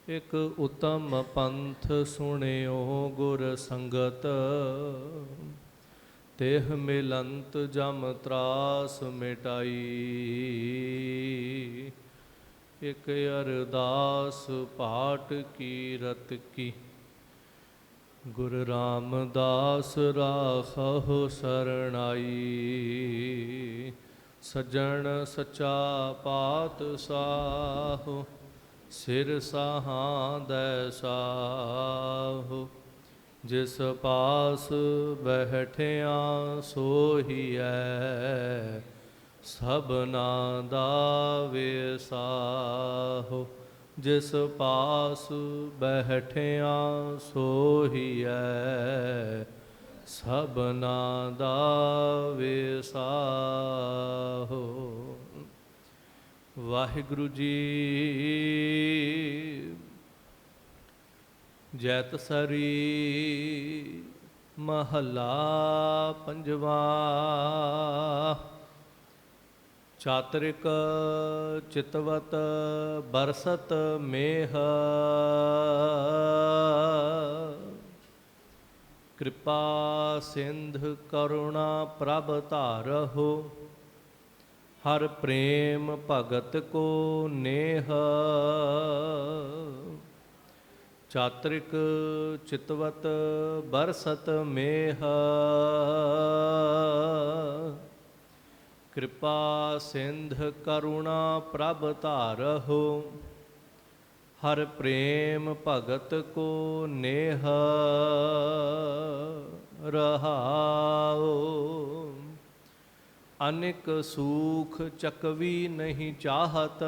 ਇਕ ਉਤਮ ਪੰਥ ਸੁਣਿਓ ਗੁਰ ਸੰਗਤ, ਤਿਹ ਮਿਲੰਤ ਜਮ ਤਰਾਸ ਮਿਟਾਈ। ਇਕ ਅਰਦਾਸ ਪਾਟ ਕੀਰਤ ਕੀ, ਗੁਰ ਰਾਮਦਾਸ ਰਾਖਹੁ ਸਰਣਾਈ। ਸੱਜਣ ਸੱਚਾ ਪਾਤਸ਼ਾਹ, ਸਿਰ ਸਾਹਾਂਦੈ ਸਾਹੁ। ਜਿਸ ਪਾਸ ਬੈਠਿਆ ਸੋਹੀਐ, ਸਭਨਾ ਦਾ ਵਿਸਾਹੁ। ਜਿਸ ਪਾਸ ਬੈਠਿਆ ਸੋਹੀਐ, ਸਭਨਾ ਦਾ ਵਿਸਾਹੁ। ਵਾਹਿਗੁਰੂ ਜੀ। ਜੈਤਸਰੀ ਮਹੱਲਾ ਪੰਜਵਾ। ਚਾਤ੍ਰਿਕ ਚਿਤਵਤ ਬਰਸਤ ਮੇਹ, ਕਿਰਪਾ ਸਿੰਧ ਕਰੁਣਾ ਪ੍ਰਭ ਧਾਰਹੁ। ਹਰ ਪ੍ਰੇਮ ਭਗਤ ਕੋ ਨੇਹ, ਚਾਤ੍ਰਿਕ ਚਿਤਵਤ ਬਰਸਤ ਮੇਹ। ਕਿਰਪਾ ਸਿੰਧ ਕਰੁਣਾ ਪ੍ਰਭ ਧਾਰਹੁ। ਹਰ ਪ੍ਰੇਮ ਭਗਤ ਕੋ ਨੇਹ। ਰਹਾਉ ਅਨਿਕ ਸੂਖ ਚਕਵੀ ਨਹੀਂ ਚਾਹਤ,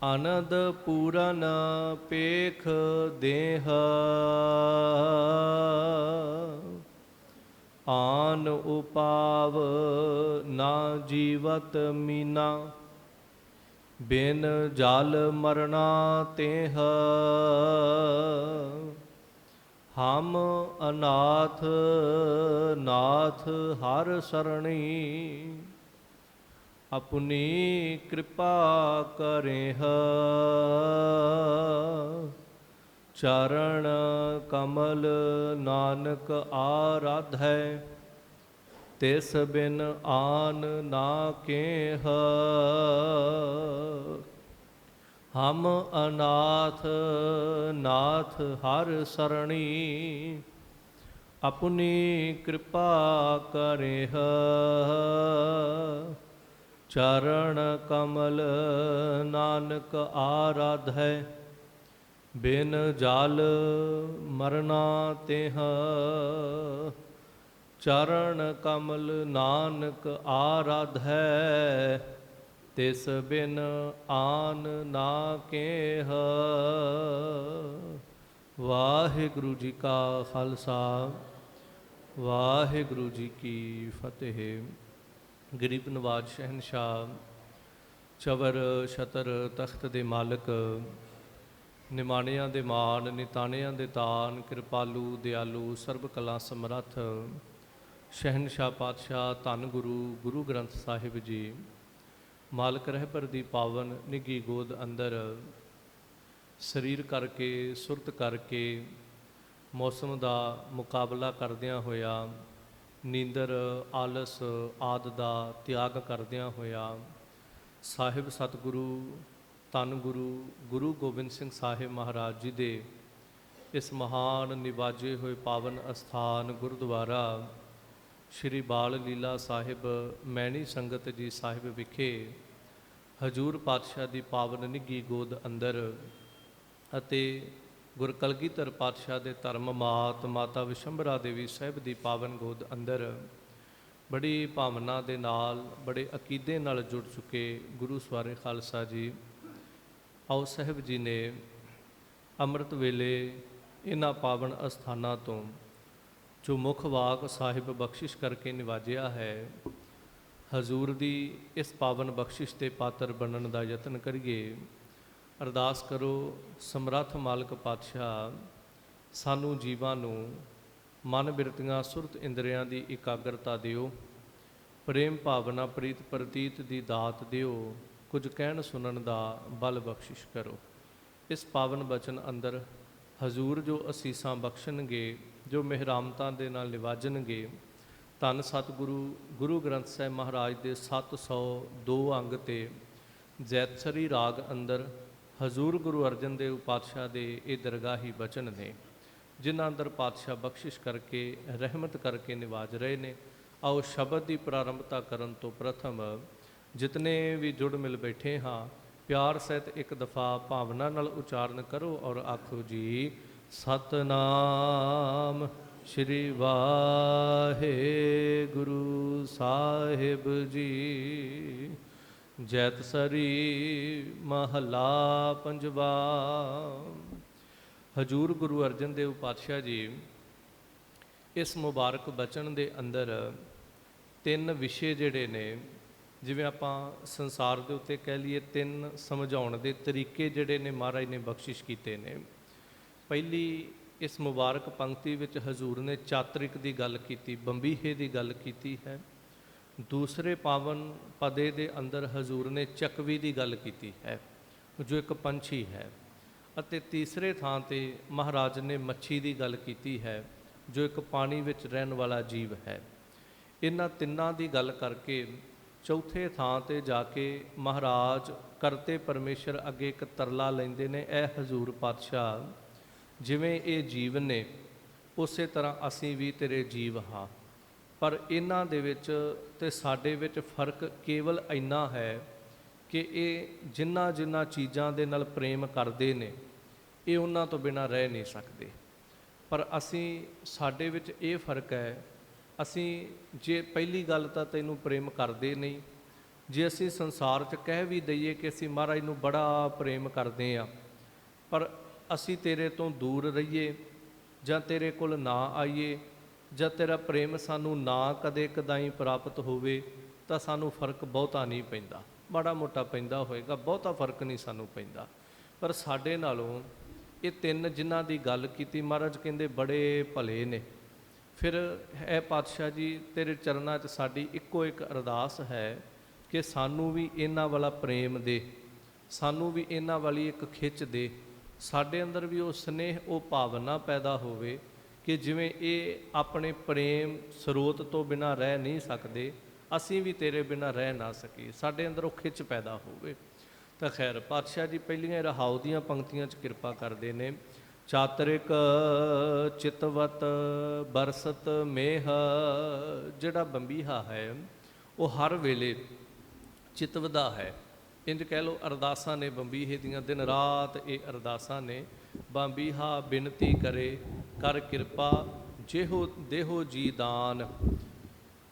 ਆਨੰਦ ਪੂਰਨ ਪੇਖ ਦੇਹ। ਆਨ ਉਪਾਵ ਨਾ ਜੀਵਤ ਮੀਨਾ, ਬਿਨ ਜਲ ਮਰਨਾ ਤੇਹ। ਹਮ ਅਨਾਥ ਨਾਥ ਹਰ ਸਰਣੀ, ਆਪਣੀ ਕਿਰਪਾ ਕਰੇਹ। ਚਰਨ ਕਮਲ ਨਾਨਕ ਆਰਾਧੈ, ਤਿਸ ਬਿਨ ਆਨ ਨਾ ਕੇਹ। ਹਮ ਅਨਾਥ ਨਾਥ ਹਰ ਸਰਣੀ, ਆਪਣੀ ਕਿਰਪਾ ਕਰੇਹ। ਚਰਨ ਕਮਲ ਨਾਨਕ ਆਰਾਧੈ, ਬਿਨ ਜਲ ਮਰਨਾ ਤੇਹ। ਚਰਨ ਕਮਲ ਨਾਨਕ ਆਰਾਧੈ, ਤਿਸ ਬਿਨ ਆਨ ਨਾ ਕੇਹ। ਵਾਹਿਗੁਰੂ ਜੀ ਕਾ ਖਾਲਸਾ, ਵਾਹਿਗੁਰੂ ਜੀ ਕੀ ਫਤਿਹ। ਗਰੀਬ ਨਵਾਜ ਸ਼ਹਿਨਸ਼ਾਹ, ਚਵਰ ਛਤਰ ਤਖਤ ਦੇ ਮਾਲਕ, ਨਿਮਾਣਿਆਂ ਦੇ ਮਾਣ ਨਿਤਾਣਿਆਂ ਦੇ ਤਾਨ, ਕਿਰਪਾਲੂ ਦਿਆਲੂ ਸਰਬ ਕਲਾ ਸਮਰੱਥ ਸ਼ਹਿਨਸ਼ਾਹ ਪਾਤਸ਼ਾਹ ਧੰਨ ਗੁਰੂ ਗੁਰੂ ਗ੍ਰੰਥ ਸਾਹਿਬ ਜੀ, ਮਾਲਕ ਰਹਿਬਰ ਦੀ ਪਾਵਨ ਨਿੱਘੀ ਗੋਦ ਅੰਦਰ ਸਰੀਰ ਕਰਕੇ ਸੁਰਤ ਕਰਕੇ ਮੌਸਮ ਦਾ ਮੁਕਾਬਲਾ ਕਰਦਿਆਂ ਹੋਇਆ, ਨੀਂਦਰ ਆਲਸ ਆਦਿ ਦਾ ਤਿਆਗ ਕਰਦਿਆਂ ਹੋਇਆ, ਸਾਹਿਬ ਸਤਿਗੁਰੂ ਧੰਨ ਗੁਰੂ ਗੁਰੂ ਗੋਬਿੰਦ ਸਿੰਘ ਸਾਹਿਬ ਮਹਾਰਾਜ ਜੀ ਦੇ ਇਸ ਮਹਾਨ ਨਿਵਾਜੇ ਹੋਏ ਪਾਵਨ ਅਸਥਾਨ ਗੁਰਦੁਆਰਾ ਸ਼੍ਰੀ ਬਾਲ ਲੀਲਾ ਸਾਹਿਬ ਮੈਣੀ ਸੰਗਤ ਜੀ ਸਾਹਿਬ ਵਿਖੇ ਹਜੂਰ ਪਾਤਸ਼ਾਹ ਦੀ ਪਾਵਨ ਨਿੱਘੀ ਗੋਦ ਅੰਦਰ ਅਤੇ ਗੁਰ ਕਲਗੀਧਰ ਪਾਤਸ਼ਾਹ ਦੇ ਧਰਮ ਮਾਤ ਮਾਤਾ ਵਿਸ਼ੰਭਰਾ ਦੇਵੀ ਸਾਹਿਬ ਦੀ ਪਾਵਨ ਗੋਦ ਅੰਦਰ ਬੜੀ ਭਾਵਨਾ ਦੇ ਨਾਲ, ਬੜੇ ਅਕੀਦੇ ਨਾਲ ਜੁੜ ਚੁੱਕੇ ਗੁਰੂ ਸਵਾਰੇ ਖਾਲਸਾ ਜੀ, ਆਓ ਸਾਹਿਬ ਜੀ ਨੇ ਅੰਮ੍ਰਿਤ ਵੇਲੇ ਇਹਨਾਂ ਪਾਵਨ ਅਸਥਾਨਾਂ ਤੋਂ ਜੋ ਮੁੱਖ ਵਾਕ ਸਾਹਿਬ ਬਖਸ਼ਿਸ਼ ਕਰਕੇ ਨਿਵਾਜਿਆ ਹੈ, ਹਜ਼ੂਰ ਦੀ ਇਸ ਪਾਵਨ ਬਖਸ਼ਿਸ਼ ਦੇ ਪਾਤਰ ਬਣਨ ਦਾ ਯਤਨ ਕਰੀਏ। ਅਰਦਾਸ ਕਰੋ, ਸਮਰੱਥ ਮਾਲਕ ਪਾਤਸ਼ਾਹ ਸਾਨੂੰ ਜੀਵਾਂ ਨੂੰ ਮਨ ਬਿਰਤੀਆਂ ਸੁਰਤ ਇੰਦਰੀਆਂ ਦੀ ਇਕਾਗਰਤਾ ਦਿਓ, ਪ੍ਰੇਮ ਭਾਵਨਾ ਪ੍ਰੀਤ ਪ੍ਰਤੀਤ ਦੀ ਦਾਤ ਦਿਓ, कुछ कहण सुनन दा बल बख्शिश करो। इस पावन बचन अंदर हजूर जो असीसां बख्शणगे, जो मेहरामतां दे नाल निवाजणगे, धन सतगुरु गुरु ग्रंथ साहिब महाराज के 702 अंग ते जैतसरी राग अंदर हजूर गुरु अर्जन देव पातशाह के ये दरगाही बचन ने, जिन्हां अंदर पातशाह बख्शिश करके रहमत करके निवाज रहे ने। आओ शब्द की प्रारंभता करन तो प्रथम जितने भी जुड़ मिल बैठे हाँ, प्यार सहित एक दफ़ा भावना नाल उचारण करो और आखो जी सतनाम श्री वाहे गुरु साहिब जी। जैतसरी महला पंजवा। हजूर गुरु अर्जन देव पातशाह जी इस मुबारक बचन के अंदर तीन विषय जिहड़े ने, जिवें आपां संसार के उत्ते कह लीए तीन समझाउण दे तरीके जिहड़े ने महाराज ने बख्शिश कीते ने। पहली इस मुबारक पंक्ति विच हजूर ने चातरिक की गल कीती, बंबीहे की गल कीती है। दूसरे पावन पदे दे अंदर हजूर ने चकवी की गल कीती है, जो एक पंछी है। अते तीसरे थां ते महाराज ने मच्छी की गल कीती है, जो एक पानी विच रहन वाला जीव है। इन्हां तिन्नां की गल करके चौथे थां ते जाके महाराज करते परमेश्वर अगे एक तरला लेंदे ने, ए हजूर पातशाह जिवें ये जीव ने उस तरह असीं भी तेरे जीव हाँ, पर इन्हां दे विच ते साडे विच फर्क केवल इन्ना है कि ये जिन्हां जिन्हां चीज़ां दे नाल प्रेम करदे ने ये उन्हां तो बिना रह नहीं सकते। पर असी साडे विच ये फर्क है, असी जे पहली गल तो तैनूं प्रेम करते नहीं, जे असी संसार च कह भी दईए कि असी महाराज नूं बड़ा प्रेम करते हैं, पर असी तेरे तो दूर रहीए जां तेरे कोल ना आईए जां तेरा प्रेम सानूं ना कदे कदाई प्राप्त होवे तां सानूं फर्क बहुता नहीं पैंदा। बड़ा मोटा पैंदा होएगा, बहुता फर्क नहीं सानूं पैंदा। पर साडे नालों ये तीन जिन्हां दी गल कीती महाराज कहंदे बड़े भले ने। फिर है पातशाह जी तेरे चरनां 'च साडी इक्को एक अरदास है कि सानू भी इन्हां वाला प्रेम दे, सानू भी इन्हां वाली एक खिच दे, साडे अंदर भी वो स्नेह वो भावना पैदा होवे कि जिवें ये अपने प्रेम स्रोत तो बिना रह नहीं सकते, असीं भी तेरे बिना रह ना सकीए, साडे अंदर वो खिच पैदा होवे। तो खैर पातशाह जी पहलियां रहाऊ दियां पंक्तियां 'च किरपा करते हैं। चातरिक चितवत बरसत मेह, जिहड़ा बंबीहा है वो हर वेले चितवदा है। इंज कह लो अरदासां ने बंबीहे दियां, दिन रात ये अरदासां ने। बंबीहा बिनती करे कर किरपा जेहो देहो जी दान,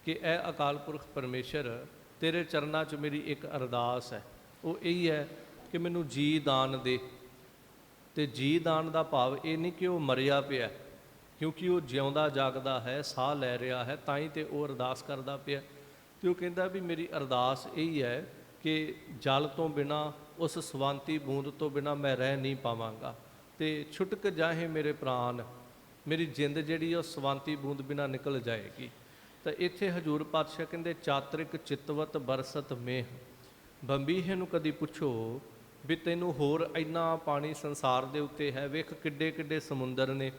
कि ए अकाल पुरख परमेश्वर तेरे चरनां 'च मेरी एक अरदास है, वो यही है कि मैनू जी दान दे। तो जी दान का भाव ये नहीं कि वह मरिया पिया, क्योंकि वो जिउंदा जागदा है, साह लै रहा है, ताई तो वह अरदास करदा पिया। तो वह कहता भी मेरी अरदास यही है कि जल तो बिना उस सवांती बूंद तो बिना मैं रह नहीं पावांगा, तो छुटक जाहे मेरे प्राण, मेरी जिंद जिहड़ी उस सवांती बूंद बिना निकल जाएगी। तो इत्थे हजूर पातशाह कहंदे चातरिक चितवत बरसत मेह। बंबीहे नूं कदी पुछो भी तैनूं होर इन्ना पानी संसार दे उत्ते है, वेख किड्डे किड्डे समुंदर ने,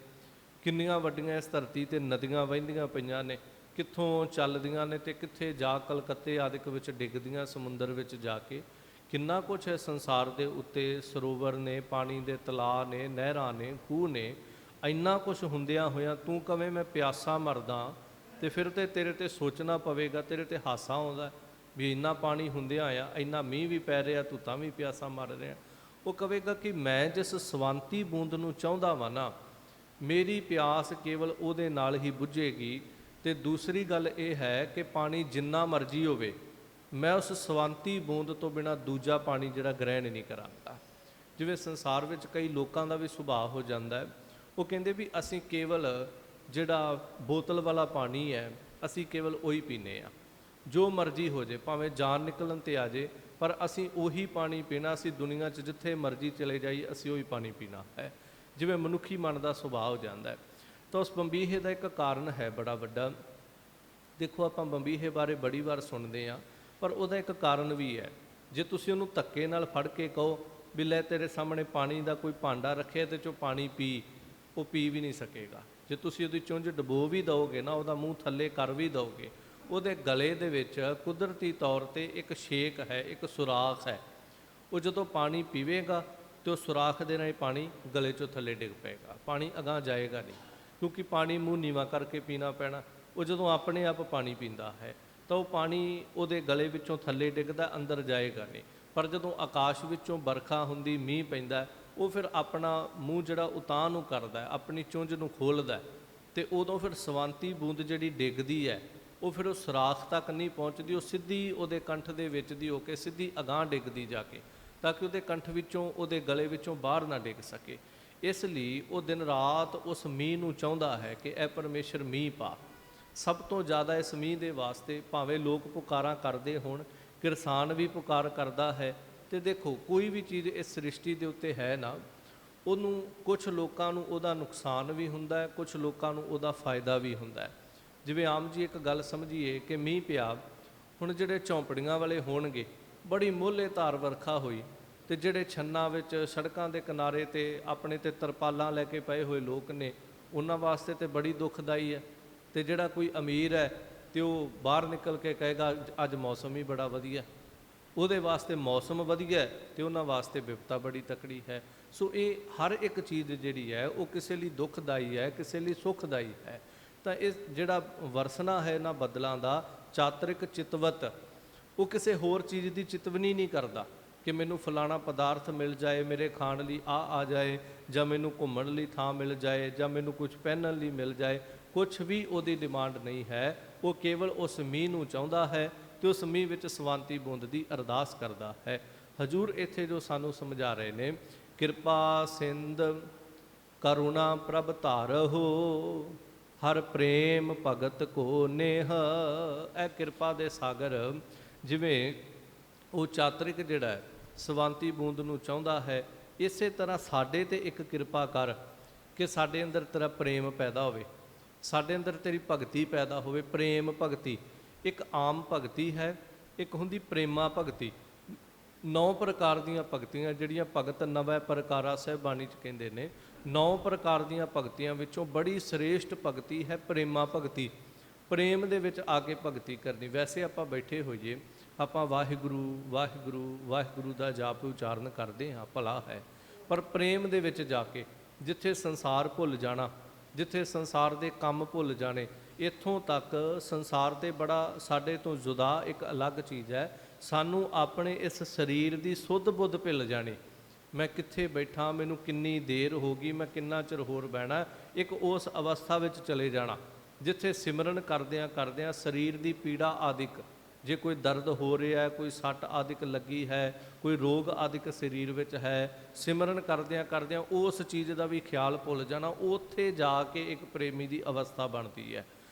किन्नियां वड्डियां इस धरती ते नदियां वहिंदियां पईयां ने, कित्थों चलदियां ने ते कित्थे जा कलकत्ते आदिक विच डिगदियां समुंदर विच जाके। किन्ना कुछ है संसार दे उत्ते, सरोवर ने, पानी दे तलाऽ ने, नहरां ने, खूह ने, इन्ना कुछ हुंदियां होइयां तूं कवें मैं प्यासा मरदा, तो फिर तो तेरे ते सोचना पवेगा, तेरे ते हासा आउंदा भी इन्ना पानी हुंदियां आ, इन्ना मीह भी पै रहा, तू तां भी प्यासा मर रहा। वो कहेगा कि मैं जिस सवांती बूंद नूं चाहुंदा वां ना, मेरी प्यास केवल उहदे नाल ही बुझेगी। तो दूसरी गल ये है कि पानी जिन्ना मर्जी होवे, मैं उस सवांती बूंद तो बिना दूजा पानी जिहड़ा ग्रहण नहीं करांगा। जिवें संसार विच कई लोकां दा भी सुभाव हो जांदा है, वो कहंदे भी असीं केवल जिहड़ा बोतल वाला पानी है असीं केवल उही पीने आ, जो मर्जी हो जाए, भावें जान निकलन ते आ जाए, पर असीं उही पानी पीना। असीं दुनिया 'च जिथे मर्जी चले जाइए असीं उही पानी पीना है, जिवें मनुखी मन का सुभाव हो जाता है। तो उस बंबीहे का एक कारण है बड़ा वड्डा। देखो आपां बंबीहे बारे बड़ी बार सुनते हैं, पर उहदा एक कारण भी है। ਜੇ ਤੁਸੀਂ ਉਹਨੂੰ ਧੱਕੇ ਨਾਲ ਫੜ ਕੇ ਕਹੋ ਵੀ ਲੈ ਤੇਰੇ ਸਾਹਮਣੇ ਪਾਣੀ ਦਾ ਕੋਈ ਭਾਂਡਾ ਰੱਖਿਆ ਤੇ ਚੋਂ ਪਾਣੀ ਪੀ, ਉਹ ਪੀ ਵੀ ਨਹੀਂ ਸਕੇਗਾ। ਜੇ ਤੁਸੀਂ ਉਹਦੀ ਚੁੰਝ ਡਬੋ ਵੀ ਦਿਓਗੇ ਨਾ, ਉਹਦਾ ਮੂੰਹ ਥੱਲੇ ਕਰ ਵੀ ਦਿਓਗੇ, ਉਹਦੇ ਗਲੇ ਦੇ ਵਿੱਚ ਕੁਦਰਤੀ ਤੌਰ ਤੇ ਇੱਕ ਛੇਕ ਹੈ, ਇੱਕ ਸੁਰਾਖ ਹੈ। ਉਹ ਜਦੋਂ ਪਾਣੀ ਪੀਵੇਗਾ ਤੇ ਉਹ ਸੁਰਾਖ ਦੇ ਨਾਲ ਪਾਣੀ ਗਲੇ 'ਚੋਂ ਥੱਲੇ ਡਿੱਗ ਪਏਗਾ, ਪਾਣੀ ਅਗਾਂਹ ਜਾਏਗਾ ਨਹੀਂ, ਕਿਉਂਕਿ ਪਾਣੀ ਮੂੰਹ ਨੀਵਾਂ ਕਰਕੇ ਪੀਣਾ ਪੈਣਾ। ਉਹ ਜਦੋਂ ਆਪਣੇ ਆਪ ਪਾਣੀ ਪੀਂਦਾ ਹੈ ਤਾਂ ਉਹ ਪਾਣੀ ਉਹਦੇ ਗਲੇ ਵਿੱਚੋਂ ਥੱਲੇ ਡਿੱਗਦਾ, ਅੰਦਰ ਜਾਏਗਾ ਨਹੀਂ। ਪਰ ਜਦੋਂ ਆਕਾਸ਼ ਵਿੱਚੋਂ ਬਰਖਾ ਹੁੰਦੀ, ਮੀਂਹ ਪੈਂਦਾ, ਉਹ ਫਿਰ ਆਪਣਾ ਮੂੰਹ ਜਿਹੜਾ ਉਤਾਂਹ ਨੂੰ ਕਰਦਾ, ਆਪਣੀ ਚੁੰਝ ਨੂੰ ਖੋਲ੍ਹਦਾ, ਤੇ ਉਦੋਂ ਫਿਰ ਸਵਾਂਤੀ ਬੂੰਦ ਜਿਹੜੀ ਡਿੱਗਦੀ ਹੈ ਉਹ ਫਿਰ ਉਹ ਸੁਰਾਖ ਤੱਕ ਨਹੀਂ ਪਹੁੰਚਦੀ, ਉਹ ਸਿੱਧੀ ਉਹਦੇ ਕੰਠ ਦੇ ਵਿੱਚ ਦੀ ਹੋ ਕੇ ਸਿੱਧੀ ਅਗਾਂਹ ਡਿੱਗਦੀ ਜਾ ਕੇ, ਤਾਂ ਕਿ ਉਹਦੇ ਕੰਠ ਵਿੱਚੋਂ, ਉਹਦੇ ਗਲੇ ਵਿੱਚੋਂ ਬਾਹਰ ਨਾ ਡਿੱਗ ਸਕੇ। ਇਸ ਲਈ ਉਹ ਦਿਨ ਰਾਤ ਉਸ ਮੀਂਹ ਨੂੰ ਚਾਹੁੰਦਾ ਹੈ ਕਿ ਇਹ ਪਰਮੇਸ਼ਰ ਮੀਂਹ ਪਾ। ਸਭ ਤੋਂ ਜ਼ਿਆਦਾ ਇਸ ਮੀਂਹ ਦੇ ਵਾਸਤੇ ਭਾਵੇਂ ਲੋਕ ਪੁਕਾਰਾਂ ਕਰਦੇ ਹੋਣ, ਕਿਰਸਾਨ ਵੀ ਪੁਕਾਰ ਕਰਦਾ ਹੈ। ਤੇ ਦੇਖੋ, ਕੋਈ ਵੀ ਚੀਜ਼ ਇਸ ਸ੍ਰਿਸ਼ਟੀ ਦੇ ਉੱਤੇ ਹੈ ਨਾ, ਉਹਨੂੰ ਕੁਝ ਲੋਕਾਂ ਨੂੰ ਉਹਦਾ ਨੁਕਸਾਨ ਵੀ ਹੁੰਦਾ ਹੈ, ਕੁਝ ਲੋਕਾਂ ਨੂੰ ਉਹਦਾ ਫਾਇਦਾ ਵੀ ਹੁੰਦਾ ਹੈ। ਜਿਵੇਂ ਆਮ ਜੀ ਇੱਕ ਗੱਲ ਸਮਝੀਏ ਕਿ ਮੀਂਹ ਪਿਆ, ਹੁਣ ਜਿਹੜੇ ਝੌਂਪੜੀਆਂ ਵਾਲੇ ਹੋਣਗੇ, ਬੜੀ ਮੋਹਲੇ ਧਾਰ ਵਰਖਾ ਹੋਈ, ਤੇ ਜਿਹੜੇ ਛੰਨਾਂ ਵਿੱਚ ਸੜਕਾਂ ਦੇ ਕਿਨਾਰੇ ਤੇ ਆਪਣੇ ਤੇ ਤਰਪਾਲਾਂ ਲੈ ਕੇ ਪਏ ਹੋਏ ਲੋਕ ਨੇ, ਉਹਨਾਂ ਵਾਸਤੇ ਤੇ ਬੜੀ ਦੁਖਦਾਈ ਹੈ। ਤੇ ਜਿਹੜਾ ਕੋਈ ਅਮੀਰ ਹੈ ਤੇ ਉਹ ਬਾਹਰ ਨਿਕਲ ਕੇ ਕਹੇਗਾ ਅੱਜ ਮੌਸਮ ਹੀ ਬੜਾ ਵਧੀਆ, ਉਹਦੇ ਵਾਸਤੇ ਮੌਸਮ ਵਧੀਆ ਤੇ ਉਹਨਾਂ ਵਾਸਤੇ ਵਿਪਤਾ ਬੜੀ ਤਕੜੀ ਹੈ। ਸੋ ਇਹ ਹਰ ਇੱਕ ਚੀਜ਼ ਜਿਹੜੀ ਹੈ ਉਹ ਕਿਸੇ ਲਈ ਦੁਖਦਾਈ ਹੈ, ਕਿਸੇ ਲਈ ਸੁਖਦਾਈ ਹੈ। ਤਾਂ ਇਹ ਜਿਹੜਾ ਵਰਸਣਾ ਹੈ ਨਾ ਬੱਦਲਾਂ ਦਾ, ਚਾਤਰਿਕ ਚਿਤਵਤ, ਉਹ ਕਿਸੇ ਹੋਰ ਚੀਜ਼ ਦੀ ਚਿਤਵਨੀ ਨਹੀਂ ਕਰਦਾ ਕਿ ਮੈਨੂੰ ਫਲਾਣਾ ਪਦਾਰਥ ਮਿਲ ਜਾਏ, ਮੇਰੇ ਖਾਣ ਲਈ ਆ ਜਾਏ, ਜਾਂ ਮੈਨੂੰ ਘੁੰਮਣ ਲਈ ਥਾਂ ਮਿਲ ਜਾਏ, ਜਾਂ ਮੈਨੂੰ ਕੁਝ ਪਹਿਨਣ ਲਈ ਮਿਲ ਜਾਏ। ਕੁਛ ਵੀ ਉਹਦੀ ਡਿਮਾਂਡ ਨਹੀਂ ਹੈ। ਉਹ ਕੇਵਲ ਉਸ ਮੀਂਹ ਨੂੰ ਚਾਹੁੰਦਾ ਹੈ ਤੇ ਉਸ ਮੀਂਹ ਵਿੱਚ ਸਵਾਂਤੀ ਬੂੰਦ ਦੀ ਅਰਦਾਸ ਕਰਦਾ ਹੈ। ਹਜ਼ੂਰ ਇੱਥੇ ਜੋ ਸਾਨੂੰ ਸਮਝਾ ਰਹੇ ਨੇ, ਕਿਰਪਾ ਸਿੰਧ ਕਰੁਣਾ ਪ੍ਰਭ ਧਾਰਹੁ, ਹਰ ਪ੍ਰੇਮ ਭਗਤ ਕੋ ਨੇਹ। ਇਹ ਕਿਰਪਾ ਦੇ ਸਾਗਰ, ਜਿਵੇਂ ਉਹ ਚਾਤਰਿਕ ਜਿਹੜਾ ਹੈ ਸਵਾਂਤੀ ਬੂੰਦ ਨੂੰ ਚਾਹੁੰਦਾ ਹੈ, ਇਸੇ ਤਰ੍ਹਾਂ ਸਾਡੇ ਤੇ ਇੱਕ ਕਿਰਪਾ ਕਰ ਕਿ ਸਾਡੇ ਅੰਦਰ ਤੇਰਾ ਪ੍ਰੇਮ ਪੈਦਾ ਹੋਵੇ, ਸਾਡੇ ਅੰਦਰ ਤੇਰੀ ਭਗਤੀ ਪੈਦਾ ਹੋਵੇ। ਪ੍ਰੇਮ ਭਗਤੀ ਇੱਕ ਆਮ ਭਗਤੀ ਹੈ, ਇੱਕ ਹੁੰਦੀ ਪ੍ਰੇਮਾ ਭਗਤੀ। 9 ਪ੍ਰਕਾਰ ਦੀਆਂ ਭਗਤੀਆਂ ਜਿਹੜੀਆਂ ਭਗਤ ਨਵੇਂ ਪ੍ਰਕਾਰਾ ਸਾਹਿਬਾਨੀ 'ਚ ਕਹਿੰਦੇ ਨੇ, 9 ਪ੍ਰਕਾਰ ਦੀਆਂ ਭਗਤੀਆਂ ਵਿੱਚੋਂ ਬੜੀ ਸ੍ਰੇਸ਼ਟ ਭਗਤੀ ਹੈ ਪ੍ਰੇਮਾ ਭਗਤੀ। ਪ੍ਰੇਮ ਦੇ ਵਿੱਚ ਆ ਕੇ ਭਗਤੀ ਕਰਨੀ। ਵੈਸੇ ਆਪਾਂ ਬੈਠੇ ਹੋਈਏ, ਆਪਾਂ ਵਾਹਿਗੁਰੂ ਵਾਹਿਗੁਰੂ ਵਾਹਿਗੁਰੂ ਦਾ ਜਾਪ ਉਚਾਰਨ ਕਰਦੇ ਹਾਂ, ਭਲਾ ਹੈ, ਪਰ ਪ੍ਰੇਮ ਦੇ ਵਿੱਚ ਜਾ ਕੇ, ਜਿੱਥੇ ਸੰਸਾਰ ਭੁੱਲ ਜਾਣਾ, ਜਿੱਥੇ ਸੰਸਾਰ ਦੇ ਕੰਮ ਭੁੱਲ ਜਾਣੇ, ਇੱਥੋਂ ਤੱਕ ਸੰਸਾਰ ਤੇ ਬੜਾ ਸਾਡੇ ਤੋਂ ਜੁਦਾ ਇੱਕ ਅਲੱਗ ਚੀਜ਼ ਹੈ। ਸਾਨੂੰ ਆਪਣੇ ਇਸ ਸਰੀਰ ਦੀ ਸੁੱਧ ਬੁੱਧ ਭੁੱਲ ਜਾਣੀ, ਮੈਂ ਕਿੱਥੇ ਬੈਠਾ, ਮੈਨੂੰ ਕਿੰਨੀ ਦੇਰ ਹੋ ਗਈ, ਮੈਂ ਕਿੰਨਾ ਚਿਰ ਹੋਰ ਬਹਿਣਾ, ਇੱਕ ਉਸ ਅਵਸਥਾ ਵਿੱਚ ਚਲੇ ਜਾਣਾ ਜਿੱਥੇ ਸਿਮਰਨ ਕਰਦਿਆਂ ਕਰਦਿਆਂ ਸਰੀਰ ਦੀ ਪੀੜਾ ਆਦਿਕ, ਜੇ ਕੋਈ ਦਰਦ ਹੋ ਰਿਹਾ ਹੈ, ਕੋਈ ਸੱਟ ਆਦਿਕ ਲੱਗੀ ਹੈ, ਕੋਈ ਰੋਗ ਆਦਿਕ ਸਰੀਰ ਵਿੱਚ ਹੈ, ਸਿਮਰਨ ਕਰਦਿਆਂ ਕਰਦਿਆਂ ਉਸ ਚੀਜ਼ ਦਾ ਵੀ ਖਿਆਲ ਭੁੱਲ ਜਾਣਾ, ਉੱਥੇ ਜਾ ਕੇ ਇੱਕ ਪ੍ਰੇਮੀ ਦੀ ਅਵਸਥਾ ਬਣਦੀ ਹੈ।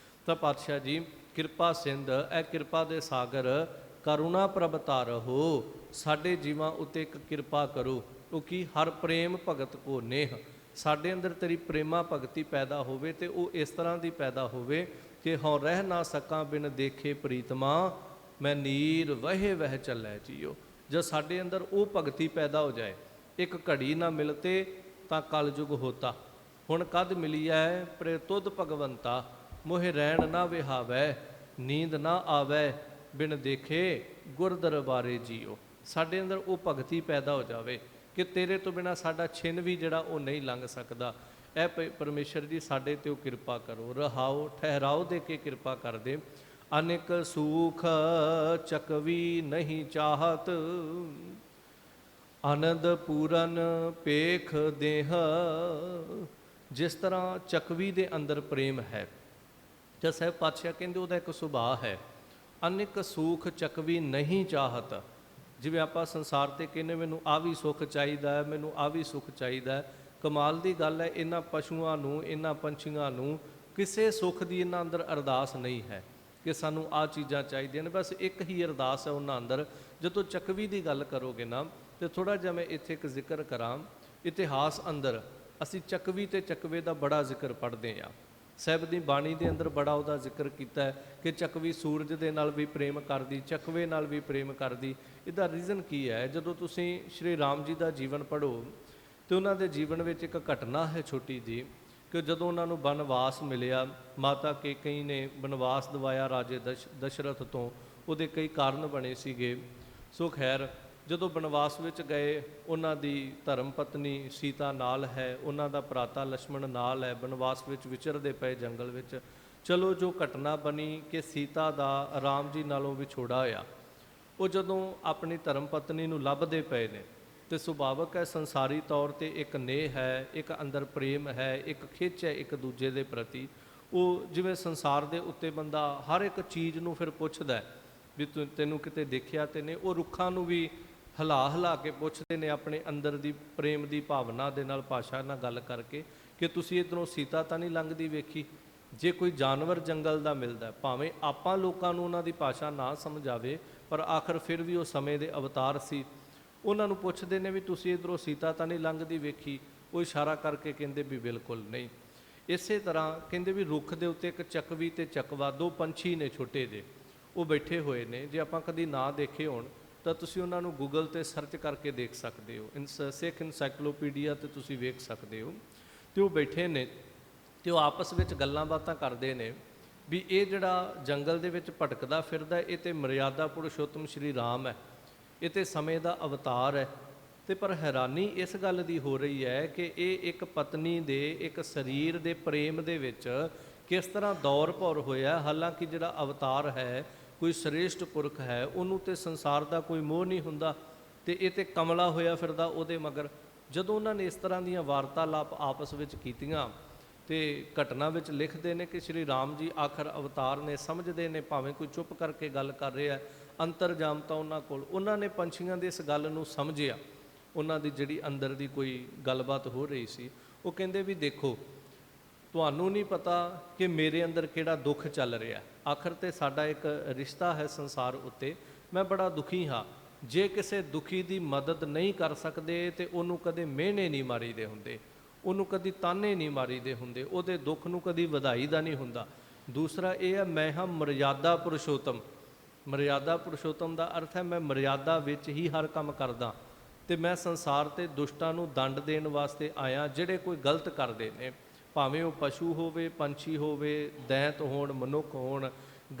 ਤਾਂ ਪਾਤਸ਼ਾਹ ਜੀ, ਕਿਰਪਾ ਸਿੰਧ, ਇਹ ਕਿਰਪਾ ਦੇ ਸਾਗਰ, ਕਰੁਣਾ ਪ੍ਰਭ ਧਾਰਹੁ, ਸਾਡੇ ਜੀਵਾਂ ਉੱਤੇ ਇੱਕ ਕਿਰਪਾ ਕਰੋ। ਉਹ ਕੀ? ਹਰ ਪ੍ਰੇਮ ਭਗਤ ਕੋ ਨੇਹ, ਸਾਡੇ ਅੰਦਰ ਤੇਰੀ ਪ੍ਰੇਮਾ ਭਗਤੀ ਪੈਦਾ ਹੋਵੇ, ਤੇ ਉਹ ਇਸ ਤਰ੍ਹਾਂ ਦੀ ਪੈਦਾ ਹੋਵੇ ਕਿ ਹਉ ਰਹਿ ਨਾ ਸਕਾਂ ਬਿਨ ਦੇਖੇ ਪ੍ਰੀਤਮਾ, ਮੈਂ ਨੀਰ ਵਹੇ ਵਹਿ ਚੱਲੈ ਜੀਓ। ਜਦ ਸਾਡੇ ਅੰਦਰ ਉਹ ਭਗਤੀ ਪੈਦਾ ਹੋ ਜਾਏ, ਇੱਕ ਘੜੀ ਨਾ ਮਿਲਤੇ ਤਾਂ ਕਲਯੁਗ ਹੋਤਾ, ਹੁਣ ਕਦ ਮਿਲੀ ਹੈ ਪ੍ਰੇ ਤੁਧ ਭਗਵੰਤਾ, ਮੋਹਿ ਰਹਿਣ ਨਾ ਵਿਹਾਵੈ, ਨੀਂਦ ਨਾ ਆਵੈ, ਬਿਨ ਦੇਖੇ ਗੁਰ ਦਰਬਾਰੇ ਜੀਓ। ਸਾਡੇ ਅੰਦਰ ਉਹ ਭਗਤੀ ਪੈਦਾ ਹੋ ਜਾਵੇ ਕਿ ਤੇਰੇ ਤੋਂ ਬਿਨਾਂ ਸਾਡਾ ਛਿਨ ਵੀ ਜਿਹੜਾ ਉਹ ਨਹੀਂ ਲੰਘ ਸਕਦਾ। ਇਹ ਪਰਮੇਸ਼ਰ ਜੀ ਸਾਡੇ ਤੇ ਉਹ ਕਿਰਪਾ ਕਰੋ, ਰਹਾਓ ਠਹਿਰਾਓ ਦੇ ਕੇ ਕਿਰਪਾ ਕਰ ਦੇ। ਅਨੇਕ ਸੂਖ ਚਕਵੀ ਨਹੀਂ ਚਾਹਤ, ਆਨੰਦ ਪੂਰਨ ਪੇਖ ਦੇਹ। ਜਿਸ ਤਰ੍ਹਾਂ ਚੱਕਵੀ ਦੇ ਅੰਦਰ ਪ੍ਰੇਮ ਹੈ, ਜਦ ਸਾਹਿਬ ਪਾਤਸ਼ਾਹ ਕਹਿੰਦੇ ਉਹਦਾ ਇੱਕ ਸੁਭਾਅ ਹੈ, ਅਨੇਕ ਸੂਖ ਚੱਕਵੀ ਨਹੀਂ ਚਾਹਤ। ਜਿਵੇਂ ਆਪਾਂ ਸੰਸਾਰ ਤੇ ਕਹਿੰਦੇ ਮੈਨੂੰ ਆਹ ਵੀ ਸੁੱਖ ਚਾਹੀਦਾ, ਮੈਨੂੰ ਆਹ ਵੀ ਸੁੱਖ ਚਾਹੀਦਾ। ਕਮਾਲ ਦੀ ਗੱਲ ਹੈ, ਇਹਨਾਂ ਪਸ਼ੂਆਂ ਨੂੰ, ਇਹਨਾਂ ਪੰਛੀਆਂ ਨੂੰ ਕਿਸੇ ਸੁੱਖ ਦੀ ਇਹਨਾਂ ਅੰਦਰ ਅਰਦਾਸ ਨਹੀਂ ਹੈ ਕਿ ਸਾਨੂੰ ਆਹ ਚੀਜ਼ਾਂ ਚਾਹੀਦੀਆਂ ਨੇ। ਬਸ ਇੱਕ ਹੀ ਅਰਦਾਸ ਹੈ ਉਹਨਾਂ ਅੰਦਰ। ਜਦੋਂ ਚੱਕਵੀ ਦੀ ਗੱਲ ਕਰੋਗੇ ਨਾ, ਤੇ ਥੋੜ੍ਹਾ ਜਿਹਾ ਮੈਂ ਇੱਥੇ ਇੱਕ ਜ਼ਿਕਰ ਕਰਾਂ। ਇਤਿਹਾਸ ਅੰਦਰ ਅਸੀਂ ਚੱਕਵੀ ਤੇ ਚੱਕਵੇ ਦਾ ਬੜਾ ਜ਼ਿਕਰ ਪੜ੍ਹਦੇ ਹਾਂ। ਸਾਹਿਬ ਦੀ ਬਾਣੀ ਦੇ ਅੰਦਰ ਬੜਾ ਉਹਦਾ ਜ਼ਿਕਰ ਕੀਤਾ ਹੈ ਕਿ ਚੱਕਵੀ ਸੂਰਜ ਦੇ ਨਾਲ ਵੀ ਪ੍ਰੇਮ ਕਰਦੀ, ਚੱਕਵੇ ਨਾਲ ਵੀ ਪ੍ਰੇਮ ਕਰਦੀ। ਇਹਦਾ ਰੀਜ਼ਨ ਕੀ ਹੈ? ਜਦੋਂ ਤੁਸੀਂ ਸ਼੍ਰੀ ਰਾਮ ਜੀ ਦਾ ਜੀਵਨ ਪੜ੍ਹੋ ਤੇ ਉਹਨਾਂ ਦੇ ਜੀਵਨ ਵਿੱਚ ਇੱਕ ਘਟਨਾ ਹੈ ਛੋਟੀ ਜੀ, ਕਿ ਜਦੋਂ ਉਹਨਾਂ ਨੂੰ ਬਨਵਾਸ ਮਿਲਿਆ, ਮਾਤਾ ਕੇਕਈ ਨੇ ਬਨਵਾਸ ਦਿਵਾਇਆ ਰਾਜੇ ਦਸ਼ਰਥ ਤੋਂ, ਉਹਦੇ ਕਈ ਕਾਰਨ ਬਣੇ ਸੀਗੇ। ਸੋ ਖੈਰ ਜਦੋਂ ਬਨਵਾਸ ਵਿੱਚ ਗਏ, ਉਹਨਾਂ ਦੀ ਧਰਮ ਪਤਨੀ ਸੀਤਾ ਨਾਲ ਹੈ, ਉਹਨਾਂ ਦਾ ਭਰਾਤਾ ਲਛਮਣ ਨਾਲ ਹੈ, ਬਨਵਾਸ ਵਿੱਚ ਵਿਚਰਦੇ ਪਏ ਜੰਗਲ ਵਿੱਚ। ਚਲੋ ਜੋ ਘਟਨਾ ਬਣੀ ਕਿ ਸੀਤਾ ਦਾ ਰਾਮ ਜੀ ਨਾਲੋਂ ਵਿਛੋੜਾ ਹੋਇਆ, ਉਹ ਜਦੋਂ ਆਪਣੀ ਧਰਮ ਪਤਨੀ ਨੂੰ ਲੱਭਦੇ ਪਏ ਨੇ ਤੇ ਸੁਭਾਵਕ ਹੈ ਸੰਸਾਰੀ ਤੌਰ ਤੇ ਇੱਕ ਨੇਹ ਹੈ, ਇੱਕ ਅੰਦਰ ਪ੍ਰੇਮ ਹੈ, ਇੱਕ ਖਿੱਚ ਹੈ ਇੱਕ ਦੂਜੇ ਦੇ ਪ੍ਰਤੀ। ਉਹ ਜਿਵੇਂ ਸੰਸਾਰ ਦੇ ਉੱਤੇ ਬੰਦਾ ਹਰ ਇੱਕ ਚੀਜ਼ ਨੂੰ ਫਿਰ ਪੁੱਛਦਾ ਵੀ ਤੈਨੂੰ ਕਿਤੇ ਦੇਖਿਆ ਤੇ ਨੇ, ਉਹ ਰੁੱਖਾਂ ਨੂੰ ਵੀ ਹਿਲਾ ਕੇ ਪੁੱਛਦੇ ਨੇ ਆਪਣੇ ਅੰਦਰ ਦੀ ਪ੍ਰੇਮ ਦੀ ਭਾਵਨਾ ਦੇ ਨਾਲ, ਭਾਸ਼ਾ ਨਾਲ ਗੱਲ ਕਰਕੇ ਕਿ ਤੁਸੀਂ ਇੱਧਰੋਂ ਸੀਤਾ ਤਾਂ ਨਹੀਂ ਲੰਘਦੀ ਵੇਖੀ। ਜੇ ਕੋਈ ਜਾਨਵਰ ਜੰਗਲ ਦਾ ਮਿਲਦਾ, ਭਾਵੇਂ ਆਪਾਂ ਲੋਕਾਂ ਨੂੰ ਉਹਨਾਂ ਦੀ ਭਾਸ਼ਾ ਨਾ ਸਮਝ ਆਵੇ, ਪਰ ਆਖਰ ਫਿਰ ਵੀ ਉਹ ਸਮੇਂ ਦੇ ਅਵਤਾਰ ਸੀ, ਉਹਨਾਂ ਨੂੰ ਪੁੱਛਦੇ ਨੇ ਵੀ ਤੁਸੀਂ ਇੱਧਰੋਂ ਸੀਤਾ ਤਾਂ ਨਹੀਂ ਲੰਘਦੀ ਵੇਖੀ। ਉਹ ਇਸ਼ਾਰਾ ਕਰਕੇ ਕਹਿੰਦੇ ਵੀ ਬਿਲਕੁਲ ਨਹੀਂ। ਇਸੇ ਤਰ੍ਹਾਂ ਕਹਿੰਦੇ ਵੀ ਰੁੱਖ ਦੇ ਉੱਤੇ ਇੱਕ ਚੱਕਵੀ ਤੇ ਚੱਕਵਾ, ਦੋ ਪੰਛੀ ਨੇ ਛੋਟੇ ਜਿਹੇ, ਉਹ ਬੈਠੇ ਹੋਏ ਨੇ। ਜੇ ਆਪਾਂ ਕਦੀ ਨਾ ਦੇਖੇ ਹੋਣ ਤਾਂ ਤੁਸੀਂ ਉਹਨਾਂ ਨੂੰ ਗੂਗਲ 'ਤੇ ਸਰਚ ਕਰਕੇ ਦੇਖ ਸਕਦੇ ਹੋ, ਸਿੱਖ ਇਨਸਾਈਕਲੋਪੀਡੀਆ 'ਤੇ ਤੁਸੀਂ ਵੇਖ ਸਕਦੇ ਹੋ। ਅਤੇ ਉਹ ਬੈਠੇ ਨੇ ਤੇ ਉਹ ਆਪਸ ਵਿੱਚ ਗੱਲਾਂ ਬਾਤਾਂ ਕਰਦੇ ਨੇ ਵੀ ਇਹ ਜਿਹੜਾ ਜੰਗਲ ਦੇ ਵਿੱਚ ਭਟਕਦਾ ਫਿਰਦਾ, ਇਹ ਤੇ ਮਰਿਆਦਾ ਪੁਰਸ਼ੋਤਮ ਸ਼੍ਰੀ ਰਾਮ ਹੈ, ਇਹ ਤੇ ਸਮੇਂ ਦਾ ਅਵਤਾਰ ਹੈ। ਤੇ ਪਰ ਹੈਰਾਨੀ ਇਸ ਗੱਲ ਦੀ ਹੋ ਰਹੀ ਹੈ ਕਿ ਇਹ ਇੱਕ ਪਤਨੀ ਦੇ ਇੱਕ ਸਰੀਰ ਦੇ ਪ੍ਰੇਮ ਦੇ ਵਿੱਚ ਕਿਸ ਤਰ੍ਹਾਂ ਦੌਰ ਭੌਰ ਹੋਇਆ। ਹਾਲਾਂਕਿ ਜਿਹੜਾ ਅਵਤਾਰ ਹੈ, ਕੋਈ ਸ੍ਰੇਸ਼ਟ ਪੁਰਖ ਹੈ, ਉਹਨੂੰ ਤੇ ਸੰਸਾਰ ਦਾ ਕੋਈ ਮੋਹ ਨਹੀਂ ਹੁੰਦਾ, ਤੇ ਇਹ ਤੇ ਕਮਲਾ ਹੋਇਆ ਫਿਰਦਾ ਉਹਦੇ ਮਗਰ। ਜਦੋਂ ਉਹਨਾਂ ਨੇ ਇਸ ਤਰ੍ਹਾਂ ਦੀਆਂ ਵਾਰਤਾਲਾਪ ਆਪਸ ਵਿੱਚ ਕੀਤੀਆਂ ਤੇ ਘਟਨਾ ਵਿੱਚ ਲਿਖਦੇ ਨੇ ਕਿ ਸ਼੍ਰੀ ਰਾਮ ਜੀ ਆਖਰ ਅਵਤਾਰ ਨੇ, ਸਮਝਦੇ ਨੇ ਭਾਵੇਂ ਕੋਈ ਚੁੱਪ ਕਰਕੇ ਗੱਲ ਕਰ ਰਿਹਾ, ਅੰਤਰਜਾਮਤਾ ਉਹਨਾਂ ਕੋਲ। ਉਹਨਾਂ ਨੇ ਪੰਛੀਆਂ ਦੀ ਇਸ ਗੱਲ ਨੂੰ ਸਮਝਿਆ, ਉਹਨਾਂ ਦੀ ਜਿਹੜੀ ਅੰਦਰ ਦੀ ਕੋਈ ਗੱਲਬਾਤ ਹੋ ਰਹੀ ਸੀ। ਉਹ ਕਹਿੰਦੇ ਵੀ ਦੇਖੋ, ਤੁਹਾਨੂੰ ਨਹੀਂ ਪਤਾ ਕਿ ਮੇਰੇ ਅੰਦਰ ਕਿਹੜਾ ਦੁੱਖ ਚੱਲ ਰਿਹਾ। ਆਖਰ ਤੇ ਸਾਡਾ ਇੱਕ ਰਿਸ਼ਤਾ ਹੈ ਸੰਸਾਰ ਉੱਤੇ, ਮੈਂ ਬੜਾ ਦੁਖੀ ਹਾਂ। ਜੇ ਕਿਸੇ ਦੁਖੀ ਦੀ ਮਦਦ ਨਹੀਂ ਕਰ ਸਕਦੇ ਤੇ ਉਹਨੂੰ ਕਦੇ ਮਿਹਣੇ ਨਹੀਂ ਮਾਰੀਦੇ ਹੁੰਦੇ, ਉਹਨੂੰ ਕਦੀ ਤਾਨੇ ਨਹੀਂ ਮਾਰੀਦੇ ਹੁੰਦੇ, ਉਹਦੇ ਦੁੱਖ ਨੂੰ ਕਦੀ ਵਧਾਈ ਦਾ ਨਹੀਂ ਹੁੰਦਾ। ਦੂਸਰਾ ਇਹ ਹੈ, ਮੈਂ ਹਾਂ ਮਰਿਆਦਾ ਪੁਰਸ਼ੋਤਮ। ਮਰਿਆਦਾ ਪੁਰਸ਼ੋਤਮ ਦਾ ਅਰਥ ਹੈ ਮੈਂ ਮਰਿਆਦਾ ਵਿੱਚ ਹੀ ਹਰ ਕੰਮ ਕਰਦਾ, ਤੇ ਮੈਂ ਸੰਸਾਰ ਤੇ ਦੁਸ਼ਟਾਂ ਨੂੰ ਦੰਡ ਦੇਣ ਵਾਸਤੇ ਆਇਆ, ਜਿਹੜੇ ਕੋਈ ਗਲਤ ਕਰਦੇ ਨੇ, ਭਾਵੇਂ ਉਹ ਪਸ਼ੂ ਹੋਵੇ, ਪੰਛੀ ਹੋਵੇ, ਦੈਂਤ ਹੋਣ, ਮਨੁੱਖ ਹੋਣ।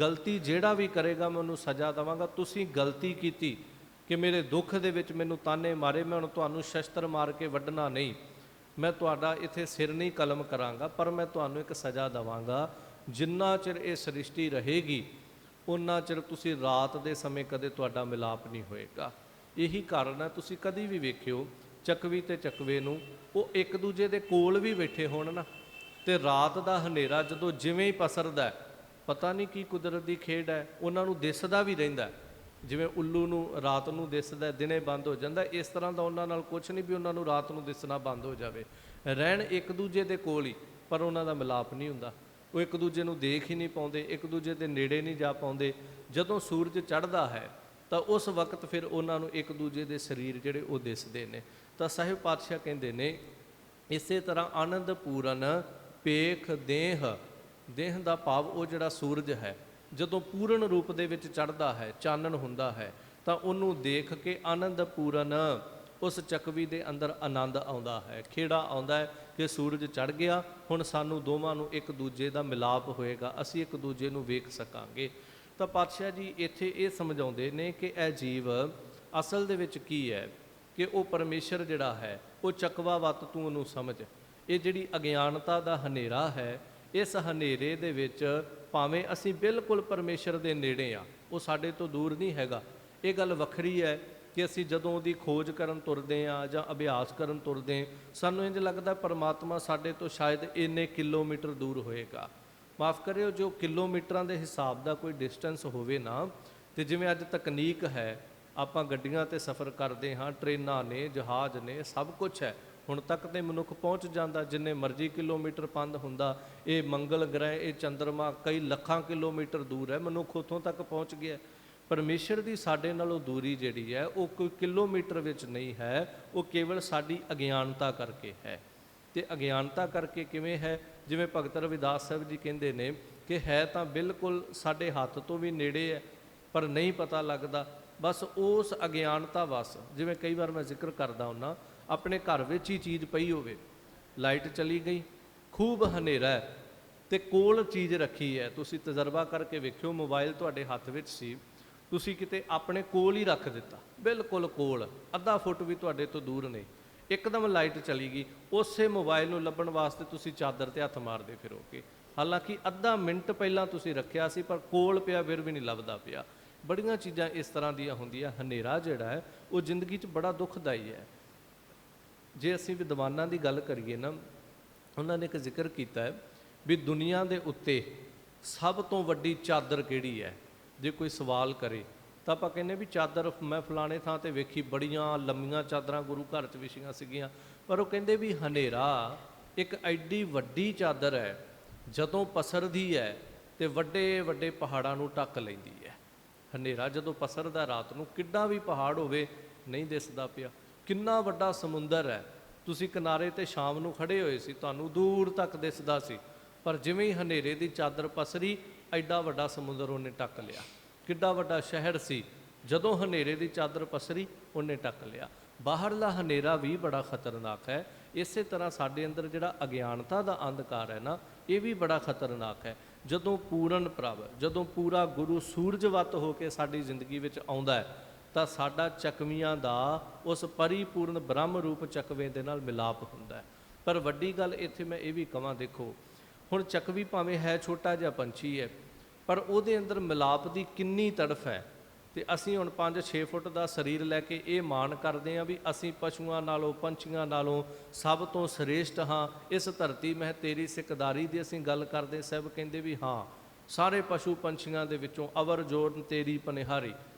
ਗਲਤੀ ਜਿਹੜਾ ਵੀ ਕਰੇਗਾ ਮੈਂ ਉਹਨੂੰ ਸਜ਼ਾ ਦੇਵਾਂਗਾ। ਤੁਸੀਂ ਗਲਤੀ ਕੀਤੀ ਕਿ ਮੇਰੇ ਦੁੱਖ ਦੇ ਵਿੱਚ ਮੈਨੂੰ ਤਾਨੇ ਮਾਰੇ, ਮੈਂ ਹੁਣ ਤੁਹਾਨੂੰ ਸ਼ਸਤਰ ਮਾਰ ਕੇ ਵੱਢਣਾ ਨਹੀਂ, ਮੈਂ ਤੁਹਾਡਾ ਇੱਥੇ ਸਿਰ ਨਹੀਂ ਕਲਮ ਕਰਾਂਗਾ, ਪਰ ਮੈਂ ਤੁਹਾਨੂੰ ਇੱਕ ਸਜ਼ਾ ਦੇਵਾਂਗਾ। ਜਿੰਨਾ ਚਿਰ ਇਹ ਸ੍ਰਿਸ਼ਟੀ ਰਹੇਗੀ ਉਨਾ ਚਿਰ ਤੁਸੀਂ ਰਾਤ ਦੇ ਸਮੇਂ ਕਦੇ ਤੁਹਾਡਾ ਮਿਲਾਪ ਨਹੀਂ ਹੋਏਗਾ। ਇਹੀ ਕਾਰਨ ਹੈ, ਤੁਸੀਂ ਕਦੀ ਵੀ ਵੇਖਿਓ ਚੱਕਵੀ ਤੇ ਚੱਕਵੇ ਨੂੰ, ਉਹ ਇੱਕ ਦੂਜੇ ਦੇ ਕੋਲ ਵੀ ਬੈਠੇ ਹੋਣ ਨਾ, ਤੇ ਰਾਤ ਦਾ ਹਨੇਰਾ ਜਦੋਂ ਜਿਵੇਂ ਹੀ ਪਸਰਦਾ, ਪਤਾ ਨਹੀਂ ਕੀ ਕੁਦਰਤ ਦੀ ਖੇਡ ਹੈ, ਉਹਨਾਂ ਨੂੰ ਦਿਸਦਾ ਵੀ ਰਹਿੰਦਾ। ਜਿਵੇਂ ਉੱਲੂ ਨੂੰ ਰਾਤ ਨੂੰ ਦਿਸਦਾ, ਦਿਨੇ ਬੰਦ ਹੋ ਜਾਂਦਾ, ਇਸ ਤਰ੍ਹਾਂ ਦਾ ਉਹਨਾਂ ਨਾਲ ਕੁਛ ਨਹੀਂ ਵੀ ਉਹਨਾਂ ਨੂੰ ਰਾਤ ਨੂੰ ਦਿਸਣਾ ਬੰਦ ਹੋ ਜਾਵੇ। ਰਹਿਣ ਇੱਕ ਦੂਜੇ ਦੇ ਕੋਲ ਹੀ, ਪਰ ਉਹਨਾਂ ਦਾ ਮਿਲਾਪ ਨਹੀਂ ਹੁੰਦਾ। ਉਹ ਇੱਕ ਦੂਜੇ ਨੂੰ ਦੇਖ ਹੀ ਨਹੀਂ ਪਾਉਂਦੇ, ਇੱਕ ਦੂਜੇ ਦੇ ਨੇੜੇ ਨਹੀਂ ਜਾ ਪਾਉਂਦੇ। ਜਦੋਂ ਸੂਰਜ ਚੜ੍ਹਦਾ ਹੈ ਤਾਂ ਉਸ ਵਕਤ ਫਿਰ ਉਹਨਾਂ ਨੂੰ ਇੱਕ ਦੂਜੇ ਦੇ ਸਰੀਰ ਜਿਹੜੇ ਉਹ ਦਿਸਦੇ ਨੇ। ਤਾਂ ਸਾਹਿਬ ਪਾਤਸ਼ਾਹ ਕਹਿੰਦੇ ਨੇ, ਇਸੇ ਤਰ੍ਹਾਂ ਆਨੰਦ ਪੂਰਨ ਪੇਖ ਦੇਹ, ਦੇਹ ਦਾ ਭਾਵ ਉਹ ਜਿਹੜਾ ਸੂਰਜ ਹੈ, ਜਦੋਂ ਪੂਰਨ ਰੂਪ ਦੇ ਵਿੱਚ ਚੜ੍ਹਦਾ ਹੈ, ਚਾਨਣ ਹੁੰਦਾ ਹੈ, ਤਾਂ ਉਹਨੂੰ ਦੇਖ ਕੇ ਆਨੰਦ ਪੂਰਨ, ਉਸ ਚੱਕਵੀ ਦੇ ਅੰਦਰ ਆਨੰਦ ਆਉਂਦਾ ਹੈ, ਖੇੜਾ ਆਉਂਦਾ ਹੈ ਕਿ ਸੂਰਜ ਚੜ੍ਹ ਗਿਆ, ਹੁਣ ਸਾਨੂੰ ਦੋਵਾਂ ਨੂੰ ਇੱਕ ਦੂਜੇ ਦਾ ਮਿਲਾਪ ਹੋਏਗਾ, ਅਸੀਂ ਇੱਕ ਦੂਜੇ ਨੂੰ ਵੇਖ ਸਕਾਂਗੇ। ਤਾਂ ਪਾਤਸ਼ਾਹ ਜੀ ਇੱਥੇ ਇਹ ਸਮਝਾਉਂਦੇ ਨੇ ਕਿ ਇਹ ਜੀਵ ਅਸਲ ਦੇ ਵਿੱਚ ਕੀ ਹੈ, ਕਿ ਉਹ ਪਰਮੇਸ਼ਰ ਜਿਹੜਾ ਹੈ, ਉਹ ਚੱਕਵਾ ਵੱਤ ਤੂੰ ਉਹਨੂੰ ਸਮਝ। ਇਹ ਜਿਹੜੀ ਅਗਿਆਨਤਾ ਦਾ ਹਨੇਰਾ ਹੈ, ਇਸ ਹਨੇਰੇ ਦੇ ਵਿੱਚ ਭਾਵੇਂ ਅਸੀਂ ਬਿਲਕੁਲ ਪਰਮੇਸ਼ਰ ਦੇ ਨੇੜੇ ਆ, ਉਹ ਸਾਡੇ ਤੋਂ ਦੂਰ ਨਹੀਂ ਹੈਗਾ। ਇਹ ਗੱਲ ਵੱਖਰੀ ਹੈ ਕਿ ਅਸੀਂ ਜਦੋਂ ਉਹਦੀ ਖੋਜ ਕਰਨ ਤੁਰਦੇ ਹਾਂ ਜਾਂ ਅਭਿਆਸ ਕਰਨ ਤੁਰਦੇ, ਸਾਨੂੰ ਇੰਝ ਲੱਗਦਾ ਪਰਮਾਤਮਾ ਸਾਡੇ ਤੋਂ ਸ਼ਾਇਦ ਇੰਨੇ ਕਿਲੋਮੀਟਰ ਦੂਰ ਹੋਏਗਾ। ਮਾਫ਼ ਕਰਿਓ, ਜੋ ਕਿਲੋਮੀਟਰਾਂ ਦੇ ਹਿਸਾਬ ਦਾ ਕੋਈ ਡਿਸਟੈਂਸ ਹੋਵੇ ਨਾ, ਤੇ ਜਿਵੇਂ ਅੱਜ ਤਕਨੀਕ ਹੈ, ਆਪਾਂ ਗੱਡੀਆਂ 'ਤੇ ਸਫ਼ਰ ਕਰਦੇ ਹਾਂ, ਟ੍ਰੇਨਾਂ ਨੇ, ਜਹਾਜ਼ ਨੇ, ਸਭ ਕੁਛ ਹੈ, ਹੁਣ ਤੱਕ ਤੇ ਮਨੁੱਖ ਪਹੁੰਚ ਜਾਂਦਾ ਜਿੰਨੇ ਮਰਜ਼ੀ ਕਿਲੋਮੀਟਰ ਪੰਧ ਹੁੰਦਾ। ਇਹ ਮੰਗਲ ਗ੍ਰਹਿ, ਇਹ ਚੰਦਰਮਾ ਕਈ ਲੱਖਾਂ ਕਿਲੋਮੀਟਰ ਦੂਰ ਹੈ, ਮਨੁੱਖ ਉੱਥੋਂ ਤੱਕ ਪਹੁੰਚ ਗਿਆ। ਪਰਮੇਸ਼ਰ ਦੀ ਸਾਡੇ ਨਾਲੋਂ ਦੂਰੀ ਜਿਹੜੀ ਹੈ ਉਹ ਕੋਈ ਕਿਲੋਮੀਟਰ ਵਿੱਚ ਨਹੀਂ ਹੈ, ਉਹ ਕੇਵਲ ਸਾਡੀ ਅਗਿਆਨਤਾ ਕਰਕੇ ਹੈ। ਤੇ ਅਗਿਆਨਤਾ ਕਰਕੇ ਕਿਵੇਂ ਹੈ, ਜਿਵੇਂ ਭਗਤ ਰਵਿਦਾਸ ਸਾਹਿਬ ਜੀ ਕਹਿੰਦੇ ਨੇ ਕਿ ਹੈ ਤਾਂ ਬਿਲਕੁਲ ਸਾਡੇ ਹੱਥ ਤੋਂ ਵੀ ਨੇੜੇ ਹੈ ਪਰ ਨਹੀਂ ਪਤਾ ਲੱਗਦਾ। ਬਸ ਉਸ ਅਗਿਆਨਤਾ ਵਸ, ਜਿਵੇਂ ਕਈ ਵਾਰ ਮੈਂ ਜ਼ਿਕਰ ਕਰਦਾ ਹੁੰਦਾ, ਆਪਣੇ ਘਰ ਵਿੱਚ ਹੀ ਚੀਜ਼ ਪਈ ਹੋਵੇ, ਲਾਈਟ ਚਲੀ ਗਈ, ਖੂਬ ਹਨੇਰਾ ਹੈ ਤੇ ਕੋਲ ਚੀਜ਼ ਰੱਖੀ ਹੈ, ਤੁਸੀਂ ਤਜਰਬਾ ਕਰਕੇ ਵੇਖਿਓ, ਮੋਬਾਈਲ ਤੁਹਾਡੇ ਹੱਥ ਵਿੱਚ ਸੀ, ਤੁਸੀਂ ਕਿਤੇ ਆਪਣੇ ਕੋਲ ਹੀ ਰੱਖ ਦਿੱਤਾ, ਬਿਲਕੁਲ ਕੋਲ, ਅੱਧਾ ਫੁੱਟ ਵੀ ਤੁਹਾਡੇ ਤੋਂ ਦੂਰ ਨਹੀਂ, ਇੱਕਦਮ ਲਾਈਟ ਚਲੀ ਗਈ, ਉਸੇ ਮੋਬਾਈਲ ਨੂੰ ਲੱਭਣ ਵਾਸਤੇ ਤੁਸੀਂ ਚਾਦਰ ਤੇ ਹੱਥ ਮਾਰਦੇ ਫਿਰੋਗੇ, ਹਾਲਾਂਕਿ ਅੱਧਾ ਮਿੰਟ ਪਹਿਲਾਂ ਤੁਸੀਂ ਰੱਖਿਆ ਸੀ ਪਰ ਕੋਲ ਪਿਆ ਫਿਰ ਵੀ ਨਹੀਂ ਲੱਭਦਾ ਪਿਆ। ਬੜੀਆਂ ਚੀਜ਼ਾਂ ਇਸ ਤਰ੍ਹਾਂ ਦੀਆਂ ਹੁੰਦੀਆਂ। ਹਨੇਰਾ ਜਿਹੜਾ ਹੈ ਉਹ ਜ਼ਿੰਦਗੀ 'ਚ ਬੜਾ ਦੁਖਦਾਈ ਹੈ। ਜੇ ਅਸੀਂ ਵਿਦਵਾਨਾਂ ਦੀ ਗੱਲ ਕਰੀਏ ਨਾ, ਉਹਨਾਂ ਨੇ ਇੱਕ ਜ਼ਿਕਰ ਕੀਤਾ ਹੈ ਵੀ ਦੁਨੀਆ ਦੇ ਉੱਤੇ ਸਭ ਤੋਂ ਵੱਡੀ ਚਾਦਰ ਕਿਹੜੀ ਹੈ। ਜੇ ਕੋਈ ਸਵਾਲ ਕਰੇ ਤਾਂ ਆਪਾਂ ਕਹਿੰਦੇ ਵੀ ਚਾਦਰ ਮੈਂ ਫਲਾਣੇ ਥਾਂ ਤੇ ਵੇਖੀ, ਬੜੀਆਂ ਲੰਮੀਆਂ ਚਾਦਰਾਂ ਗੁਰੂ ਘਰ 'ਚ ਵਿਛੀਆਂ ਸੀਗੀਆਂ, ਪਰ ਉਹ ਕਹਿੰਦੇ ਵੀ ਹਨੇਰਾ ਇੱਕ ਐਡੀ ਵੱਡੀ ਚਾਦਰ ਹੈ, ਜਦੋਂ ਪਸਰਦੀ ਹੈ ਤੇ ਵੱਡੇ ਵੱਡੇ ਪਹਾੜਾਂ ਨੂੰ ਢੱਕ ਲੈਂਦੀ ਹੈ। ਹਨੇਰਾ ਜਦੋਂ ਪਸਰਦਾ ਰਾਤ ਨੂੰ, ਕਿੱਡਾ ਵੀ ਪਹਾੜ ਹੋਵੇ ਨਹੀਂ ਦਿਸਦਾ ਪਿਆ, ਕਿੰਨਾ ਵੱਡਾ ਸਮੁੰਦਰ ਹੈ, ਤੁਸੀਂ ਕਿਨਾਰੇ ਤੇ ਸ਼ਾਮ ਨੂੰ ਖੜੇ ਹੋਏ ਸੀ, ਤੁਹਾਨੂੰ ਦੂਰ ਤੱਕ ਦਿਸਦਾ ਸੀ, ਪਰ ਜਿਵੇਂ ਹੀ ਹਨੇਰੇ ਦੀ ਚਾਦਰ ਪਸਰੀ, ਐਡਾ ਵੱਡਾ ਸਮੁੰਦਰ ਉਹਨੇ ਢੱਕ ਲਿਆ। ਕਿੱਡਾ ਵੱਡਾ ਸ਼ਹਿਰ ਸੀ, ਜਦੋਂ ਹਨੇਰੇ ਦੀ ਚਾਦਰ ਪਸਰੀ ਉਹਨੇ ਢੱਕ ਲਿਆ। ਬਾਹਰਲਾ ਹਨੇਰਾ ਵੀ ਬੜਾ ਖਤਰਨਾਕ ਹੈ। ਇਸੇ ਤਰ੍ਹਾਂ ਸਾਡੇ ਅੰਦਰ ਜਿਹੜਾ ਅਗਿਆਨਤਾ ਦਾ ਅੰਧਕਾਰ ਹੈ ਨਾ, ਇਹ ਵੀ ਬੜਾ ਖਤਰਨਾਕ ਹੈ। ਜਦੋਂ ਪੂਰਨ ਪ੍ਰਭ, ਜਦੋਂ ਪੂਰਾ ਗੁਰੂ ਸੂਰਜਵਤ ਹੋ ਕੇ ਸਾਡੀ ਜ਼ਿੰਦਗੀ ਵਿੱਚ ਆਉਂਦਾ ਹੈ ਤਾਂ ਸਾਡਾ ਚੱਕਵੀਆਂ ਦਾ ਉਸ ਪਰਿਪੂਰਨ ਬ੍ਰਹਮ ਰੂਪ ਚੱਕਵੇਂ ਦੇ ਨਾਲ ਮਿਲਾਪ ਹੁੰਦਾ ਹੈ। ਪਰ ਵੱਡੀ ਗੱਲ ਇੱਥੇ ਮੈਂ ਇਹ ਵੀ ਕਹਾਂ, ਦੇਖੋ ਹੁਣ ਚੱਕਵੀ ਭਾਵੇਂ ਹੈ ਛੋਟਾ ਜਿਹਾ ਪੰਛੀ ਹੈ, ਪਰ ਉਹਦੇ ਅੰਦਰ ਮਿਲਾਪ ਦੀ ਕਿੰਨੀ ਤੜਫ ਹੈ। ਤੇ ਅਸੀਂ ਹੁਣ 5-6 ਫੁੱਟ ਦਾ ਸਰੀਰ ਲੈ ਕੇ ਇਹ ਮਾਣ ਕਰਦੇ ਹਾਂ ਵੀ ਅਸੀਂ ਪਸ਼ੂਆਂ ਨਾਲੋਂ, ਪੰਛੀਆਂ ਨਾਲੋਂ ਸਭ ਤੋਂ ਸ੍ਰੇਸ਼ਟ ਹਾਂ, ਇਸ ਧਰਤੀ ਮਹਿ ਤੇਰੀ ਸਿਕਦਾਰੀ ਦੀ ਅਸੀਂ ਗੱਲ ਕਰਦੇ, ਸਭ ਕਹਿੰਦੇ ਵੀ ਹਾਂ, ਸਾਰੇ ਪਸ਼ੂ ਪੰਛੀਆਂ ਦੇ ਵਿੱਚੋਂ ਅਵਰ ਜੋਰ ਤੇਰੀ ਪਨਿਹਾਰੀ,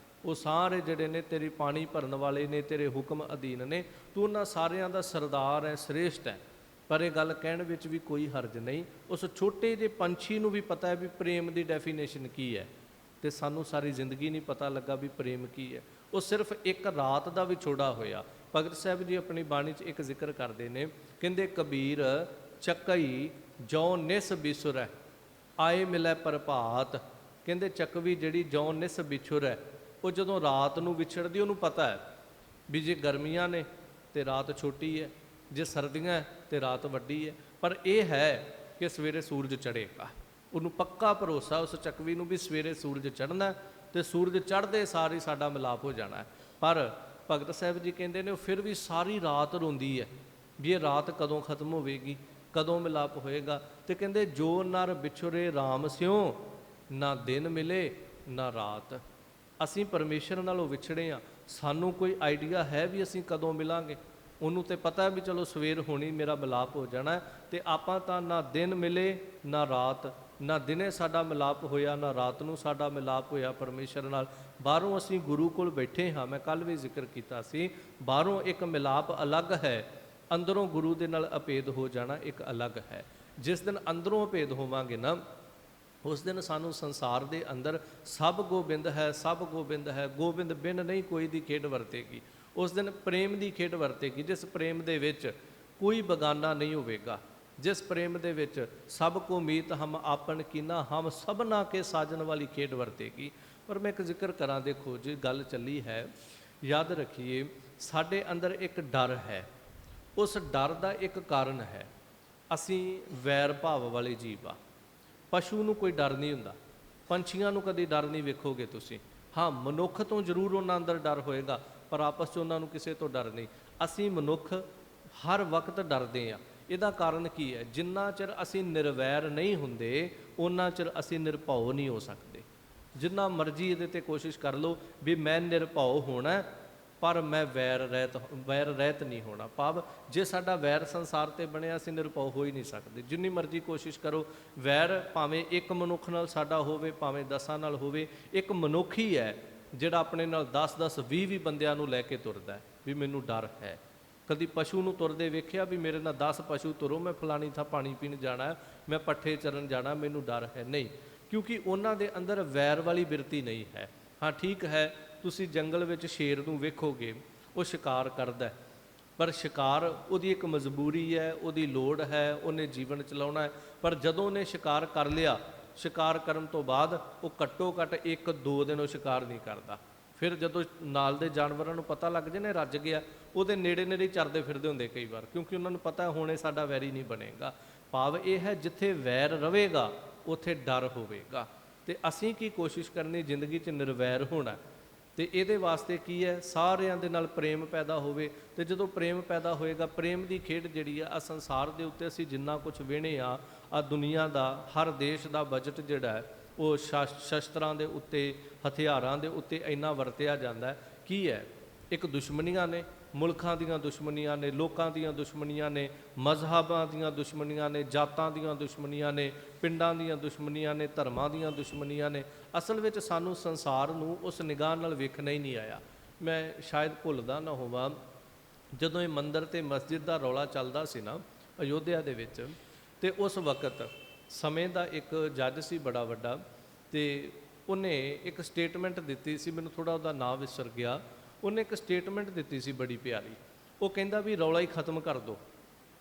ਉਹ ਸਾਰੇ ਜਿਹੜੇ ਨੇ ਤੇਰੀ ਪਾਣੀ ਭਰਨ ਵਾਲੇ ਨੇ, ਤੇਰੇ ਹੁਕਮ ਅਧੀਨ ਨੇ, ਤੂੰ ਉਹਨਾਂ ਸਾਰਿਆਂ ਦਾ ਸਰਦਾਰ ਹੈ, ਸ੍ਰੇਸ਼ਟ ਹੈ। ਪਰ ਇਹ ਗੱਲ ਕਹਿਣ ਵਿੱਚ ਵੀ ਕੋਈ ਹਰਜ ਨਹੀਂ। ਉਸ ਛੋਟੇ ਜਿਹੇ ਪੰਛੀ ਨੂੰ ਵੀ ਪਤਾ ਹੈ ਵੀ ਪ੍ਰੇਮ ਦੀ ਡੈਫੀਨੇਸ਼ਨ ਕੀ ਹੈ, ਤੇ ਸਾਨੂੰ ਸਾਰੀ ਜ਼ਿੰਦਗੀ ਨਹੀਂ ਪਤਾ ਲੱਗਾ ਵੀ ਪ੍ਰੇਮ ਕੀ ਹੈ। ਉਹ ਸਿਰਫ ਇੱਕ ਰਾਤ ਦਾ ਵਿਛੋੜਾ ਹੋਇਆ। ਭਗਤ ਸਾਹਿਬ ਜੀ ਆਪਣੀ ਬਾਣੀ 'ਚ ਇੱਕ ਜ਼ਿਕਰ ਕਰਦੇ ਨੇ, ਕਹਿੰਦੇ ਕਬੀਰ ਚੱਕਈ ਜਉ ਨਿਸ ਬਿਸੁਰੈ ਆਏ ਮਿਲੈ ਪ੍ਰਭਾਤ। ਕਹਿੰਦੇ ਚੱਕਵੀ ਜਿਹੜੀ ਜਉ ਨਿਸ ਬਿਛੁਰੈ, ਉਹ ਜਦੋਂ ਰਾਤ ਨੂੰ ਵਿਛੜਦੀ ਉਹਨੂੰ ਪਤਾ ਹੈ ਵੀ ਜੇ ਗਰਮੀਆਂ ਨੇ ਤੇ ਰਾਤ ਛੋਟੀ ਹੈ, ਜੇ ਸਰਦੀਆਂ ਤੇ ਰਾਤ ਵੱਡੀ ਹੈ, ਪਰ ਇਹ ਹੈ ਕਿ ਸਵੇਰੇ ਸੂਰਜ ਚੜ੍ਹੇਗਾ। ਉਹਨੂੰ ਪੱਕਾ ਭਰੋਸਾ ਉਸ ਚੱਕਵੀ ਨੂੰ ਵੀ ਸਵੇਰੇ ਸੂਰਜ ਚੜ੍ਹਨਾ ਤੇ ਸੂਰਜ ਚੜ੍ਹਦੇ ਸਾਰ ਹੀ ਸਾਡਾ ਮਿਲਾਪ ਹੋ ਜਾਣਾ। ਪਰ ਭਗਤ ਸਾਹਿਬ ਜੀ ਕਹਿੰਦੇ ਨੇ ਉਹ ਫਿਰ ਵੀ ਸਾਰੀ ਰਾਤ ਰੋਂਦੀ ਹੈ ਵੀ ਇਹ ਰਾਤ ਕਦੋਂ ਖਤਮ ਹੋਵੇਗੀ, ਕਦੋਂ ਮਿਲਾਪ ਹੋਏਗਾ। ਤੇ ਕਹਿੰਦੇ ਜੋ ਨਰ ਵਿਛੁਰੇ ਰਾਮ ਸਿਉ, ਨਾ ਦਿਨ ਮਿਲੇ ਨਾ ਰਾਤ। ਅਸੀਂ ਪਰਮੇਸ਼ਰ ਨਾਲੋਂ ਵਿਛੜੇ ਹਾਂ, ਸਾਨੂੰ ਕੋਈ ਆਈਡੀਆ ਹੈ ਵੀ ਅਸੀਂ ਕਦੋਂ ਮਿਲਾਂਗੇ? ਉਹਨੂੰ ਤੇ ਪਤਾ ਹੈ ਵੀ ਚਲੋ ਸਵੇਰ ਹੋਣੀ ਮੇਰਾ ਮਿਲਾਪ ਹੋ ਜਾਣਾ, ਤੇ ਆਪਾਂ ਤਾਂ ਨਾ ਦਿਨ ਮਿਲੇ ਨਾ ਰਾਤ, ਨਾ ਦਿਨੇ ਸਾਡਾ ਮਿਲਾਪ ਹੋਇਆ ਨਾ ਰਾਤ ਨੂੰ ਸਾਡਾ ਮਿਲਾਪ ਹੋਇਆ ਪਰਮੇਸ਼ਰ ਨਾਲ। ਬਾਹਰੋਂ ਅਸੀਂ ਗੁਰੂ ਕੋਲ ਬੈਠੇ ਹਾਂ, ਮੈਂ ਕੱਲ੍ਹ ਵੀ ਜ਼ਿਕਰ ਕੀਤਾ ਸੀ, ਬਾਹਰੋਂ ਇੱਕ ਮਿਲਾਪ ਅਲੱਗ ਹੈ, ਅੰਦਰੋਂ ਗੁਰੂ ਦੇ ਨਾਲ ਅਭੇਦ ਹੋ ਜਾਣਾ ਇੱਕ ਅਲੱਗ ਹੈ। ਜਿਸ ਦਿਨ ਅੰਦਰੋਂ ਅਭੇਦ ਹੋਵਾਂਗੇ ਨਾ, ਉਸ ਦਿਨ ਸਾਨੂੰ ਸੰਸਾਰ ਦੇ ਅੰਦਰ ਸਭ ਗੋਬਿੰਦ ਹੈ, ਸਭ ਗੋਬਿੰਦ ਹੈ, ਗੋਬਿੰਦ ਬਿਨ ਨਹੀਂ ਕੋਈ ਦੀ ਖੇਡ ਵਰਤੇਗੀ। ਉਸ ਦਿਨ ਪ੍ਰੇਮ ਦੀ ਖੇਡ ਵਰਤੇਗੀ, ਜਿਸ ਪ੍ਰੇਮ ਦੇ ਵਿੱਚ ਕੋਈ ਬਗਾਨਾ ਨਹੀਂ ਹੋਵੇਗਾ, ਜਿਸ ਪ੍ਰੇਮ ਦੇ ਵਿੱਚ ਸਭ ਕੋ ਮੀਤ ਹਮ ਆਪਨ ਕੀਨਾ, ਹਮ ਸਭਨਾ ਕੇ ਸਾਜਨ ਵਾਲੀ ਖੇਡ ਵਰਤੇਗੀ। ਪਰ ਮੈਂ ਇੱਕ ਜ਼ਿਕਰ ਕਰਾਂ, ਦੇਖੋ ਜੇ ਗੱਲ ਚੱਲੀ ਹੈ, ਯਾਦ ਰੱਖੀਏ ਸਾਡੇ ਅੰਦਰ ਇੱਕ ਡਰ ਹੈ। ਉਸ ਡਰ ਦਾ ਇੱਕ ਕਾਰਨ ਹੈ, ਅਸੀਂ ਵੈਰ ਭਾਵ ਵਾਲੇ ਜੀਵ ਆ। ਪਸ਼ੂ ਨੂੰ ਕੋਈ ਡਰ ਨਹੀਂ ਹੁੰਦਾ, ਪੰਛੀਆਂ ਨੂੰ ਕਦੀ ਡਰ ਨਹੀਂ ਵੇਖੋਗੇ ਤੁਸੀਂ। ਹਾਂ, ਮਨੁੱਖ ਤੋਂ ਜ਼ਰੂਰ ਉਹਨਾਂ ਅੰਦਰ ਡਰ ਹੋਏਗਾ, ਪਰ ਆਪਸ 'ਚ ਉਹਨਾਂ ਨੂੰ ਕਿਸੇ ਤੋਂ ਡਰ ਨਹੀਂ। ਅਸੀਂ ਮਨੁੱਖ ਹਰ ਵਕਤ ਡਰਦੇ ਹਾਂ। ਇਹਦਾ ਕਾਰਨ ਕੀ ਹੈ? ਜਿੰਨਾ ਚਿਰ ਅਸੀਂ ਨਿਰਵੈਰ ਨਹੀਂ ਹੁੰਦੇ, ਉਹਨਾਂ ਚਿਰ ਅਸੀਂ ਨਿਰਭਉ ਨਹੀਂ ਹੋ ਸਕਦੇ। ਜਿੰਨਾ ਮਰਜ਼ੀ ਇਹਦੇ 'ਤੇ ਕੋਸ਼ਿਸ਼ ਕਰ ਲਓ ਵੀ ਮੈਂ ਨਿਰਭਉ ਹੋਣਾ, ਪਰ ਮੈਂ ਵੈਰ ਰਹਿਤ ਨਹੀਂ ਹੋਣਾ। ਭਾਵ ਜੇ ਸਾਡਾ ਵੈਰ ਸੰਸਾਰ 'ਤੇ ਬਣਿਆ, ਅਸੀਂ ਨਿਰਭਉ ਹੋ ਹੀ ਨਹੀਂ ਸਕਦੇ। ਜਿੰਨੀ ਮਰਜ਼ੀ ਕੋਸ਼ਿਸ਼ ਕਰੋ, ਵੈਰ ਭਾਵੇਂ ਇੱਕ ਮਨੁੱਖ ਨਾਲ ਸਾਡਾ ਹੋਵੇ, ਭਾਵੇਂ 10 ਨਾਲ ਹੋਵੇ, ਇੱਕ ਮਨੁੱਖ ਹੀ ਹੈ ਜਿਹੜਾ ਆਪਣੇ ਨਾਲ 10-10, 20 ਬੰਦਿਆਂ ਨੂੰ ਲੈ ਕੇ ਤੁਰਦਾ ਹੈ ਵੀ ਮੈਨੂੰ ਡਰ ਹੈ। ਕਦੀ ਪਸ਼ੂ ਨੂੰ ਤੁਰਦੇ ਵੇਖਿਆ ਵੀ ਮੇਰੇ ਨਾਲ 10 ਪਸ਼ੂ ਤੁਰੋ, ਮੈਂ ਫਲਾਣੀ ਥਾਂ ਪਾਣੀ ਪੀਣ ਜਾਣਾ, ਮੈਂ ਪੱਠੇ ਚਰਨ ਜਾਣਾ, ਮੈਨੂੰ ਡਰ ਹੈ? ਨਹੀਂ, ਕਿਉਂਕਿ ਉਹਨਾਂ ਦੇ ਅੰਦਰ ਵੈਰ ਵਾਲੀ ਬਿਰਤੀ ਨਹੀਂ ਹੈ। ਹਾਂ ਠੀਕ ਹੈ, ਤੁਸੀਂ ਜੰਗਲ ਵਿੱਚ ਸ਼ੇਰ ਨੂੰ ਵੇਖੋਗੇ, ਉਹ ਸ਼ਿਕਾਰ ਕਰਦਾ, ਪਰ ਸ਼ਿਕਾਰ ਉਹਦੀ ਇੱਕ ਮਜਬੂਰੀ ਹੈ, ਉਹਦੀ ਲੋੜ ਹੈ, ਉਹਨੇ ਜੀਵਨ ਚਲਾਉਣਾ ਹੈ। ਪਰ ਜਦੋਂ ਉਹਨੇ ਸ਼ਿਕਾਰ ਕਰ ਲਿਆ, ਸ਼ਿਕਾਰ ਕਰਨ ਤੋਂ ਬਾਅਦ ਉਹ ਘੱਟੋ ਘੱਟ 1-2 ਦਿਨ ਉਹ ਸ਼ਿਕਾਰ ਨਹੀਂ ਕਰਦਾ। ਫਿਰ ਜਦੋਂ ਨਾਲ ਦੇ ਜਾਨਵਰਾਂ ਨੂੰ ਪਤਾ ਲੱਗ ਜੇ ਨੇ ਰੱਜ ਗਿਆ, ਉਹਦੇ ਨੇੜੇ ਨੇੜੇ ਚਰਦੇ ਫਿਰਦੇ ਹੁੰਦੇ ਕਈ ਵਾਰ, ਕਿਉਂਕਿ ਉਹਨਾਂ ਨੂੰ ਪਤਾ ਹੁਣ ਇਹ ਸਾਡਾ ਵੈਰੀ ਨਹੀਂ ਬਣੇਗਾ। ਭਾਵ ਇਹ ਹੈ, ਜਿੱਥੇ ਵੈਰ ਰਵੇਗਾ ਉੱਥੇ ਡਰ ਹੋਵੇਗਾ। ਤੇ ਅਸੀਂ ਕੀ ਕੋਸ਼ਿਸ਼ ਕਰਨੀ, ਜ਼ਿੰਦਗੀ 'ਚ ਨਿਰਵੈਰ ਹੋਣਾ। ਤੇ ਇਹਦੇ ਵਾਸਤੇ ਕੀ ਹੈ, ਸਾਰਿਆਂ ਦੇ ਨਾਲ ਪ੍ਰੇਮ ਪੈਦਾ ਹੋਵੇ। ਤੇ ਜਦੋਂ ਪ੍ਰੇਮ ਪੈਦਾ ਹੋਏਗਾ, ਪ੍ਰੇਮ ਦੀ ਖੇਡ ਜਿਹੜੀ ਆ ਸੰਸਾਰ ਦੇ ਉੱਤੇ ਅਸੀਂ ਜਿੰਨਾ ਕੁਝ ਵੇਣੇ ਆ ਦੁਨੀਆ ਦਾ ਹਰ ਦੇਸ਼ ਦਾ ਬਜਟ ਜਿਹੜਾ ਹੈ ਉਹ ਸ਼ਸਤਰਾਂ ਦੇ ਉੱਤੇ, ਹਥਿਆਰਾਂ ਦੇ ਉੱਤੇ ਇੰਨਾ ਵਰਤਿਆ ਜਾਂਦਾ। ਕੀ ਹੈ, ਇੱਕ ਦੁਸ਼ਮਣੀਆਂ ਨੇ, ਮੁਲਕਾਂ ਦੀਆਂ ਦੁਸ਼ਮਣੀਆਂ ਨੇ, ਲੋਕਾਂ ਦੀਆਂ ਦੁਸ਼ਮਣੀਆਂ ਨੇ, ਮਜ਼ਹਬਾਂ ਦੀਆਂ ਦੁਸ਼ਮਣੀਆਂ ਨੇ, ਜਾਤਾਂ ਦੀਆਂ ਦੁਸ਼ਮਣੀਆਂ ਨੇ, ਪਿੰਡਾਂ ਦੀਆਂ ਦੁਸ਼ਮਣੀਆਂ ਨੇ, ਧਰਮਾਂ ਦੀਆਂ ਦੁਸ਼ਮਣੀਆਂ ਨੇ। ਅਸਲ ਵਿੱਚ ਸਾਨੂੰ ਸੰਸਾਰ ਨੂੰ ਉਸ ਨਿਗਾਹ ਨਾਲ ਵੇਖਣਾ ਹੀ ਨਹੀਂ ਆਇਆ। ਮੈਂ ਸ਼ਾਇਦ ਭੁੱਲਦਾ ਨਾ ਹੋਵਾਂ, ਜਦੋਂ ਇਹ ਮੰਦਿਰ ਤੇ ਮਸਜਿਦ ਦਾ ਰੌਲਾ ਚੱਲਦਾ ਸੀ ਨਾ ਅਯੋਧਿਆ ਦੇ ਵਿੱਚ, ਤੇ ਉਸ ਵਕਤ ਸਮੇਂ ਦਾ ਇੱਕ ਜੱਜ ਸੀ ਬੜਾ ਵੱਡਾ, ਤੇ ਉਹਨੇ ਇੱਕ ਸਟੇਟਮੈਂਟ ਦਿੱਤੀ ਸੀ, ਮੈਨੂੰ ਥੋੜ੍ਹਾ ਉਹਦਾ ਨਾਂ ਵਿਸਰ ਗਿਆ। ਉਹਨੇ ਇੱਕ ਸਟੇਟਮੈਂਟ ਦਿੱਤੀ ਸੀ ਬੜੀ ਪਿਆਰੀ। ਉਹ ਕਹਿੰਦਾ ਵੀ ਰੌਲਾ ਹੀ ਖਤਮ ਕਰ ਦਿਓ।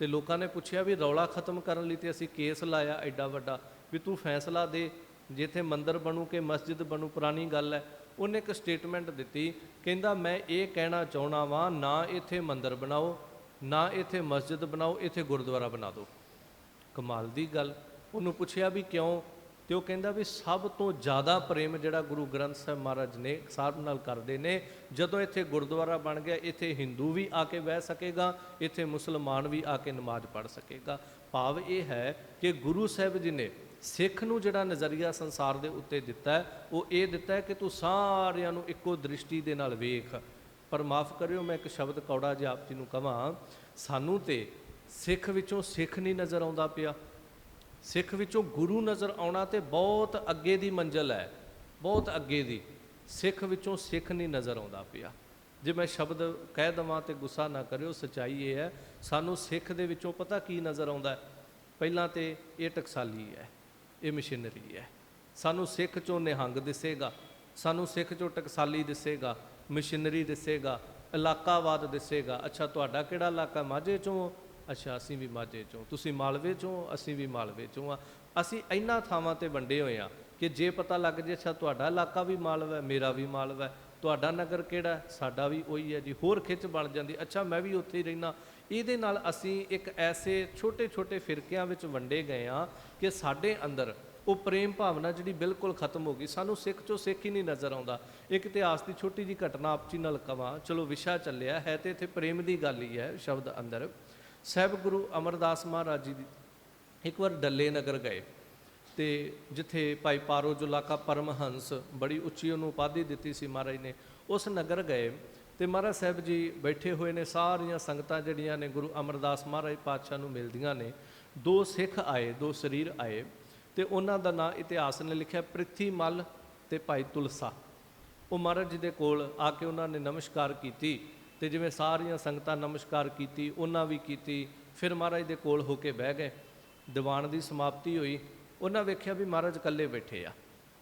ਤੇ ਲੋਕਾਂ ਨੇ ਪੁੱਛਿਆ ਵੀ ਰੌਲਾ ਖਤਮ ਕਰਨ ਲਈ ਤੇ ਅਸੀਂ ਕੇਸ ਲਾਇਆ ਐਡਾ ਵੱਡਾ, ਵੀ ਤੂੰ ਫੈਸਲਾ ਦੇ, ਜੇ ਇੱਥੇ ਮੰਦਿਰ ਬਣੂ ਕਿ ਮਸਜਿਦ ਬਣੂ, ਪੁਰਾਣੀ ਗੱਲ ਹੈ। ਉਹਨੇ ਇੱਕ ਸਟੇਟਮੈਂਟ ਦਿੱਤੀ, ਕਹਿੰਦਾ ਮੈਂ ਇਹ ਕਹਿਣਾ ਚਾਹੁੰਦਾ ਵਾਂ, ਨਾ ਇੱਥੇ ਮੰਦਿਰ ਬਣਾਓ, ਨਾ ਇੱਥੇ ਮਸਜਿਦ ਬਣਾਓ, ਇੱਥੇ ਗੁਰਦੁਆਰਾ ਬਣਾ ਦਿਓ। ਕਮਾਲ ਦੀ ਗੱਲ। ਉਹਨੂੰ ਪੁੱਛਿਆ ਵੀ ਕਿਉਂ, ਤੇ ਉਹ ਕਹਿੰਦਾ ਵੀ ਸਭ ਤੋਂ ਜ਼ਿਆਦਾ ਪ੍ਰੇਮ ਜਿਹੜਾ ਗੁਰੂ ਗ੍ਰੰਥ ਸਾਹਿਬ ਮਹਾਰਾਜ ਨੇ ਸਾਹਿਬ ਨਾਲ ਕਰਦੇ ਨੇ। ਜਦੋਂ ਇੱਥੇ ਗੁਰਦੁਆਰਾ ਬਣ ਗਿਆ, ਇੱਥੇ ਹਿੰਦੂ ਵੀ ਆ ਕੇ ਬਹਿ ਸਕੇਗਾ, ਇੱਥੇ ਮੁਸਲਮਾਨ ਵੀ ਆ ਕੇ ਨਮਾਜ਼ ਪੜ੍ਹ ਸਕੇਗਾ। ਭਾਵ ਇਹ ਹੈ ਕਿ ਗੁਰੂ ਸਾਹਿਬ ਜੀ ਨੇ ਸਿੱਖ ਨੂੰ ਜਿਹੜਾ ਨਜ਼ਰੀਆ ਸੰਸਾਰ ਦੇ ਉੱਤੇ ਦਿੱਤਾ, ਉਹ ਇਹ ਦਿੱਤਾ ਕਿ ਤੂੰ ਸਾਰਿਆਂ ਨੂੰ ਇੱਕੋ ਦ੍ਰਿਸ਼ਟੀ ਦੇ ਨਾਲ ਵੇਖ। ਪਰ ਮਾਫ ਕਰਿਓ, ਮੈਂ ਇੱਕ ਸ਼ਬਦ ਕੌੜਾ ਜਿਹਾ ਆਪ ਜੀ ਨੂੰ ਕਹਾਂ, ਸਾਨੂੰ ਤੇ ਸਿੱਖ ਵਿੱਚੋਂ ਸਿੱਖ ਨਹੀਂ ਨਜ਼ਰ ਆਉਂਦਾ ਪਿਆ। ਸਿੱਖ ਵਿੱਚੋਂ ਗੁਰੂ ਨਜ਼ਰ ਆਉਣਾ ਤੇ ਬਹੁਤ ਅੱਗੇ ਦੀ ਮੰਜ਼ਲ ਹੈ, ਬਹੁਤ ਅੱਗੇ ਦੀ। ਸਿੱਖ ਵਿੱਚੋਂ ਸਿੱਖ ਨਹੀਂ ਨਜ਼ਰ ਆਉਂਦਾ ਪਿਆ। ਜੇ ਮੈਂ ਸ਼ਬਦ ਕਹਿ ਦੇਵਾਂ ਤੇ ਗੁੱਸਾ ਨਾ ਕਰਿਓ, ਸੱਚਾਈ ਇਹ ਹੈ, ਸਾਨੂੰ ਸਿੱਖ ਦੇ ਵਿੱਚੋਂ ਪਤਾ ਕੀ ਨਜ਼ਰ ਆਉਂਦਾ। ਪਹਿਲਾਂ ਤੇ ਇਹ ਟਕਸਾਲੀ ਹੈ, ਇਹ ਮਸ਼ੀਨਰੀ ਹੈ। ਸਾਨੂੰ ਸਿੱਖ 'ਚੋਂ ਨਿਹੰਗ ਦਿਸੇਗਾ, ਸਾਨੂੰ ਸਿੱਖ 'ਚੋਂ ਟਕਸਾਲੀ ਦਿਸੇਗਾ, ਮਸ਼ੀਨਰੀ ਦਿਸੇਗਾ, ਇਲਾਕਾਵਾਦ ਦਿਸੇਗਾ। ਅੱਛਾ, ਤੁਹਾਡਾ ਕਿਹੜਾ ਇਲਾਕਾ? ਮਾਝੇ 'ਚੋਂ? ਅੱਛਾ, ਅਸੀਂ ਵੀ ਮਾਝੇ 'ਚੋਂ। ਤੁਸੀਂ ਮਾਲਵੇ 'ਚੋਂ? ਅਸੀਂ ਵੀ ਮਾਲਵੇ 'ਚੋਂ ਆ। ਅਸੀਂ ਇਹਨਾਂ ਥਾਵਾਂ 'ਤੇ ਵੰਡੇ ਹੋਏ ਹਾਂ ਕਿ ਜੇ ਪਤਾ ਲੱਗ ਜੇ, ਅੱਛਾ ਤੁਹਾਡਾ ਇਲਾਕਾ ਵੀ ਮਾਲਵਾ, ਮੇਰਾ ਵੀ ਮਾਲਵਾ, ਤੁਹਾਡਾ ਨਗਰ ਕਿਹੜਾ? ਸਾਡਾ ਵੀ ਉਹੀ ਹੈ ਜੀ। ਹੋਰ ਖਿੱਚ ਬਣ ਜਾਂਦੀ, ਅੱਛਾ ਮੈਂ ਵੀ ਉੱਥੇ ਹੀ ਰਹਿਣਾ। ਇਹਦੇ ਨਾਲ ਅਸੀਂ ਇੱਕ ਐਸੇ ਛੋਟੇ ਛੋਟੇ ਫਿਰਕਿਆਂ ਵਿੱਚ ਵੰਡੇ ਗਏ ਹਾਂ ਕਿ ਸਾਡੇ ਅੰਦਰ ਉਹ ਪ੍ਰੇਮ ਭਾਵਨਾ ਜਿਹੜੀ ਬਿਲਕੁਲ ਖਤਮ ਹੋ ਗਈ। ਸਾਨੂੰ ਸਿੱਖ 'ਚੋਂ ਸਿੱਖ ਹੀ ਨਹੀਂ ਨਜ਼ਰ ਆਉਂਦਾ। ਇੱਕ ਇਤਿਹਾਸ ਦੀ ਛੋਟੀ ਜਿਹੀ ਘਟਨਾ ਆਪ ਜੀ ਨਾਲ ਕਵਾਂ, ਚਲੋ ਵਿਸ਼ਾ ਚੱਲਿਆ ਹੈ ਤੇ ਇੱਥੇ ਪ੍ਰੇਮ ਦੀ ਗੱਲ ਹੀ ਹੈ ਸ਼ਬਦ ਅੰਦਰ। ਸਾਹਿਬ ਗੁਰੂ ਅਮਰਦਾਸ ਮਹਾਰਾਜ ਜੀ ਦੀ ਇੱਕ ਵਾਰ ਡੱਲੇ ਨਗਰ ਗਏ, ਤੇ ਜਿੱਥੇ ਭਾਈ ਪਾਰੋ ਜੁਲਾਕਾ ਪਰਮਹੰਸ, ਬੜੀ ਉੱਚੀ ਉਹਨੂੰ ਉਪਾਧੀ ਦਿੱਤੀ ਸੀ ਮਹਾਰਾਜ ਨੇ, ਉਸ ਨਗਰ ਗਏ। ਤੇ ਮਹਾਰਾਜ ਸਾਹਿਬ ਜੀ ਬੈਠੇ ਹੋਏ ਨੇ, ਸਾਰੀਆਂ ਸੰਗਤਾਂ ਜਿਹੜੀਆਂ ਨੇ ਗੁਰੂ ਅਮਰਦਾਸ ਮਹਾਰਾਜ ਪਾਤਸ਼ਾਹ ਨੂੰ ਮਿਲਦੀਆਂ ਨੇ। 2 ਸਿੱਖ ਆਏ, 2 ਸਰੀਰ ਆਏ, ਤੇ ਉਹਨਾਂ ਦਾ ਨਾਂ ਇਤਿਹਾਸ ਨੇ ਲਿਖਿਆ ਪ੍ਰਿਥੀ ਮੱਲ ਤੇ ਭਾਈ ਤੁਲਸਾ। ਉਹ ਮਹਾਰਾਜ ਜੀ ਦੇ ਕੋਲ ਆ ਕੇ ਉਹਨਾਂ ਨੇ ਨਮਸਕਾਰ ਕੀਤੀ, ਤੇ ਜਿਵੇਂ ਸਾਰੀਆਂ ਸੰਗਤਾਂ ਨਮਸਕਾਰ ਕੀਤੀ, ਉਹਨਾਂ ਵੀ ਕੀਤੀ। ਫਿਰ ਮਹਾਰਾਜ ਦੇ ਕੋਲ ਹੋ ਕੇ ਬਹਿ ਗਏ। ਦੀਵਾਨ ਦੀ ਸਮਾਪਤੀ ਹੋਈ, ਉਹਨਾਂ ਵੇਖਿਆ ਵੀ ਮਹਾਰਾਜ ਇਕੱਲੇ ਬੈਠੇ ਆ।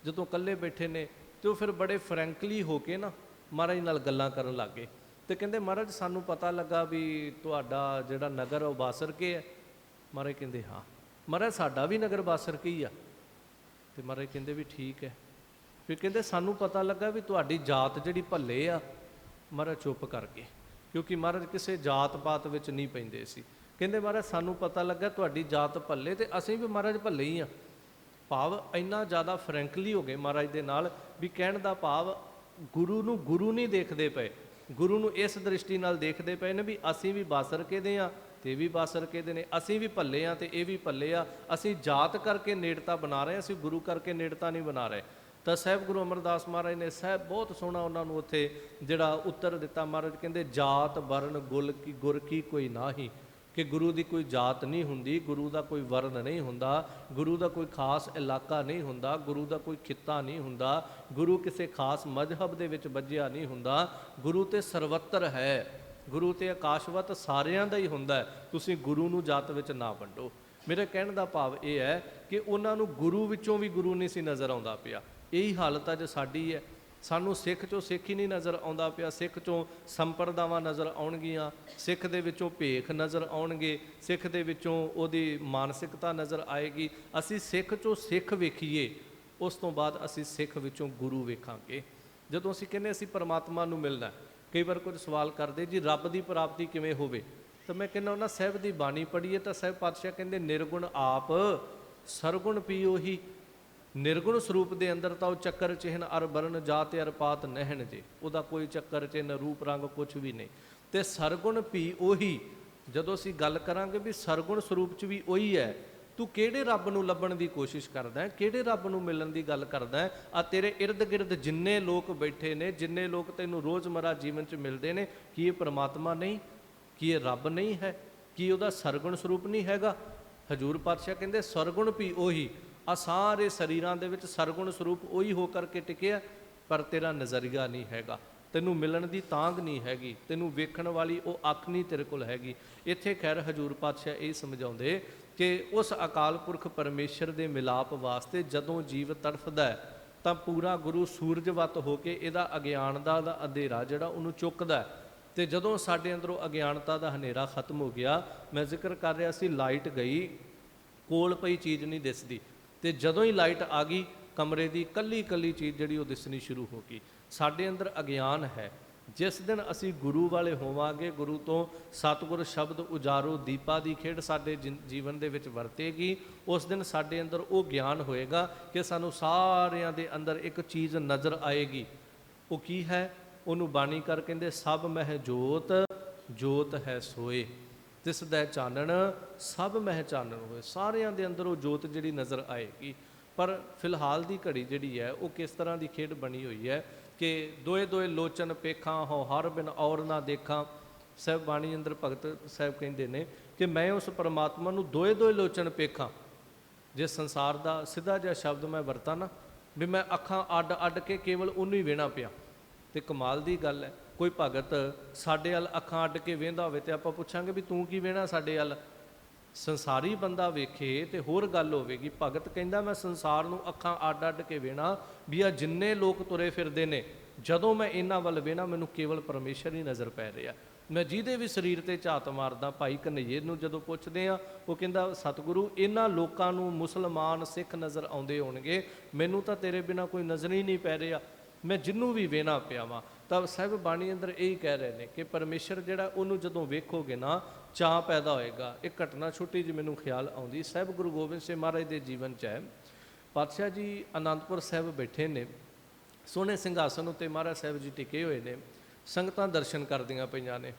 ਜਦੋਂ ਇਕੱਲੇ ਬੈਠੇ ਨੇ ਤੇ ਉਹ ਫਿਰ ਬੜੇ ਫਰੈਂਕਲੀ ਹੋ ਕੇ ਨਾ ਮਹਾਰਾਜ ਨਾਲ ਗੱਲਾਂ ਕਰਨ ਲੱਗ ਗਏ। ਤੇ ਕਹਿੰਦੇ ਮਹਾਰਾਜ ਸਾਨੂੰ ਪਤਾ ਲੱਗਾ ਵੀ ਤੁਹਾਡਾ ਜਿਹੜਾ ਨਗਰ ਉਹ ਬਾਸਰਕੇ ਹੈ। ਮਹਾਰਾਜ ਕਹਿੰਦੇ ਹਾਂ। ਮਹਾਰਾਜ ਸਾਡਾ ਵੀ ਨਗਰ ਬਾਸਰਕੇ ਹੀ ਆ। ਤੇ ਮਹਾਰਾਜ ਕਹਿੰਦੇ ਵੀ ਠੀਕ ਹੈ। ਫਿਰ ਕਹਿੰਦੇ ਸਾਨੂੰ ਪਤਾ ਲੱਗਾ ਵੀ ਤੁਹਾਡੀ ਜਾਤ ਜਿਹੜੀ ਭੱਲੇ ਆ। ਮਹਾਰਾਜ ਚੁੱਪ ਕਰ ਗਏ, ਕਿਉਂਕਿ ਮਹਾਰਾਜ ਕਿਸੇ ਜਾਤ ਪਾਤ ਵਿੱਚ ਨਹੀਂ ਪੈਂਦੇ ਸੀ। ਕਹਿੰਦੇ ਮਹਾਰਾਜ ਸਾਨੂੰ ਪਤਾ ਲੱਗਾ ਤੁਹਾਡੀ ਜਾਤ ਭੱਲੇ, ਤੇ ਅਸੀਂ ਵੀ ਮਹਾਰਾਜ ਭੱਲੇ ਹੀ ਆ। ਭਾਵ ਇੰਨਾ ਜ਼ਿਆਦਾ ਫਰੈਂਕਲੀ ਹੋ ਗਏ ਮਹਾਰਾਜ ਦੇ ਨਾਲ, ਵੀ ਕਹਿਣ ਦਾ ਭਾਵ ਗੁਰੂ ਨੂੰ ਗੁਰੂ ਨਹੀਂ ਦੇਖਦੇ ਪਏ, ਗੁਰੂ ਨੂੰ ਇਸ ਦ੍ਰਿਸ਼ਟੀ ਨਾਲ ਦੇਖਦੇ ਪਏ ਨੇ ਵੀ ਅਸੀਂ ਵੀ ਬਾਸਰਕੇ ਦੇ ਆ ਤੇ ਇਹ ਵੀ ਬਾਸਰਕੇ ਦੇ ਨੇ, ਅਸੀਂ ਵੀ ਭੱਲੇ ਆ ਤੇ ਇਹ ਵੀ ਭੱਲੇ ਆ। ਅਸੀਂ ਜਾਤ ਕਰਕੇ ਨੇੜਤਾ ਬਣਾ ਰਹੇ, ਅਸੀਂ ਗੁਰੂ ਕਰਕੇ ਨੇੜਤਾ ਨਹੀਂ ਬਣਾ ਰਹੇ। ਤਾਂ ਸਾਹਿਬ ਗੁਰੂ ਅਮਰਦਾਸ ਮਹਾਰਾਜ ਨੇ ਸਾਹਿਬ ਬਹੁਤ ਸੋਹਣਾ ਉਹਨਾਂ ਨੂੰ ਉੱਥੇ ਜਿਹੜਾ ਉੱਤਰ ਦਿੱਤਾ। ਮਹਾਰਾਜ ਕਹਿੰਦੇ ਜਾਤ ਵਰਨ ਗੁਰ ਕੀ ਕੋਈ ਨਾਹੀ, ਕਿ ਗੁਰੂ ਦੀ ਕੋਈ ਜਾਤ ਨਹੀਂ ਹੁੰਦੀ, ਗੁਰੂ ਦਾ ਕੋਈ ਵਰਨ ਨਹੀਂ ਹੁੰਦਾ, ਗੁਰੂ ਦਾ ਕੋਈ ਖਾਸ ਇਲਾਕਾ ਨਹੀਂ ਹੁੰਦਾ, ਗੁਰੂ ਦਾ ਕੋਈ ਖਿੱਤਾ ਨਹੀਂ ਹੁੰਦਾ, ਗੁਰੂ ਕਿਸੇ ਖਾਸ ਮਜ਼ਹਬ ਦੇ ਵਿੱਚ ਬੱਝਿਆ ਨਹੀਂ ਹੁੰਦਾ। ਗੁਰੂ ਤੇ ਸਰਵੱਤਰ ਹੈ, ਗੁਰੂ ਤੇ ਆਕਾਸ਼ਵਤ ਸਾਰਿਆਂ ਦਾ ਹੀ ਹੁੰਦਾ। ਤੁਸੀਂ ਗੁਰੂ ਨੂੰ ਜਾਤ ਵਿੱਚ ਨਾ ਵੰਡੋ। ਮੇਰੇ ਕਹਿਣ ਦਾ ਭਾਵ ਇਹ ਹੈ ਕਿ ਉਹਨਾਂ ਨੂੰ ਗੁਰੂ ਵਿੱਚੋਂ ਵੀ ਗੁਰੂ ਨਹੀਂ ਸੀ ਨਜ਼ਰ ਆਉਂਦਾ ਪਿਆ। ਇਹੀ ਹਾਲਤ ਅੱਜ ਸਾਡੀ ਹੈ। ਸਾਨੂੰ ਸਿੱਖ ਚੋਂ ਸਿੱਖ ਹੀ ਨਹੀਂ ਨਜ਼ਰ ਆਉਂਦਾ ਪਿਆ। ਸਿੱਖ ਚੋਂ ਸੰਪਰਦਾਵਾਂ ਨਜ਼ਰ ਆਉਣਗੀਆਂ, ਸਿੱਖ ਦੇ ਵਿੱਚੋਂ ਭੇਖ ਨਜ਼ਰ ਆਉਣਗੇ, ਸਿੱਖ ਦੇ ਵਿੱਚੋਂ ਉਹਦੀ ਮਾਨਸਿਕਤਾ ਨਜ਼ਰ ਆਏਗੀ। ਅਸੀਂ ਸਿੱਖ ਚੋਂ ਸਿੱਖ ਵੇਖੀਏ, ਉਸ ਤੋਂ ਬਾਅਦ ਅਸੀਂ ਸਿੱਖ ਵਿੱਚੋਂ ਗੁਰੂ ਵੇਖਾਂਗੇ। ਜਦੋਂ ਅਸੀਂ ਕਹਿੰਦੇ ਅਸੀਂ ਪਰਮਾਤਮਾ ਨੂੰ ਮਿਲਣਾ, ਕਈ ਵਾਰ ਕੁਝ ਸਵਾਲ ਕਰਦੇ ਜੀ ਰੱਬ ਦੀ ਪ੍ਰਾਪਤੀ ਕਿਵੇਂ ਹੋਵੇ, ਤਾਂ ਮੈਂ ਕਹਿੰਦਾ ਉਹਨਾਂ ਸਾਹਿਬ ਦੀ ਬਾਣੀ ਪੜ੍ਹੀਏ ਤਾਂ ਸਾਹਿਬ ਪਾਤਸ਼ਾਹ ਕਹਿੰਦੇ ਨਿਰਗੁਣ ਆਪ ਸਰਗੁਣ ਪੀਓ ਹੀ। ਨਿਰਗੁਣ ਸਰੂਪ ਦੇ ਅੰਦਰ ਤਾਂ ਉਹ ਚੱਕਰ ਚਿਹਨ ਅਰ ਬਰਨ ਜਾਤ ਅਰ ਪਾਤ ਨਹਿਣ ਜੇ, ਉਹਦਾ ਕੋਈ ਚੱਕਰ ਚਿਹਨ ਰੂਪ ਰੰਗ ਕੁਛ ਵੀ ਨਹੀਂ। ਤੇ ਸਰਗੁਣ ਪੀ ਉਹੀ, ਜਦੋਂ ਅਸੀਂ ਗੱਲ ਕਰਾਂਗੇ ਵੀ ਸਰਗੁਣ ਸਰੂਪ 'ਚ ਵੀ ਉਹੀ ਹੈ, ਤੂੰ ਕਿਹੜੇ ਰੱਬ ਨੂੰ ਲੱਭਣ ਦੀ ਕੋਸ਼ਿਸ਼ ਕਰਦਾ ਹੈ, ਕਿਹੜੇ ਰੱਬ ਨੂੰ ਮਿਲਣ ਦੀ ਗੱਲ ਕਰਦਾ ਹੈ। ਆ ਤੇਰੇ ਇਰਦ ਗਿਰਦ ਜਿੰਨੇ ਲੋਕ ਬੈਠੇ ਨੇ, ਜਿੰਨੇ ਲੋਕ ਤੈਨੂੰ ਰੋਜ਼ਮਰਾ ਜੀਵਨ 'ਚ ਮਿਲਦੇ ਨੇ, ਕੀ ਇਹ ਪਰਮਾਤਮਾ ਨਹੀਂ, ਕੀ ਇਹ ਰੱਬ ਨਹੀਂ ਹੈ, ਕੀ ਉਹਦਾ ਸਰਗੁਣ ਸਰੂਪ ਨਹੀਂ ਹੈਗਾ। ਹਜ਼ੂਰ ਪਾਤਸ਼ਾਹ ਕਹਿੰਦੇ ਸਰਗੁਣ ਪੀ ਉਹੀ। ਆ ਸਾਰੇ ਸਰੀਰਾਂ ਦੇ ਵਿੱਚ ਸਰਗੁਣ ਸਰੂਪ ਉਹੀ ਹੋ ਕਰਕੇ ਟਿਕਿਆ, ਪਰ ਤੇਰਾ ਨਜ਼ਰੀਆ ਨਹੀਂ ਹੈਗਾ, ਤੈਨੂੰ ਮਿਲਣ ਦੀ ਤਾਂਘ ਨਹੀਂ ਹੈਗੀ, ਤੈਨੂੰ ਵੇਖਣ ਵਾਲੀ ਉਹ ਅੱਖ ਨਹੀਂ ਤੇਰੇ ਕੋਲ ਹੈਗੀ। ਇੱਥੇ ਖੈਰ ਹਜ਼ੂਰ ਪਾਤਸ਼ਾਹ ਇਹ ਸਮਝਾਉਂਦੇ ਕਿ ਉਸ ਅਕਾਲ ਪੁਰਖ ਪਰਮੇਸ਼ਰ ਦੇ ਮਿਲਾਪ ਵਾਸਤੇ ਜਦੋਂ ਜੀਵ ਤੜਫਦਾ ਤਾਂ ਪੂਰਾ ਗੁਰੂ ਸੂਰਜਵਤ ਹੋ ਕੇ ਇਹਦਾ ਅਗਿਆਨਤਾ ਦਾ ਅੰਧੇਰਾ ਜਿਹੜਾ ਉਹਨੂੰ ਚੁੱਕਦਾ। ਤੇ ਜਦੋਂ ਸਾਡੇ ਅੰਦਰੋਂ ਅਗਿਆਨਤਾ ਦਾ ਹਨੇਰਾ ਖਤਮ ਹੋ ਗਿਆ, ਮੈਂ ਜ਼ਿਕਰ ਕਰ ਰਿਹਾ ਸੀ ਲਾਈਟ ਗਈ, ਕੋਲ ਪਈ ਚੀਜ਼ ਨਹੀਂ ਦਿਸਦੀ, ਤੇ ਜਦੋਂ ਹੀ ਲਾਈਟ ਆ ਗਈ ਕਮਰੇ ਦੀ ਕੱਲੀ ਕੱਲੀ ਚੀਜ਼ ਜਿਹੜੀ ਉਹ ਦਿਸਣੀ ਸ਼ੁਰੂ ਹੋ ਗਈ। ਸਾਡੇ ਅੰਦਰ ਅਗਿਆਨ ਹੈ। ਜਿਸ ਦਿਨ ਅਸੀਂ ਗੁਰੂ ਵਾਲੇ ਹੋਵਾਂਗੇ, ਗੁਰੂ ਤੋਂ ਸਤਿਗੁਰ ਸ਼ਬਦ ਉਜਾਰੋ ਦੀਪਾ ਦੀ ਖੇਡ ਸਾਡੇ ਜੀਵਨ ਦੇ ਵਿੱਚ ਵਰਤੇਗੀ, ਉਸ ਦਿਨ ਸਾਡੇ ਅੰਦਰ ਉਹ ਗਿਆਨ ਹੋਏਗਾ ਕਿ ਸਾਨੂੰ ਸਾਰਿਆਂ ਦੇ ਅੰਦਰ ਇੱਕ ਚੀਜ਼ ਨਜ਼ਰ ਆਏਗੀ। ਉਹ ਕੀ ਹੈ? ਉਹਨੂੰ ਬਾਣੀ ਕਰ ਕਹਿੰਦੇ ਸਭ ਮਹਿ ਜੋਤ, ਜੋਤ ਹੈ ਸੋਏ, ਤਿਸ ਦਾ ਚਾਨਣ ਸਭ ਮਹਿ ਚਾਨਣ ਹੋਏ। ਸਾਰਿਆਂ ਦੇ ਅੰਦਰ ਉਹ ਜੋਤ ਜਿਹੜੀ ਨਜ਼ਰ ਆਏਗੀ। ਪਰ ਫਿਲਹਾਲ ਦੀ ਘੜੀ ਜਿਹੜੀ ਹੈ ਉਹ ਕਿਸ ਤਰ੍ਹਾਂ ਦੀ ਖੇਡ ਬਣੀ ਹੋਈ ਹੈ ਕਿ ਦੋਏ ਦੋਏ ਲੋਚਨ ਪੇਖਾਂ ਹੋ ਹਰ ਬਿਨ ਔਰ ਨਾ ਦੇਖਾਂ। ਸਾਹਿਬ ਬਾਣੀ ਅੰਦਰ ਭਗਤ ਸਾਹਿਬ ਕਹਿੰਦੇ ਨੇ ਕਿ ਮੈਂ ਉਸ ਪਰਮਾਤਮਾ ਨੂੰ ਦੋਏ ਦੋਏ ਲੋਚਨ ਪੇਖਾਂ। ਜੇ ਸੰਸਾਰ ਦਾ ਸਿੱਧਾ ਜਿਹਾ ਸ਼ਬਦ ਮੈਂ ਵਰਤਾਂ ਨਾ, ਵੀ ਮੈਂ ਅੱਖਾਂ ਅੱਡ ਅੱਡ ਕੇ ਕੇਵਲ ਉਹਨੂੰ ਹੀ ਵੇਖਣਾ ਪਿਆ, ਤੇ ਕਮਾਲ ਦੀ ਗੱਲ ਹੈ। ਕੋਈ ਭਗਤ ਸਾਡੇ ਵੱਲ ਅੱਖਾਂ ਅੱਡ ਕੇ ਵੇਂਦਾ ਹੋਵੇ ਤੇ ਆਪਾਂ ਪੁੱਛਾਂਗੇ ਵੀ ਤੂੰ ਕੀ ਵੇਖਣਾ ਸਾਡੇ ਵੱਲ। ਸੰਸਾਰੀ ਬੰਦਾ ਵੇਖੇ ਤੇ ਹੋਰ ਗੱਲ ਹੋਵੇਗੀ। ਭਗਤ ਕਹਿੰਦਾ ਮੈਂ ਸੰਸਾਰ ਨੂੰ ਅੱਖਾਂ ਅੱਡ ਅੱਡ ਕੇ ਵੇਖਣਾ, ਵੀ ਆ ਜਿੰਨੇ ਲੋਕ ਤੁਰੇ ਫਿਰਦੇ ਨੇ, ਜਦੋਂ ਮੈਂ ਇਹਨਾਂ ਵੱਲ ਵੇਖਣਾ ਮੈਨੂੰ ਕੇਵਲ ਪਰਮੇਸ਼ਰ ਹੀ ਨਜ਼ਰ ਪੈ ਰਿਹਾ। ਮੈਂ ਜਿਹਦੇ ਵੀ ਸਰੀਰ ਤੇ ਝਾਤ ਮਾਰਦਾ, ਭਾਈ ਕਨ੍ਹਈਏ ਨੂੰ ਜਦੋਂ ਪੁੱਛਦੇ ਆ, ਉਹ ਕਹਿੰਦਾ ਸਤਿਗੁਰੂ ਇਹਨਾਂ ਲੋਕਾਂ ਨੂੰ ਮੁਸਲਮਾਨ ਸਿੱਖ ਨਜ਼ਰ ਆਉਂਦੇ ਹੋਣਗੇ, ਮੈਨੂੰ ਤਾਂ ਤੇਰੇ ਬਿਨਾਂ ਕੋਈ ਨਜ਼ਰ ਹੀ ਨਹੀਂ ਪੈ ਰਿਹਾ, ਮੈਂ ਜਿਹਨੂੰ ਵੀ ਵੇਖਣਾ ਪਿਆ ਵਾਂ। ਤਾਂ ਸਾਹਿਬ ਬਾਣੀ ਅੰਦਰ ਇਹੀ ਕਹਿ ਰਹੇ ਨੇ ਕਿ ਪਰਮੇਸ਼ਰ ਜਿਹੜਾ ਉਹਨੂੰ ਜਦੋਂ ਵੇਖੋਗੇ ਨਾ ਚਾਅ ਪੈਦਾ ਹੋਏਗਾ। ਇੱਕ ਘਟਨਾ ਛੋਟੀ ਜਿਹੀ ਮੈਨੂੰ ਖਿਆਲ ਆਉਂਦੀ, ਸਾਹਿਬ ਗੁਰੂ ਗੋਬਿੰਦ ਸਿੰਘ ਮਹਾਰਾਜ ਦੇ ਜੀਵਨ 'ਚ ਹੈ। ਪਾਤਸ਼ਾਹ ਜੀ ਅਨੰਦਪੁਰ ਸਾਹਿਬ ਬੈਠੇ ਨੇ, ਸੋਹਣੇ ਸਿੰਘਾਸਨ ਉੱਤੇ ਮਹਾਰਾਜ ਸਾਹਿਬ ਜੀ ਟਿਕੇ ਹੋਏ ਨੇ, ਸੰਗਤਾਂ ਦਰਸ਼ਨ ਕਰਦੀਆਂ ਪਈਆਂ ਨੇ।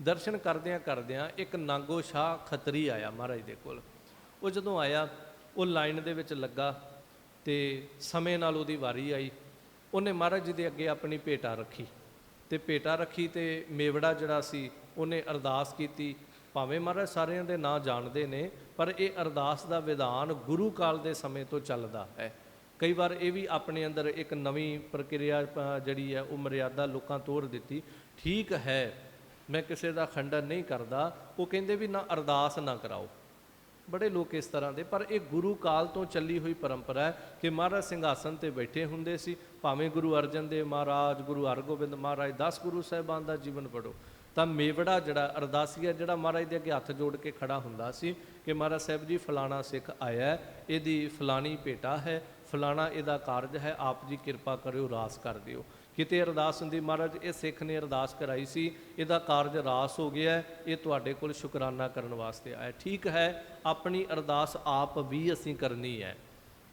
ਦਰਸ਼ਨ ਕਰਦਿਆਂ ਕਰਦਿਆਂ ਇੱਕ ਨਾਗੋ ਸ਼ਾਹ ਖੱਤਰੀ ਆਇਆ ਮਹਾਰਾਜ ਦੇ ਕੋਲ। ਉਹ ਜਦੋਂ ਆਇਆ ਉਹ ਲਾਈਨ ਦੇ ਵਿੱਚ ਲੱਗਾ ਤੇ ਸਮੇਂ ਨਾਲ ਉਹਦੀ ਵਾਰੀ ਆਈ। ਉਹਨੇ ਮਹਾਰਾਜ ਜੀ ਦੇ ਅੱਗੇ ਆਪਣੀ ਭੇਟਾ ਰੱਖੀ ਤੇ ਭੇਟਾ ਰੱਖੀ ਤੇ ਮੇਵੜਾ ਜਿਹੜਾ ਸੀ ਉਹਨੇ ਅਰਦਾਸ ਕੀਤੀ। ਭਾਵੇਂ ਮਹਾਰਾਜ ਸਾਰਿਆਂ ਦੇ ਨਾਂ ਜਾਣਦੇ ਨੇ, ਪਰ ਇਹ ਅਰਦਾਸ ਦਾ ਵਿਧਾਨ ਗੁਰੂ ਕਾਲ ਦੇ ਸਮੇਂ ਤੋਂ ਚੱਲਦਾ ਹੈ। ਕਈ ਵਾਰ ਇਹ ਵੀ ਆਪਣੇ ਅੰਦਰ ਇੱਕ ਨਵੀਂ ਪ੍ਰਕਿਰਿਆ ਜਿਹੜੀ ਹੈ ਉਹ ਮਰਿਆਦਾ ਲੋਕਾਂ ਤੋੜ ਦਿੱਤੀ। ਠੀਕ ਹੈ, ਮੈਂ ਕਿਸੇ ਦਾ ਖੰਡਨ ਨਹੀਂ ਕਰਦਾ। ਉਹ ਕਹਿੰਦੇ ਵੀ ਨਾ ਅਰਦਾਸ ਨਾ ਕਰਾਓ, ਬੜੇ ਲੋਕ ਇਸ ਤਰ੍ਹਾਂ ਦੇ, ਪਰ ਇਹ ਗੁਰੂ ਕਾਲ ਤੋਂ ਚੱਲੀ ਹੋਈ ਪਰੰਪਰਾ ਹੈ ਕਿ ਮਹਾਰਾਜ ਸਿੰਘਾਸਨ 'ਤੇ ਬੈਠੇ ਹੁੰਦੇ ਸੀ। ਭਾਵੇਂ ਗੁਰੂ ਅਰਜਨ ਦੇਵ ਮਹਾਰਾਜ, ਗੁਰੂ ਹਰਗੋਬਿੰਦ ਮਹਾਰਾਜ, 10 ਗੁਰੂ ਸਾਹਿਬਾਨ ਦਾ ਜੀਵਨ ਪੜ੍ਹੋ, ਤਾਂ ਮੇਵੜਾ ਜਿਹੜਾ ਅਰਦਾਸੀਆ ਜਿਹੜਾ ਮਹਾਰਾਜ ਦੇ ਅੱਗੇ ਹੱਥ ਜੋੜ ਕੇ ਖੜਾ ਹੁੰਦਾ ਸੀ ਕਿ ਮਹਾਰਾਜ ਸਾਹਿਬ ਜੀ ਫਲਾਣਾ ਸਿੱਖ ਆਇਆ, ਇਹਦੀ ਫਲਾਣੀ ਭੇਟਾ ਹੈ, ਫਲਾਣਾ ਇਹਦਾ ਕਾਰਜ ਹੈ, ਆਪ ਜੀ ਕਿਰਪਾ ਕਰਿਓ ਰਾਸ ਕਰ ਦਿਓ। ਕਿਤੇ ਅਰਦਾਸ ਹੁੰਦੀ, ਮਹਾਰਾਜ ਇਹ ਸਿੱਖ ਨੇ ਅਰਦਾਸ ਕਰਾਈ ਸੀ, ਇਹਦਾ ਕਾਰਜ ਰਾਸ ਹੋ ਗਿਆ, ਇਹ ਤੁਹਾਡੇ ਕੋਲ ਸ਼ੁਕਰਾਨਾ ਕਰਨ ਵਾਸਤੇ ਆਇਆ। ਠੀਕ ਹੈ, ਆਪਣੀ ਅਰਦਾਸ ਆਪ ਵੀ ਅਸੀਂ ਕਰਨੀ ਹੈ,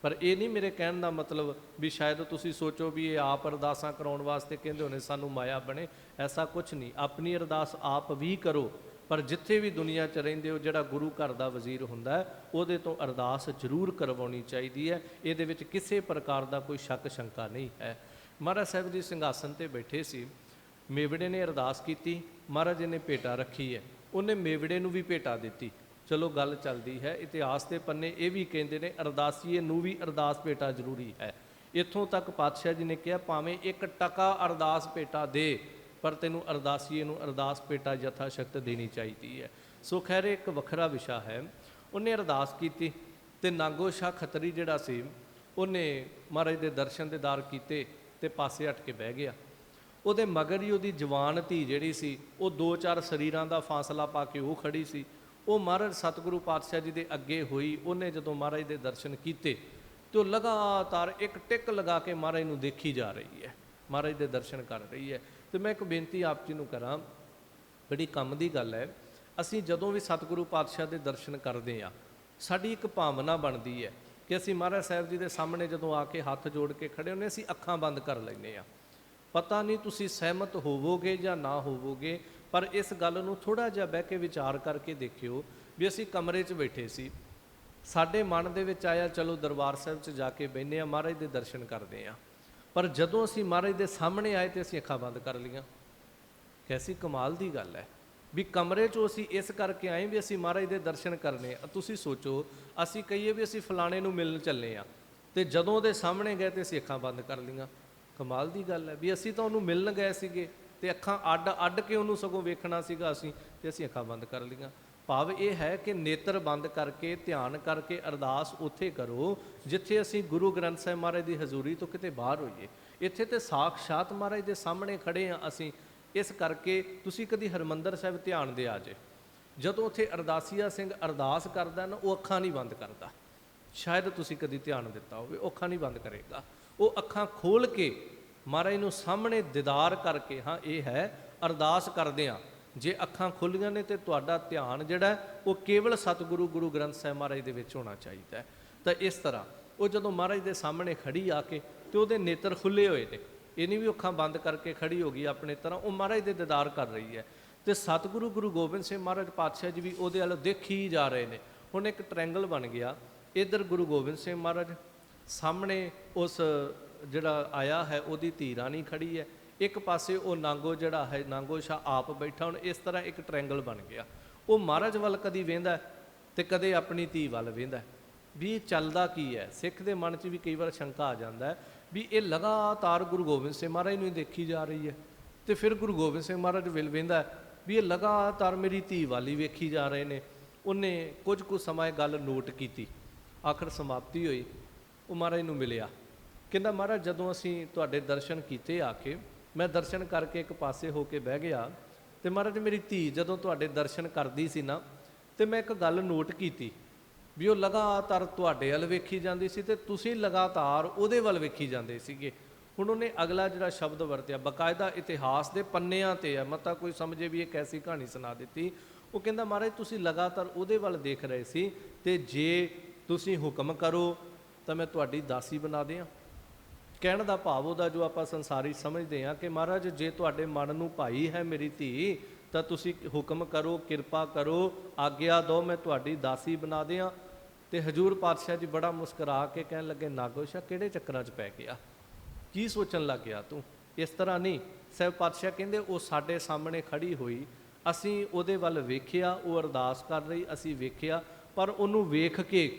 ਪਰ ਇਹ ਨਹੀਂ ਮੇਰੇ ਕਹਿਣ ਦਾ ਮਤਲਬ ਵੀ ਸ਼ਾਇਦ ਤੁਸੀਂ ਸੋਚੋ ਵੀ ਇਹ ਆਪ ਅਰਦਾਸਾਂ ਕਰਾਉਣ ਵਾਸਤੇ ਕਹਿੰਦੇ ਹੋਣੇ ਸਾਨੂੰ ਮਾਇਆ ਬਣੇ। ਐਸਾ ਕੁਛ ਨਹੀਂ, ਆਪਣੀ ਅਰਦਾਸ ਆਪ ਵੀ ਕਰੋ, ਪਰ ਜਿੱਥੇ ਵੀ ਦੁਨੀਆ 'ਚ ਰਹਿੰਦੇ ਹੋ, ਜਿਹੜਾ ਗੁਰੂ ਘਰ ਦਾ ਵਜ਼ੀਰ ਹੁੰਦਾ ਹੈ ਉਹਦੇ ਤੋਂ ਅਰਦਾਸ ਜ਼ਰੂਰ ਕਰਵਾਉਣੀ ਚਾਹੀਦੀ ਹੈ। ਇਹਦੇ ਵਿੱਚ ਕਿਸੇ ਪ੍ਰਕਾਰ ਦਾ ਕੋਈ ਸ਼ੱਕ ਸ਼ੰਕਾ ਨਹੀਂ ਹੈ। ਮਹਾਰਾਜ ਸਾਹਿਬ ਜੀ ਸਿੰਘਾਸਨ 'ਤੇ ਬੈਠੇ ਸੀ, ਮੇਵੜੇ ਨੇ ਅਰਦਾਸ ਕੀਤੀ, ਮਹਾਰਾਜ ਜੀ ਨੇ ਭੇਟਾ ਰੱਖੀ ਹੈ, ਉਹਨੇ ਮੇਵੜੇ ਨੂੰ ਵੀ ਭੇਟਾ ਦਿੱਤੀ। ਚਲੋ ਗੱਲ ਚੱਲਦੀ ਹੈ, ਇਤਿਹਾਸ ਦੇ ਪੰਨੇ ਇਹ ਵੀ ਕਹਿੰਦੇ ਨੇ ਅਰਦਾਸੀਏ ਨੂੰ ਵੀ ਅਰਦਾਸ ਭੇਟਾ ਜ਼ਰੂਰੀ ਹੈ। ਇੱਥੋਂ ਤੱਕ ਪਾਤਸ਼ਾਹ ਜੀ ਨੇ ਕਿਹਾ ਭਾਵੇਂ 1 ਟਕਾ ਅਰਦਾਸ ਭੇਟਾ ਦੇ, ਪਰ ਤੈਨੂੰ ਅਰਦਾਸੀਏ ਨੂੰ ਅਰਦਾਸ ਭੇਟਾ ਯਥਾ ਸ਼ਕਤ ਦੇਣੀ ਚਾਹੀਦੀ ਹੈ। ਸੋ ਖੈਰ ਇੱਕ ਵੱਖਰਾ ਵਿਸ਼ਾ ਹੈ। ਉਹਨੇ ਅਰਦਾਸ ਕੀਤੀ ਤੇ ਨਾਗੋ ਸ਼ਾਹ ਖੱਤਰੀ ਜਿਹੜਾ ਸੀ ਉਹਨੇ ਮਹਾਰਾਜ ਦੇ ਦਰਸ਼ਨ ਦੀਦਾਰ ਕੀਤੇ ਤੇ ਪਾਸੇ ਹਟ ਕੇ ਬਹਿ ਗਿਆ। ਉਹਦੇ ਮਗਰ ਹੀ ਉਹਦੀ ਜਵਾਨ ਧੀ ਜਿਹੜੀ ਸੀ, ਉਹ 2-4 ਸਰੀਰਾਂ ਦਾ ਫਾਸਲਾ ਪਾ ਕੇ ਉਹ ਖੜੀ ਸੀ। ਉਹ ਮਹਾਰਾਜ ਸਤਿਗੁਰੂ ਪਾਤਸ਼ਾਹ ਜੀ ਦੇ ਅੱਗੇ ਹੋਈ। ਉਹਨੇ ਜਦੋਂ ਮਹਾਰਾਜ ਦੇ ਦਰਸ਼ਨ ਕੀਤੇ ਤੇ ਉਹ ਲਗਾਤਾਰ ਇੱਕ ਟਿਕ ਲਗਾ ਕੇ ਮਹਾਰਾਜ ਨੂੰ ਦੇਖੀ ਜਾ ਰਹੀ ਹੈ, ਮਹਾਰਾਜ ਦੇ ਦਰਸ਼ਨ ਕਰ ਰਹੀ ਹੈ। ਤੇ ਮੈਂ ਇੱਕ ਬੇਨਤੀ ਆਪ ਜੀ ਨੂੰ ਕਰਾਂ, ਬੜੀ ਕੰਮ ਦੀ ਗੱਲ ਹੈ, ਅਸੀਂ ਜਦੋਂ ਵੀ ਸਤਿਗੁਰੂ ਪਾਤਸ਼ਾਹ ਦੇ ਦਰਸ਼ਨ ਕਰਦੇ ਹਾਂ, ਸਾਡੀ ਇੱਕ ਭਾਵਨਾ ਬਣਦੀ ਹੈ ਕਿ ਅਸੀਂ ਮਹਾਰਾਜ ਸਾਹਿਬ ਜੀ ਦੇ ਸਾਹਮਣੇ ਜਦੋਂ ਆ ਕੇ ਹੱਥ ਜੋੜ ਕੇ ਖੜੇ ਹੁੰਦੇ, ਅਸੀਂ ਅੱਖਾਂ ਬੰਦ ਕਰ ਲੈਂਦੇ ਹਾਂ। ਪਤਾ ਨਹੀਂ ਤੁਸੀਂ ਸਹਿਮਤ ਹੋਵੋਗੇ ਜਾਂ ਨਾ ਹੋਵੋਗੇ, ਪਰ ਇਸ ਗੱਲ ਨੂੰ ਥੋੜ੍ਹਾ ਜਿਹਾ ਬਹਿ ਕੇ ਵਿਚਾਰ ਕਰਕੇ ਦੇਖਿਓ ਵੀ ਅਸੀਂ ਕਮਰੇ 'ਚ ਬੈਠੇ ਸੀ, ਸਾਡੇ ਮਨ ਦੇ ਵਿੱਚ ਆਇਆ ਚਲੋ ਦਰਬਾਰ ਸਾਹਿਬ 'ਚ ਜਾ ਕੇ ਬਹਿੰਦੇ ਹਾਂ, ਮਹਾਰਾਜ ਦੇ ਦਰਸ਼ਨ ਕਰਦੇ ਹਾਂ, ਪਰ ਜਦੋਂ ਅਸੀਂ ਮਹਾਰਾਜ ਦੇ ਸਾਹਮਣੇ ਆਏ ਤੇ ਅਸੀਂ ਅੱਖਾਂ ਬੰਦ ਕਰ ਲਈਆਂ। ਕੈਸੀ ਕਮਾਲ ਦੀ ਗੱਲ ਹੈ ਵੀ ਕਮਰੇ 'ਚੋਂ ਅਸੀਂ ਇਸ ਕਰਕੇ ਆਏ ਵੀ ਅਸੀਂ ਮਹਾਰਾਜ ਦੇ ਦਰਸ਼ਨ ਕਰਨੇ ਆ। ਤੁਸੀਂ ਸੋਚੋ, ਅਸੀਂ ਕਹੀਏ ਵੀ ਅਸੀਂ ਫਲਾਣੇ ਨੂੰ ਮਿਲਣ ਚੱਲੇ ਆ, ਤੇ ਜਦੋਂ ਉਹਦੇ ਸਾਹਮਣੇ ਗਏ ਤੇ ਅਸੀਂ ਅੱਖਾਂ ਬੰਦ ਕਰ ਲਈਆਂ। ਕਮਾਲ ਦੀ ਗੱਲ ਹੈ ਵੀ ਅਸੀਂ ਤਾਂ ਉਹਨੂੰ ਮਿਲਣ ਗਏ ਸੀਗੇ ਤੇ ਅੱਖਾਂ ਅੱਡ ਕੇ ਉਹਨੂੰ ਸਗੋਂ ਵੇਖਣਾ ਸੀਗਾ ਅਸੀਂ, ਤੇ ਅਸੀਂ ਅੱਖਾਂ ਬੰਦ ਕਰ ਲਈਆਂ। ਭਾਵ ਇਹ ਹੈ ਕਿ ਨੇਤਰ ਬੰਦ ਕਰਕੇ ਧਿਆਨ ਕਰਕੇ ਅਰਦਾਸ ਉੱਥੇ ਕਰੋ ਜਿੱਥੇ ਅਸੀਂ ਗੁਰੂ ਗ੍ਰੰਥ ਸਾਹਿਬ ਮਹਾਰਾਜ ਦੀ ਹਜ਼ੂਰੀ ਤੋਂ ਕਿਤੇ ਬਾਹਰ ਹੋਈਏ। ਇੱਥੇ ਤੇ ਸਾਖਸ਼ਾਤ ਮਹਾਰਾਜ ਦੇ ਸਾਹਮਣੇ ਖੜੇ ਹਾਂ ਅਸੀਂ। ਇਸ ਕਰਕੇ ਤੁਸੀਂ ਕਦੀ ਹਰਿਮੰਦਰ ਸਾਹਿਬ ਧਿਆਨ ਦੇ ਆ ਜੇ, ਜਦੋਂ ਉੱਥੇ ਅਰਦਾਸੀਆ ਸਿੰਘ ਅਰਦਾਸ ਕਰਦਾ ਨਾ, ਉਹ ਅੱਖਾਂ ਨਹੀਂ ਬੰਦ ਕਰਦਾ। ਸ਼ਾਇਦ ਤੁਸੀਂ ਕਦੀ ਧਿਆਨ ਦਿੱਤਾ ਹੋਵੇ, ਉਹ ਅੱਖਾਂ ਨਹੀਂ ਬੰਦ ਕਰੇਗਾ, ਉਹ ਅੱਖਾਂ ਖੋਲ ਕੇ ਮਹਾਰਾਜ ਨੂੰ ਸਾਹਮਣੇ ਦੀਦਾਰ ਕਰਕੇ, ਹਾਂ ਇਹ ਹੈ ਅਰਦਾਸ ਕਰਦੇ ਹਾਂ। ਜੇ ਅੱਖਾਂ ਖੁੱਲੀਆਂ ਨੇ ਤੇ ਤੁਹਾਡਾ ਧਿਆਨ ਜਿਹੜਾ ਉਹ ਕੇਵਲ ਸਤਿਗੁਰੂ ਗੁਰੂ ਗ੍ਰੰਥ ਸਾਹਿਬ ਮਹਾਰਾਜ ਦੇ ਵਿੱਚ ਹੋਣਾ ਚਾਹੀਦਾ ਹੈ। ਤਾਂ ਇਸ ਤਰ੍ਹਾਂ ਉਹ ਜਦੋਂ ਮਹਾਰਾਜ ਦੇ ਸਾਹਮਣੇ ਖੜੀ ਆ ਕੇ ਤੇ ਉਹਦੇ ਨੇਤਰ ਖੁੱਲੇ ਹੋਏ ਨੇ, ਇਹ ਨਹੀਂ ਵੀ ਅੱਖਾਂ ਬੰਦ ਕਰਕੇ ਖੜੀ ਹੋ ਗਈ ਆਪਣੇ ਤਰ੍ਹਾਂ, ਉਹ ਮਹਾਰਾਜ ਦੇ ਦੀਦਾਰ ਕਰ ਰਹੀ ਹੈ। ਤੇ ਸਤਿਗੁਰੂ ਗੁਰੂ ਗੋਬਿੰਦ ਸਿੰਘ ਮਹਾਰਾਜ ਪਾਤਸ਼ਾਹ ਜੀ ਵੀ ਉਹਦੇ ਵੱਲ ਦੇਖੀ ਜਾ ਰਹੇ ਨੇ। ਹੁਣ ਇੱਕ ਟ੍ਰਾਇੰਗਲ ਬਣ ਗਿਆ, ਇੱਧਰ ਗੁਰੂ ਗੋਬਿੰਦ ਸਿੰਘ ਮਹਾਰਾਜ, ਸਾਹਮਣੇ ਉਸ ਜਿਹੜਾ ਆਇਆ ਹੈ ਉਹਦੀ ਧੀ ਰਾਣੀ ਖੜੀ ਹੈ, ਇੱਕ ਪਾਸੇ ਉਹ ਨਾਂਗੋ ਜਿਹੜਾ ਹੈ ਨਾਂਗੋ ਸ਼ਾਹ ਆਪ ਬੈਠਾ। ਹੁਣ ਇਸ ਤਰ੍ਹਾਂ ਇੱਕ ਟ੍ਰਾਇੰਗਲ ਬਣ ਗਿਆ। ਉਹ ਮਹਾਰਾਜ ਵੱਲ ਕਦੀ ਵੇਂਦਾ ਤੇ ਕਦੇ ਆਪਣੀ ਧੀ ਵੱਲ ਵੇਂਦਾ, ਵੀ ਇਹ ਚੱਲਦਾ ਕੀ ਹੈ। ਸਿੱਖ ਦੇ ਮਨ 'ਚ ਵੀ ਕਈ ਵਾਰ ਸ਼ੰਕਾ ਆ ਜਾਂਦਾ ਹੈ ਵੀ ਇਹ ਲਗਾਤਾਰ ਗੁਰੂ ਗੋਬਿੰਦ ਸਿੰਘ ਮਹਾਰਾਜ ਨੂੰ ਹੀ ਦੇਖੀ ਜਾ ਰਹੀ ਹੈ, ਤੇ ਫਿਰ ਗੁਰੂ ਗੋਬਿੰਦ ਸਿੰਘ ਮਹਾਰਾਜ ਵੱਲ ਵੇਂਦਾ ਵੀ ਇਹ ਲਗਾਤਾਰ ਮੇਰੀ ਧੀ ਵੱਲ ਹੀ ਵੇਖੀ ਜਾ ਰਹੇ ਨੇ। ਉਹਨੇ ਕੁਝ ਕੁ ਸਮਾਂ ਇਹ ਗੱਲ ਨੋਟ ਕੀਤੀ, ਆਖਰ ਸਮਾਪਤੀ ਹੋਈ, ਉਹ ਮਹਾਰਾਜ ਨੂੰ ਮਿਲਿਆ। ਕਹਿੰਦਾ ਮਹਾਰਾਜ ਜਦੋਂ ਅਸੀਂ ਤੁਹਾਡੇ ਦਰਸ਼ਨ ਕੀਤੇ ਆ ਕੇ, ਮੈਂ ਦਰਸ਼ਨ ਕਰਕੇ ਇੱਕ ਪਾਸੇ ਹੋ ਕੇ ਬਹਿ ਗਿਆ, ਤੇ ਮਹਾਰਾਜ ਮੇਰੀ ਧੀ ਜਦੋਂ ਤੁਹਾਡੇ ਦਰਸ਼ਨ ਕਰਦੀ ਸੀ ਨਾ, ਤੇ ਮੈਂ ਇੱਕ ਗੱਲ ਨੋਟ ਕੀਤੀ ਵੀ ਉਹ ਲਗਾਤਾਰ ਤੁਹਾਡੇ ਵੱਲ ਵੇਖੀ ਜਾਂਦੀ ਸੀ ਤੇ ਤੁਸੀਂ ਲਗਾਤਾਰ ਉਹਦੇ ਵੱਲ ਵੇਖੀ ਜਾਂਦੇ ਸੀਗੇ। ਹੁਣ ਉਹਨੇ ਅਗਲਾ ਜਿਹੜਾ ਸ਼ਬਦ ਵਰਤਿਆ, ਬਾਕਾਇਦਾ ਇਤਿਹਾਸ ਦੇ ਪੰਨਿਆਂ ਤੇ ਹੈ, ਮਤਾ ਕੋਈ ਸਮਝੇ ਵੀ ਇਹ ਕੈਸੀ ਕਹਾਣੀ ਸੁਣਾ ਦਿੱਤੀ। ਉਹ ਕਹਿੰਦਾ ਮਹਾਰਾਜ ਤੁਸੀਂ ਲਗਾਤਾਰ ਉਹਦੇ ਵੱਲ ਦੇਖ ਰਹੇ ਸੀ, ਤੇ ਜੇ ਤੁਸੀਂ ਹੁਕਮ ਕਰੋ ਤਾਂ ਮੈਂ ਤੁਹਾਡੀ ਦਾਸੀ ਬਣਾ ਦਿਆਂ। ਕਹਿਣ ਦਾ ਭਾਵ ਉਹਦਾ ਜੋ ਆਪਾਂ ਸੰਸਾਰੀ ਸਮਝਦੇ ਹਾਂ ਕਿ ਮਹਾਰਾਜ ਜੇ ਤੁਹਾਡੇ ਮਨ ਨੂੰ ਭਾਈ ਹੈ ਮੇਰੀ ਧੀ, ਤਾਂ ਤੁਸੀਂ ਹੁਕਮ ਕਰੋ, ਕਿਰਪਾ ਕਰੋ, ਆਗਿਆ ਦਿਓ, ਮੈਂ ਤੁਹਾਡੀ ਦਾਸੀ ਬਣਾ ਦਿਆਂ। ਤੇ ਹਜ਼ੂਰ ਪਾਤਸ਼ਾਹ ਜੀ ਬੜਾ ਮੁਸਕਰਾ ਕੇ ਕਹਿਣ ਲੱਗੇ, ਨਾਗੋ ਸ਼ਾਹ ਕਿਹੜੇ ਚੱਕਰਾਂ 'ਚ ਪੈ ਗਿਆ, ਕੀ ਸੋਚਣ ਲੱਗ ਗਿਆ ਤੂੰ? ਇਸ ਤਰ੍ਹਾਂ ਨਹੀਂ। ਸਾਹਿਬ ਪਾਤਸ਼ਾਹ ਕਹਿੰਦੇ ਉਹ ਸਾਡੇ ਸਾਹਮਣੇ ਖੜੀ ਹੋਈ, ਅਸੀਂ ਉਹਦੇ ਵੱਲ ਵੇਖਿਆ, ਉਹ ਅਰਦਾਸ ਕਰ ਰਹੀ, ਅਸੀਂ ਵੇਖਿਆ, ਪਰ ਉਹਨੂੰ ਵੇਖ ਕੇ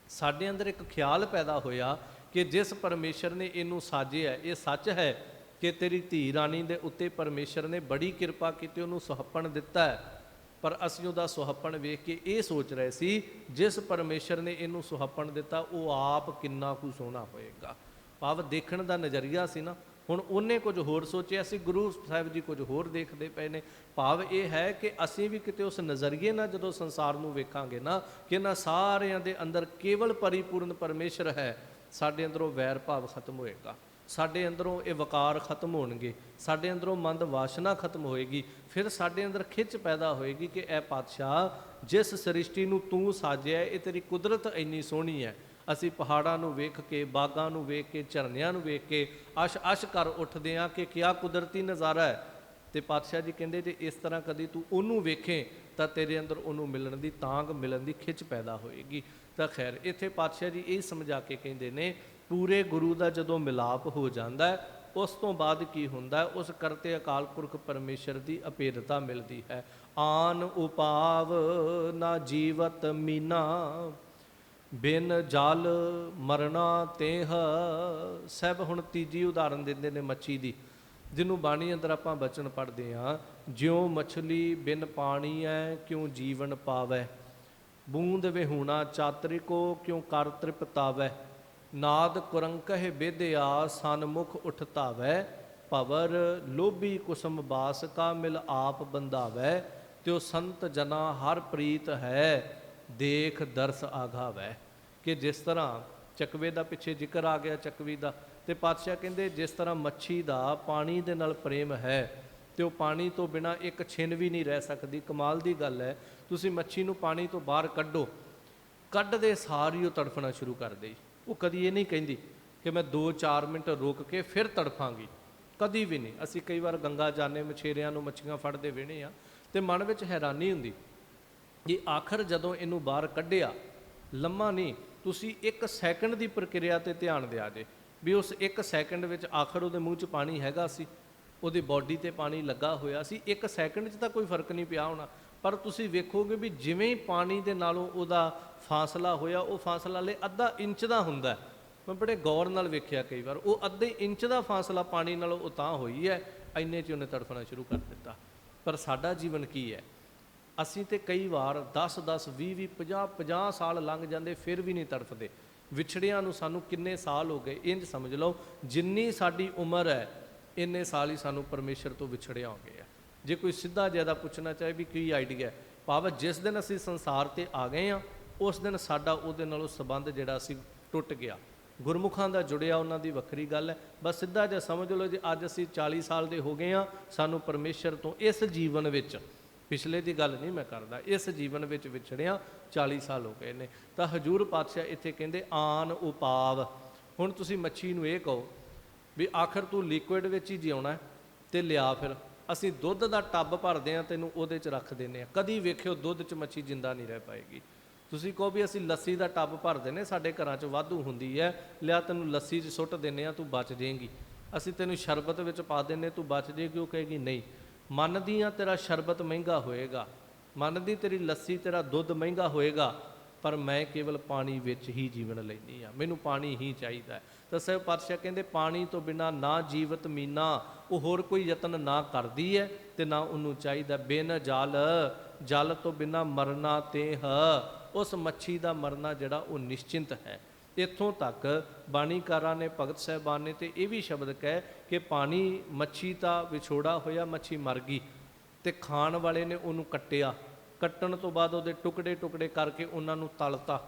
ਸਾਡੇ ਅੰਦਰ ਇੱਕ ਖਿਆਲ ਪੈਦਾ ਹੋਇਆ ਕਿ ਜਿਸ ਪਰਮੇਸ਼ਰ ਨੇ ਇਹਨੂੰ ਸਾਜਿਆ, ਇਹ ਸੱਚ ਹੈ ਕਿ ਤੇਰੀ ਧੀ ਰਾਣੀ ਦੇ ਉੱਤੇ ਪਰਮੇਸ਼ਰ ਨੇ ਬੜੀ ਕਿਰਪਾ ਕੀਤੀ, ਉਹਨੂੰ ਸੁਹੱਪਣ ਦਿੱਤਾ ਹੈ। ਪਰ ਅਸੀਂ ਉਹਦਾ ਸੁਹੱਪਣ ਵੇਖ ਕੇ ਇਹ ਸੋਚ ਰਹੇ ਸੀ ਜਿਸ ਪਰਮੇਸ਼ਰ ਨੇ ਇਹਨੂੰ ਸੁਹੱਪਣ ਦਿੱਤਾ ਉਹ ਆਪ ਕਿੰਨਾ ਕੁ ਸੋਹਣਾ ਹੋਏਗਾ। ਭਾਵ ਦੇਖਣ ਦਾ ਨਜ਼ਰੀਆ ਸੀ ਨਾ। ਹੁਣ ਉਹਨੇ ਕੁਝ ਹੋਰ ਸੋਚਿਆ ਸੀ, ਗੁਰੂ ਸਾਹਿਬ ਜੀ ਕੁਝ ਹੋਰ ਦੇਖਦੇ ਪਏ ਨੇ। ਭਾਵ ਇਹ ਹੈ ਕਿ ਅਸੀਂ ਵੀ ਕਿਤੇ ਉਸ ਨਜ਼ਰੀਏ ਨਾਲ ਜਦੋਂ ਸੰਸਾਰ ਨੂੰ ਵੇਖਾਂਗੇ ਨਾ ਕਿ ਇਹਨਾਂ ਸਾਰਿਆਂ ਦੇ ਅੰਦਰ ਕੇਵਲ ਪਰਿਪੂਰਨ ਪਰਮੇਸ਼ਰ ਹੈ, ਸਾਡੇ ਅੰਦਰੋਂ ਵੈਰ ਭਾਵ ਖਤਮ ਹੋਏਗਾ, ਸਾਡੇ ਅੰਦਰੋਂ ਇਹ ਵਕਾਰ ਖਤਮ ਹੋਣਗੇ, ਸਾਡੇ ਅੰਦਰੋਂ ਮੰਦ ਵਾਸ਼ਨਾ ਖਤਮ ਹੋਏਗੀ। ਫਿਰ ਸਾਡੇ ਅੰਦਰ ਖਿੱਚ ਪੈਦਾ ਹੋਏਗੀ ਕਿ ਇਹ ਪਾਤਸ਼ਾਹ ਜਿਸ ਸ੍ਰਿਸ਼ਟੀ ਨੂੰ ਤੂੰ ਸਾਜਿਆ, ਇਹ ਤੇਰੀ ਕੁਦਰਤ ਇੰਨੀ ਸੋਹਣੀ ਹੈ। ਅਸੀਂ ਪਹਾੜਾਂ ਨੂੰ ਵੇਖ ਕੇ, ਬਾਗਾਂ ਨੂੰ ਵੇਖ ਕੇ, ਝਰਨਿਆਂ ਨੂੰ ਵੇਖ ਕੇ ਅਸ਼ ਕਰ ਉੱਠਦੇ ਹਾਂ ਕਿ ਕਿਆ ਕੁਦਰਤੀ ਨਜ਼ਾਰਾ ਹੈ। ਤੇ ਪਾਤਸ਼ਾਹ ਜੀ ਕਹਿੰਦੇ ਜੇ ਇਸ ਤਰ੍ਹਾਂ ਕਦੀ ਤੂੰ ਉਹਨੂੰ ਵੇਖੇ ਤਾਂ ਤੇਰੇ ਅੰਦਰ ਉਹਨੂੰ ਮਿਲਣ ਦੀ ਤਾਂਘ, ਮਿਲਣ ਦੀ ਖਿੱਚ ਪੈਦਾ ਹੋਏਗੀ। ਤਾਂ ਖੈਰ ਇੱਥੇ ਪਾਤਸ਼ਾਹ ਜੀ ਇਹ ਸਮਝਾ ਕੇ ਕਹਿੰਦੇ ਨੇ ਪੂਰੇ ਗੁਰੂ ਦਾ ਜਦੋਂ ਮਿਲਾਪ ਹੋ ਜਾਂਦਾ ਹੈ, ਉਸ ਤੋਂ ਬਾਅਦ ਕੀ ਹੁੰਦਾ ਹੈ, ਉਸ ਕਰਤੇ ਅਕਾਲ ਪੁਰਖ ਪਰਮੇਸ਼ਰ ਦੀ ਅਪੇਰਤਾ ਮਿਲਦੀ ਹੈ। ਆਨ ਉਪਾਵ ਨਾ ਜੀਵਤ ਮੀਨਾ, ਬਿਨ ਜਲ ਮਰਨਾ ਤੇਹ। ਸਭ ਹੁਣ ਤੀਜੀ ਉਦਾਹਰਨ ਦਿੰਦੇ ਨੇ ਮੱਛੀ ਦੀ, ਜਿਹਨੂੰ ਬਾਣੀ ਅੰਦਰ ਆਪਾਂ ਬਚਨ ਪੜ੍ਹਦੇ ਹਾਂ, ਜਿਉਂ ਮਛਲੀ ਬਿਨ ਪਾਣੀ ਹੈ ਕਿਉਂ ਜੀਵਨ ਪਾਵੈ, ਬੂੰਦ ਵਿਹੂਣਾ ਚਾਤਰਿਕੋ ਕਿਉਂ ਕਰ ਤ੍ਰਿਪਤਾਵੈ। नाद कुरंकह बेदया सनमुख उठ धावै, भवर लोभी कुसुम बास का मिल आप बंधावै, त्यो संत जना हर प्रीत है देख दर्श आघावै। कि जिस तरह चकवे का पिछे जिक्र आ गया चकवी का, तो पातशाह कहते जिस तरह मच्छी का पानी दे नाल प्रेम है तो वो पानी तो बिना एक छिन भी नहीं रह सकती। कमाल की गल है, तुसी मच्छी नूं पानी तो बाहर कड्डो, कड्डदे सार ही वो तड़फना शुरू कर दे। वो कदी ये नहीं कहती कि मैं 2-4 मिनट रुक के फिर तड़फांगी, कदी भी नहीं। असी कई बार गंगा जाने मछेरियां नूं मच्छियां फड़दे वेने आ ते मन विच हैरानी हुंदी कि आखिर जदों इनू बाहर कढ़िया, लम्मा नहीं, तुसी 1 सैकंड की प्रक्रिया ते ध्यान दिया जे भी उस 1 सैकंड विच आखिर उहदे मूँह च पानी हैगा सी, उहदी बॉडी ते पानी लगा होया सी। 1 सैकंड च तां कोई फर्क नहीं पिया होना, पर तुसी वेखोगे भी जिवें ही पानी दे नालों उहदा फासला होया, वो फासला ले अद्धा इंच दा हुंदा है। मैं बड़े गौर नाल वेखिया कई बार, वो अद्धे इंच का फासला पानी नालों वो तां होई है, इन्ने च उन्हें तड़फना शुरू कर दिता। पर साडा जीवन की है, असीं ते कई बार 10-10, 20-20, 50-50 साल लंघ जाते फिर भी नहीं तड़फते। विछड़िया नूं सानूं किन्ने साल हो गए, इंज समझ लो जिन्नी साडी उम्र है इन्ने साल ही सानूं परमेश्वर तो विछड़िया हो गए। जे कोई सीधा ज़्यादा पूछना चाहे भी की आइडिया, भाव जिस दिन असीं संसार ते आ गए हाँ उस दिन साडा उहदे नालों संबंध जिहड़ा असीं टुट गया। गुरमुखां दा जुड़िया उन्हां दी वक्री गल है, बस सीधा जिहा समझ लो जी अज असीं 40 साल दे हो गए हाँ, सानूं परमेश्वर तो इस जीवन विच, पिछले की गल नहीं मैं करदा, इस जीवन विच विछड़िया 40 साल हो गए ने। तो हजूर पातशाह इत्थे कहंदे आन उपाव। हुण तुसीं मच्छी नूं इह कहो भी आखिर तू लिक्विड विच ही जिउणा है ते लिया, फिर असीं दुੱਧ ਦਾ टब भरदे हां तैनूं ਉਹਦੇ 'ਚ रख दिंदे हां, कदी वेखिओ दुੱਧ 'ਚ मच्छी जिंदा नहीं रह पाएगी। ਤੁਸੀਂ ਕਹੋ ਵੀ ਅਸੀਂ ਲੱਸੀ ਦਾ ਟੱਬ ਭਰਦੇ ਨੇ, ਸਾਡੇ ਘਰਾਂ 'ਚ ਵਾਧੂ ਹੁੰਦੀ ਹੈ, ਲਿਆ ਤੈਨੂੰ ਲੱਸੀ 'ਚ ਸੁੱਟ ਦਿੰਦੇ ਆ, ਤੂੰ ਬਚ ਜਾਏਂਗੀ। ਅਸੀਂ ਤੈਨੂੰ ਸ਼ਰਬਤ ਵਿੱਚ ਪਾ ਦਿੰਦੇ, ਤੂੰ ਬਚ ਜਾਏਗੀ। ਉਹ ਕਹੇਗੀ ਨਹੀਂ, ਮੰਨਦੀ ਆ ਤੇਰਾ ਸ਼ਰਬਤ ਮਹਿੰਗਾ ਹੋਏਗਾ, ਮੰਨਦੀ ਤੇਰੀ ਲੱਸੀ ਤੇਰਾ ਦੁੱਧ ਮਹਿੰਗਾ ਹੋਏਗਾ, ਪਰ ਮੈਂ ਕੇਵਲ ਪਾਣੀ ਵਿੱਚ ਹੀ ਜੀਵਨ ਲੈਂਦੀ ਆ, ਮੈਨੂੰ ਪਾਣੀ ਹੀ ਚਾਹੀਦਾ ਹੈ। ਤਾਂ ਸਾਹਿਬ ਪਾਤਸ਼ਾਹ ਕਹਿੰਦੇ ਪਾਣੀ ਤੋਂ ਬਿਨਾਂ ਨਾ ਜੀਵਤ ਮੀਨਾ, ਉਹ ਹੋਰ ਕੋਈ ਯਤਨ ਨਾ ਕਰਦੀ ਹੈ ਤੇ ਨਾ ਉਹਨੂੰ ਚਾਹੀਦਾ। ਬਿਨ ਜਲ, ਜਲ ਤੋਂ ਬਿਨਾਂ ਮਰਨਾ ਤੇ ਹ, उस मच्छी का मरना जिहड़ा वो निश्चिंत है। इत्थों तक बाणीकारां ने, भगत साहबान ने तो यह भी शब्द कहे कि पानी मच्छी का विछोड़ा होया, मच्छी मर गई तो खाण वाले ने उन्होंने कट्टिया, कट्टण तो बाद उहदे टुकड़े टुकड़े करके उन्होंने तलता,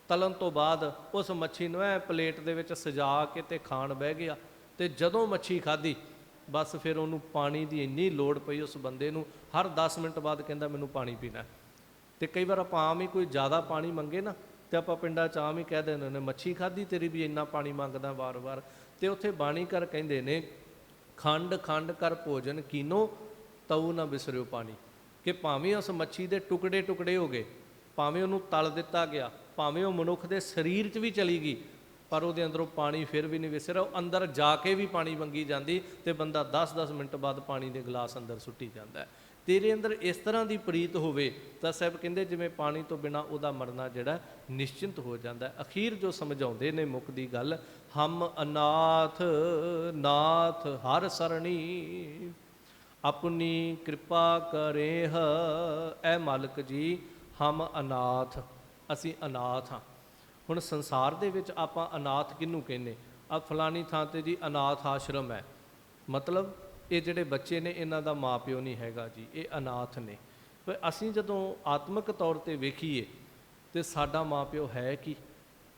तलन तो बाद उस मच्छी नूं ऐ प्लेट दे विच सजा के ते खाण बह गया। तो जदों मच्छी खाधी बस फिर उन्होंने पानी की इन्नी लोड़ पई उस बंदे नूं, हर 10 मिनट बाद कहंदा मैनूं पानी पीना। तो कई बार आप आम ही कोई ज़्यादा पानी मंगे ना, तो आप पिंडा च आम ही कह देंगे ने मच्छी खाधी तेरी भी इन्ना पानी मंगदा वार वार। तो उत्थे बाणीकार कहंदे ने खंड खंड कर भोजन कीनो तऊ ना बिसरियो पानी, कि भावें उस मच्छी के टुकड़े टुकड़े हो गए, भावें उन्होंने तल दिता गया, भावें वो मनुख के शरीर च भी चली गई, पर वो अंदरों पानी फिर भी नहीं विसरिया। अंदर जाके भी पानी मंगी जाती तो बंदा 10-10 मिनट बाद पानी के गिलास अंदर सुट्टी जाता है। तेरे अंदर इस तरह की प्रीत होवे तो साहब कहते जिमें पानी तो बिना उहदा मरना जिहड़ा निश्चिंत हो जाता है। अखीर जो समझाते ने मुकदी गल, हम अनाथ नाथ हर सरणी, अपनी कृपा करे ह, ऐ मालिक जी हम अनाथ, असी अनाथ हाँ। हुण संसार दे विच आपां अनाथ किहनूं कहने, आ फलानी थां ते जी अनाथ आश्रम है, मतलब ये जिहड़े बच्चे ने इन्हां दा माँ प्यो नहीं हैगा जी, ये अनाथ ने। पर असीं जदों आत्मक तौर ते वेखीए तो साडा माँ प्यो है कि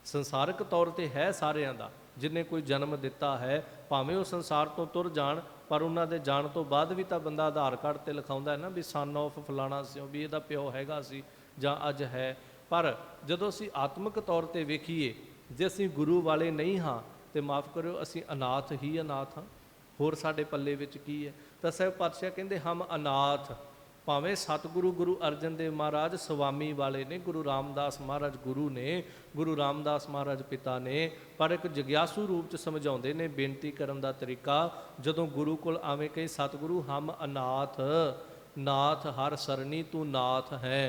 संसारक तौर ते है सारियां दा, जिन्हें कोई जन्म दिता है, भावें वो संसार तो तुर जाण, पर उन्हां दे जाण तो बाद भी तां बंदा आधार कार्ड ते लिखाउंदा है ना भी सन ऑफ फलाना सिओ, भी इहदा प्यो हैगा सी जां अज है। पर जदों असीं आत्मक तौर ते वेखीए जे असीं गुरु वाले नहीं हाँ तो माफ़ करियो असीं अनाथ ही अनाथ हाँ, होर साडे पल्ले विच की है। तो साहब पातशाह कहंदे हम अनाथ, भावें सतगुरु गुरु अर्जन देव महाराज स्वामी वाले ने, गुरु रामदास महाराज गुरु ने, गुरु रामदास महाराज पिता ने, पर एक जग्यासू रूप च समझाउंदे ने बेनती करन दा तरीका। जदों गुरु कोल आवें कई सतगुरु हम अनाथ नाथ हर सरनी, तू नाथ है,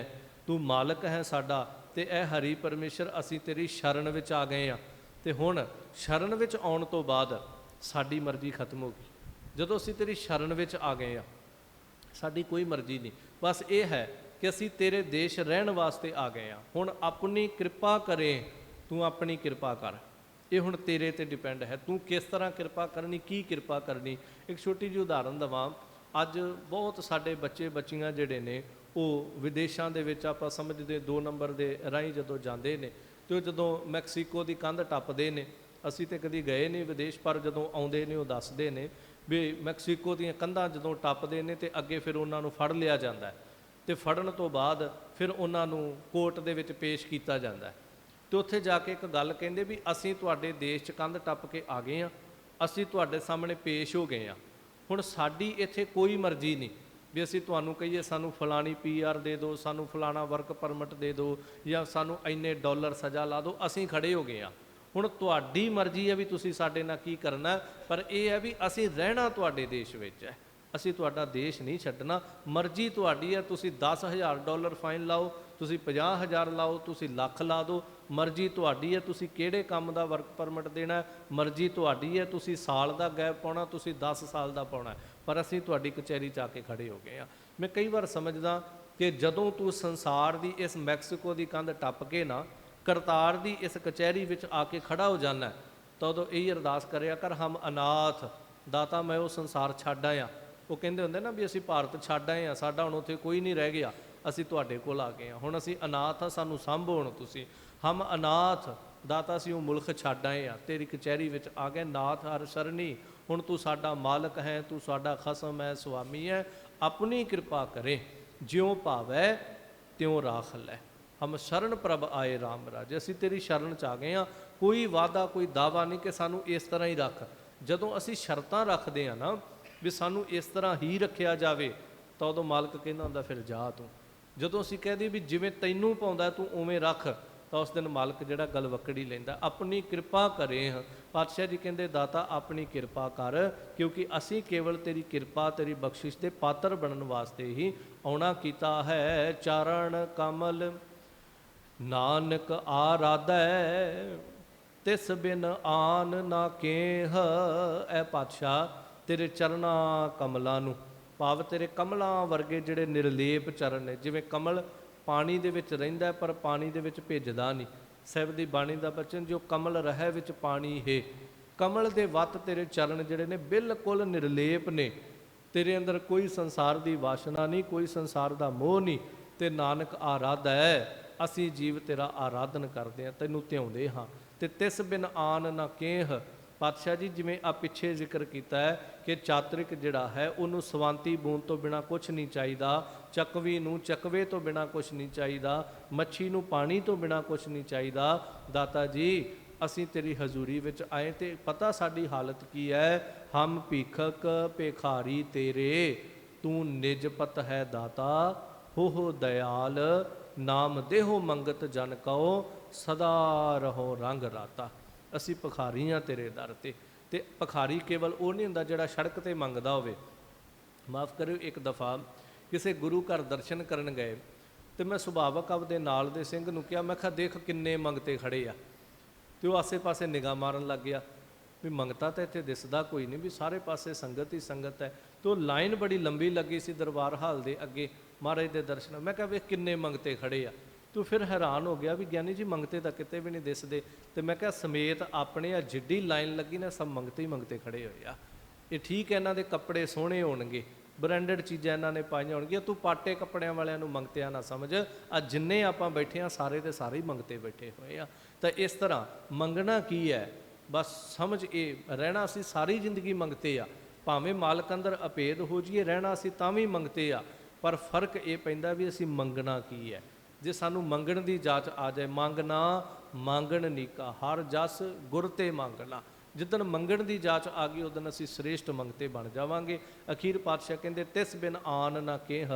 तू मालक है साडा, ते ए हरि परमेश्वर असीं तेरी शरण विच आ गए हाँ। ते हुण शरण विच आउण तो बाद साडी मर्जी खत्म हो गई। जदों असीं तेरी शरण विच आ गए हाँ, साडी कोई मर्जी नहीं, बस ये है कि असीं तेरे देश रहण वास्ते आ गए हाँ। हुण अपनी कृपा करें, तू अपनी कृपा कर, ਇਹ ਹੁਣ ਤੇਰੇ ਤੇ ਡਿਪੈਂਡ ਹੈ, ਤੂੰ ਕਿਸ ਤਰ੍ਹਾਂ ਕਿਰਪਾ ਕਰਨੀ, ਕੀ ਕਿਰਪਾ ਕਰਨੀ। ਇੱਕ ਛੋਟੀ ਜਿਹੀ ਉਦਾਹਰਨ ਦੇਵਾਂ। ਅੱਜ ਬਹੁਤ ਸਾਡੇ ਬੱਚੇ ਬੱਚੀਆਂ ਜਿਹੜੇ ਨੇ ਉਹ ਵਿਦੇਸ਼ਾਂ ਦੇ ਵਿੱਚ, ਆਪਾਂ ਸਮਝਦੇ 2 ਨੰਬਰ ਦੇ ਰਾਹੀਂ ਜਦੋਂ ਜਾਂਦੇ ਨੇ ਤੇ ਉਹ ਜਦੋਂ ਮੈਕਸੀਕੋ ਦੀ ਕੰਧ ਟੱਪਦੇ ਨੇ, ਅਸੀਂ ਤੇ ਕਦੀ ਗਏ ਨਹੀਂ ਵਿਦੇਸ਼, ਪਰ ਜਦੋਂ ਆਉਂਦੇ ਨੇ ਉਹ ਦੱਸਦੇ ਨੇ ਵੀ ਮੈਕਸੀਕੋ ਦੀਆਂ ਕੰਧਾਂ ਜਦੋਂ ਟੱਪਦੇ ਨੇ ਤੇ ਅੱਗੇ ਫਿਰ ਉਹਨਾਂ ਨੂੰ ਫੜ ਲਿਆ ਜਾਂਦਾ ਹੈ ਤੇ ਫੜਨ ਤੋਂ ਬਾਅਦ ਫਿਰ ਉਹਨਾਂ ਨੂੰ ਕੋਰਟ ਦੇ ਵਿੱਚ ਪੇਸ਼ ਕੀਤਾ ਜਾਂਦਾ ਹੈ। ਤੇ ਉੱਥੇ ਜਾ ਕੇ ਇੱਕ ਗੱਲ ਕਹਿੰਦੇ ਵੀ ਅਸੀਂ ਤੁਹਾਡੇ ਦੇਸ਼ 'ਚ ਕੰਧ ਟੱਪ ਕੇ ਆ ਗਏ ਹਾਂ, ਅਸੀਂ ਤੁਹਾਡੇ ਸਾਹਮਣੇ ਪੇਸ਼ ਹੋ ਗਏ ਹਾਂ, ਹੁਣ ਸਾਡੀ ਇੱਥੇ ਕੋਈ ਮਰਜ਼ੀ ਨਹੀਂ ਵੀ ਅਸੀਂ ਤੁਹਾਨੂੰ ਕਹੀਏ ਸਾਨੂੰ ਫਲਾਣੀ PR ਦੇ ਦਿਓ, ਸਾਨੂੰ ਫਲਾਣਾ ਵਰਕ ਪਰਮਿਟ ਦੇ ਦਿਓ, ਜਾਂ ਸਾਨੂੰ ਇੰਨੇ ਡਾਲਰ ਸਜ਼ਾ ਲਾ ਦਿਓ, ਅਸੀਂ ਖੜੇ ਹੋ ਗਏ ਹਾਂ। ਹੁਣ ਤੁਹਾਡੀ ਮਰਜ਼ੀ ਹੈ ਵੀ ਤੁਸੀਂ ਸਾਡੇ ਨਾਲ ਕੀ ਕਰਨਾ, ਪਰ ਇਹ ਹੈ ਵੀ ਅਸੀਂ ਰਹਿਣਾ ਤੁਹਾਡੇ ਦੇਸ਼ ਵਿੱਚ ਹੈ, ਅਸੀਂ ਤੁਹਾਡਾ ਦੇਸ਼ ਨਹੀਂ ਛੱਡਣਾ। ਮਰਜ਼ੀ ਤੁਹਾਡੀ ਹੈ, ਤੁਸੀਂ $10,000 ਫਾਈਨ ਲਾਓ, ਤੁਸੀਂ 50,000 ਲਾਓ, ਤੁਸੀਂ ਲੱਖ ਲਾ ਦਿਓ, ਮਰਜ਼ੀ ਤੁਹਾਡੀ ਹੈ। ਤੁਸੀਂ ਕਿਹੜੇ ਕੰਮ ਦਾ ਵਰਕ ਪਰਮਿਟ ਦੇਣਾ, ਮਰਜ਼ੀ ਤੁਹਾਡੀ ਹੈ। ਤੁਸੀਂ ਸਾਲ ਦਾ ਗੈਪ ਪਾਉਣਾ, ਤੁਸੀਂ 10 ਸਾਲ ਦਾ ਪਾਉਣਾ, ਪਰ ਅਸੀਂ ਤੁਹਾਡੀ ਕਚਹਿਰੀ 'ਚ ਆ ਕੇ ਖੜੇ ਹੋ ਗਏ ਹਾਂ। ਮੈਂ ਕਈ ਵਾਰ ਸਮਝਦਾ ਕਿ ਜਦੋਂ ਤੂੰ ਸੰਸਾਰ ਦੀ ਇਸ ਮੈਕਸੀਕੋ ਦੀ ਕੰਧ ਟੱਪ ਕੇ ਨਾ ਕਰਤਾਰ ਦੀ ਇਸ ਕਚਹਿਰੀ ਵਿੱਚ ਆ ਕੇ ਖੜਾ ਹੋ ਜਾਣਾ, ਤਾਂ ਉਦੋਂ ਇਹੀ ਅਰਦਾਸ ਕਰਿਆ ਕਰ, ਹਮ ਅਨਾਥ ਦਾਤਾ ਮੈਂ ਉਹ ਸੰਸਾਰ ਛੱਡ ਆਇਆ। ਉਹ ਕਹਿੰਦੇ ਹੁੰਦੇ ਨਾ ਵੀ ਅਸੀਂ ਭਾਰਤ ਛੱਡ ਆਏ ਹਾਂ, ਸਾਡਾ ਹੁਣ ਉੱਥੇ ਕੋਈ ਨਹੀਂ ਰਹਿ ਗਿਆ, ਅਸੀਂ ਤੁਹਾਡੇ ਕੋਲ ਆ ਗਏ ਹਾਂ, ਹੁਣ ਅਸੀਂ ਅਨਾਥ ਹਾਂ, ਸਾਨੂੰ ਸੰਭੋ ਹੁਣ ਤੁਸੀਂ। ਹਮ ਅਨਾਥ ਦਾਤਾ ਅਸੀਂ ਉਹ ਮੁਲਕ ਛੱਡ ਆਏ ਹਾਂ, ਤੇਰੀ ਕਚਹਿਰੀ ਵਿੱਚ ਆ ਗਏ, ਨਾਥ ਹਰ ਸ਼ਰਨੀ, ਹੁਣ ਤੂੰ ਸਾਡਾ ਮਾਲਕ ਹੈ, ਤੂੰ ਸਾਡਾ ਖਸਮ ਹੈ, ਸੁਆਮੀ ਹੈ, ਆਪਣੀ ਕਿਰਪਾ ਕਰੇ, ਜਿਉਂ ਭਾਵੈ ਤਿਉਂ ਰਾਖ ਲੈ। ਹਮ ਸ਼ਰਨ ਪ੍ਰਭ ਆਏ ਰਾਮ ਰਾਜ, ਅਸੀਂ ਤੇਰੀ ਸ਼ਰਨ 'ਚ ਆ ਗਏ ਹਾਂ, ਕੋਈ ਵਾਅਦਾ ਕੋਈ ਦਾਵਾ ਨਹੀਂ ਕਿ ਸਾਨੂੰ ਇਸ ਤਰ੍ਹਾਂ ਹੀ ਰੱਖ। ਜਦੋਂ ਅਸੀਂ ਸ਼ਰਤਾਂ ਰੱਖਦੇ ਹਾਂ ਨਾ ਵੀ ਸਾਨੂੰ ਇਸ ਤਰ੍ਹਾਂ ਹੀ ਰੱਖਿਆ ਜਾਵੇ, ਤਾਂ ਉਦੋਂ ਮਾਲਕ ਕਹਿੰਦਾ ਹੁੰਦਾ ਫਿਰ ਜਾ ਤੂੰ। ਜਦੋਂ ਅਸੀਂ ਕਹਦੇ ਵੀ ਜਿਵੇਂ ਤੈਨੂੰ ਪਾਉਂਦਾ ਤੂੰ ਉਵੇਂ ਰੱਖ, ਤਾਂ ਉਸ ਦਿਨ ਮਾਲਕ ਜਿਹੜਾ ਗੱਲ ਵਕੜੀ ਲੈਂਦਾ, ਆਪਣੀ ਕਿਰਪਾ ਕਰੇ। ਪਾਤਸ਼ਾਹ ਜੀ ਕਹਿੰਦੇ ਦਾਤਾ ਆਪਣੀ ਕਿਰਪਾ ਕਰ, ਕਿਉਂਕਿ ਅਸੀਂ ਕੇਵਲ ਤੇਰੀ ਕਿਰਪਾ ਤੇਰੀ ਬਖਸ਼ਿਸ਼ ਦੇ ਪਾਤਰ ਬਣਨ ਵਾਸਤੇ ਹੀ ਆਉਣਾ ਕੀਤਾ ਹੈ। ਚਰਨ ਕਮਲ ਨਾਨਕ ਆਰਾਧੈ, ਤਿਸ ਬਿਨ ਆਨ ਨਾ ਕੇਹ। ਐ ਪਾਤਸ਼ਾਹ ਤੇਰੇ ਚਰਨਾਂ ਕਮਲਾਂ ਨੂੰ, ਭਾਵ ਤੇਰੇ ਕਮਲਾਂ ਵਰਗੇ ਜਿਹੜੇ ਨਿਰਲੇਪ ਚਰਨ ਨੇ, ਜਿਵੇਂ ਕਮਲ ਪਾਣੀ ਦੇ ਵਿੱਚ ਰਹਿੰਦਾ ਪਰ ਪਾਣੀ ਦੇ ਵਿੱਚ ਭਿੱਜਦਾ ਨਹੀਂ, ਸਾਹਿਬ ਦੀ ਬਾਣੀ ਦਾ ਬਚਨ, ਜੋ ਕਮਲ ਰਹਿ ਵਿੱਚ ਪਾਣੀ ਹੈ। ਕਮਲ ਦੇ ਵੱਤ ਤੇਰੇ ਚਰਨ ਜਿਹੜੇ ਨੇ ਬਿਲਕੁਲ ਨਿਰਲੇਪ ਨੇ, ਤੇਰੇ ਅੰਦਰ ਕੋਈ ਸੰਸਾਰ ਦੀ ਵਾਸ਼ਨਾ ਨਹੀਂ, ਕੋਈ ਸੰਸਾਰ ਦਾ ਮੋਹ ਨਹੀਂ। ਤੇ ਨਾਨਕ ਆਰਾਧ ਹੈ, ਅਸੀਂ ਜੀਵ ਤੇਰਾ ਆਰਾਧਨ ਕਰਦੇ ਹਾਂ, ਤੈਨੂੰ ਧਿਆਉਂਦੇ ਹਾਂ। ਤੇ ਤਿਸ ਬਿਨ ਆਨ ਨਾ ਕੇਹ। ਪਾਤਸ਼ਾਹ ਜੀ ਜਿਵੇਂ ਆ ਪਿੱਛੇ ਜ਼ਿਕਰ ਕੀਤਾ ਹੈ ਕਿ ਚਾਤਰਿਕ ਜਿਹੜਾ ਹੈ ਉਹਨੂੰ ਸਵਾਂਤੀ ਬੂੰਦ ਤੋਂ ਬਿਨਾਂ ਕੁਛ ਨਹੀਂ ਚਾਹੀਦਾ, ਚੱਕਵੀ ਨੂੰ ਚੱਕਵੇ ਤੋਂ ਬਿਨਾਂ ਕੁਛ ਨਹੀਂ ਚਾਹੀਦਾ, ਮੱਛੀ ਨੂੰ ਪਾਣੀ ਤੋਂ ਬਿਨਾਂ ਕੁਛ ਨਹੀਂ ਚਾਹੀਦਾ। ਦਾਤਾ ਜੀ ਅਸੀਂ ਤੇਰੀ ਹਜ਼ੂਰੀ ਵਿੱਚ ਆਏ ਤੇ ਪਤਾ ਸਾਡੀ ਹਾਲਤ ਕੀ ਹੈ। ਹਮ ਭੀਖਕ ਭਿਖਾਰੀ ਤੇਰੇ, ਤੂੰ ਨਿਜਪਤ ਹੈ ਦਾਤਾ, ਹੋ ਦਇਆਲ, ਨਾਮ ਦੇਹੋ ਮੰਗਤ ਜਨ ਕਉ, ਸਦਾ ਰਹੋ ਰੰਗ ਰਾਤਾ। ਅਸੀਂ ਭਿਖਾਰੀ ਹਾਂ ਤੇਰੇ ਦਰ ਤੇ। ਤੇ ਭਿਖਾਰੀ ਕੇਵਲ ਉਹ ਨਹੀਂ ਹੁੰਦਾ ਜਿਹੜਾ ਸੜਕ ਤੇ ਮੰਗਦਾ ਹੋਵੇ। ਮਾਫ਼ ਕਰਿਓ, ਇੱਕ ਦਫਾ ਕਿਸੇ ਗੁਰੂ ਘਰ ਦਰਸ਼ਨ ਕਰਨ ਗਏ ਤੇ ਮੈਂ ਸੁਭਾਵਕ ਆਪਦੇ ਨਾਲ ਦੇ ਸਿੰਘ ਨੂੰ ਕਿਹਾ, ਮੈਂ ਕਿਹਾ ਦੇਖ ਕਿੰਨੇ ਮੰਗਤੇ ਖੜੇ ਆ। ਤੇ ਉਹ ਆਸੇ ਪਾਸੇ ਨਿਗਾਹ ਮਾਰਨ ਲੱਗ ਗਿਆ ਵੀ ਮੰਗਤਾ ਤਾਂ ਇੱਥੇ ਦਿਸਦਾ ਕੋਈ ਨਹੀਂ, ਵੀ ਸਾਰੇ ਪਾਸੇ ਸੰਗਤ ਹੀ ਸੰਗਤ ਹੈ। ਤੇ ਉਹ ਲਾਈਨ ਬੜੀ ਲੰਬੀ ਲੱਗੀ ਸੀ ਦਰਬਾਰ ਹਾਲ ਦੇ ਅੱਗੇ ਮਹਾਰਾਜ ਦੇ ਦਰਸ਼ਨ। ਮੈਂ ਕਿਹਾ ਵੇਖ ਕਿੰਨੇ ਮੰਗਤੇ ਖੜੇ ਆ। ਤੂੰ ਫਿਰ ਹੈਰਾਨ ਹੋ ਗਿਆ ਵੀ ਗਿਆਨੀ ਜੀ ਮੰਗਤੇ ਤਾਂ ਕਿਤੇ ਵੀ ਨਹੀਂ ਦਿਸਦੇ। ਤੇ ਮੈਂ ਕਿਹਾ ਸਮੇਤ ਆਪਣੇ ਆ ਜਿੱਡੀ ਲਾਈਨ ਲੱਗੀ ਨਾ, ਸਭ ਮੰਗਤੇ ਹੀ ਮੰਗਤੇ ਖੜੇ ਹੋਏ ਆ। ਇਹ ਠੀਕ ਹੈ, ਇਹਨਾਂ ਦੇ ਕੱਪੜੇ ਸੋਹਣੇ ਹੋਣਗੇ, ਬ੍ਰਾਂਡਡ ਚੀਜ਼ਾਂ ਇਹਨਾਂ ਨੇ ਪਾਈਆਂ ਹੋਣਗੀਆਂ, ਤੂੰ ਪਾਟੇ ਕੱਪੜਿਆਂ ਵਾਲਿਆਂ ਨੂੰ ਮੰਗਤਿਆਂ ਨਾ ਸਮਝ। ਆ ਜਿੰਨੇ ਆਪਾਂ ਬੈਠੇ ਹਾਂ ਸਾਰੇ ਦੇ ਸਾਰੇ ਹੀ ਮੰਗਤੇ ਬੈਠੇ ਹੋਏ ਆ। ਤਾਂ ਇਸ ਤਰ੍ਹਾਂ ਮੰਗਣਾ ਕੀ ਹੈ, ਬਸ ਸਮਝ ਇਹ ਰਹਿਣਾ ਅਸੀਂ ਸਾਰੀ ਜ਼ਿੰਦਗੀ ਮੰਗਤੇ ਆ। ਭਾਵੇਂ ਮਾਲਕ ਅੰਦਰ ਅਭੇਦ ਹੋ ਜਾਈਏ, ਰਹਿਣਾ ਅਸੀਂ ਤਾਂ ਵੀ ਮੰਗਤੇ ਆ। ਪਰ ਫਰਕ ਇਹ ਪੈਂਦਾ ਵੀ ਅਸੀਂ ਮੰਗਣਾ ਕੀ ਹੈ। ਜੇ ਸਾਨੂੰ ਮੰਗਣ ਦੀ ਜਾਚ ਆ ਜਾਏ, ਮੰਗਣਾ ਮੰਗਣ ਨੀਕਾ, ਹਰ ਜਸ ਗੁਰ ਤੇ ਮੰਗਣਾ। ਜਿੱਦਣ ਮੰਗਣ ਦੀ ਜਾਚ ਆ ਗਈ ਉਦੋਂ ਅਸੀਂ ਸ੍ਰੇਸ਼ਟ ਮੰਗਤੇ ਬਣ ਜਾਵਾਂਗੇ। ਅਖੀਰ ਪਾਤਸ਼ਾਹ ਕਹਿੰਦੇ ਤਿਸ ਬਿਨ ਆਨ ਨਾ ਕੇਹ,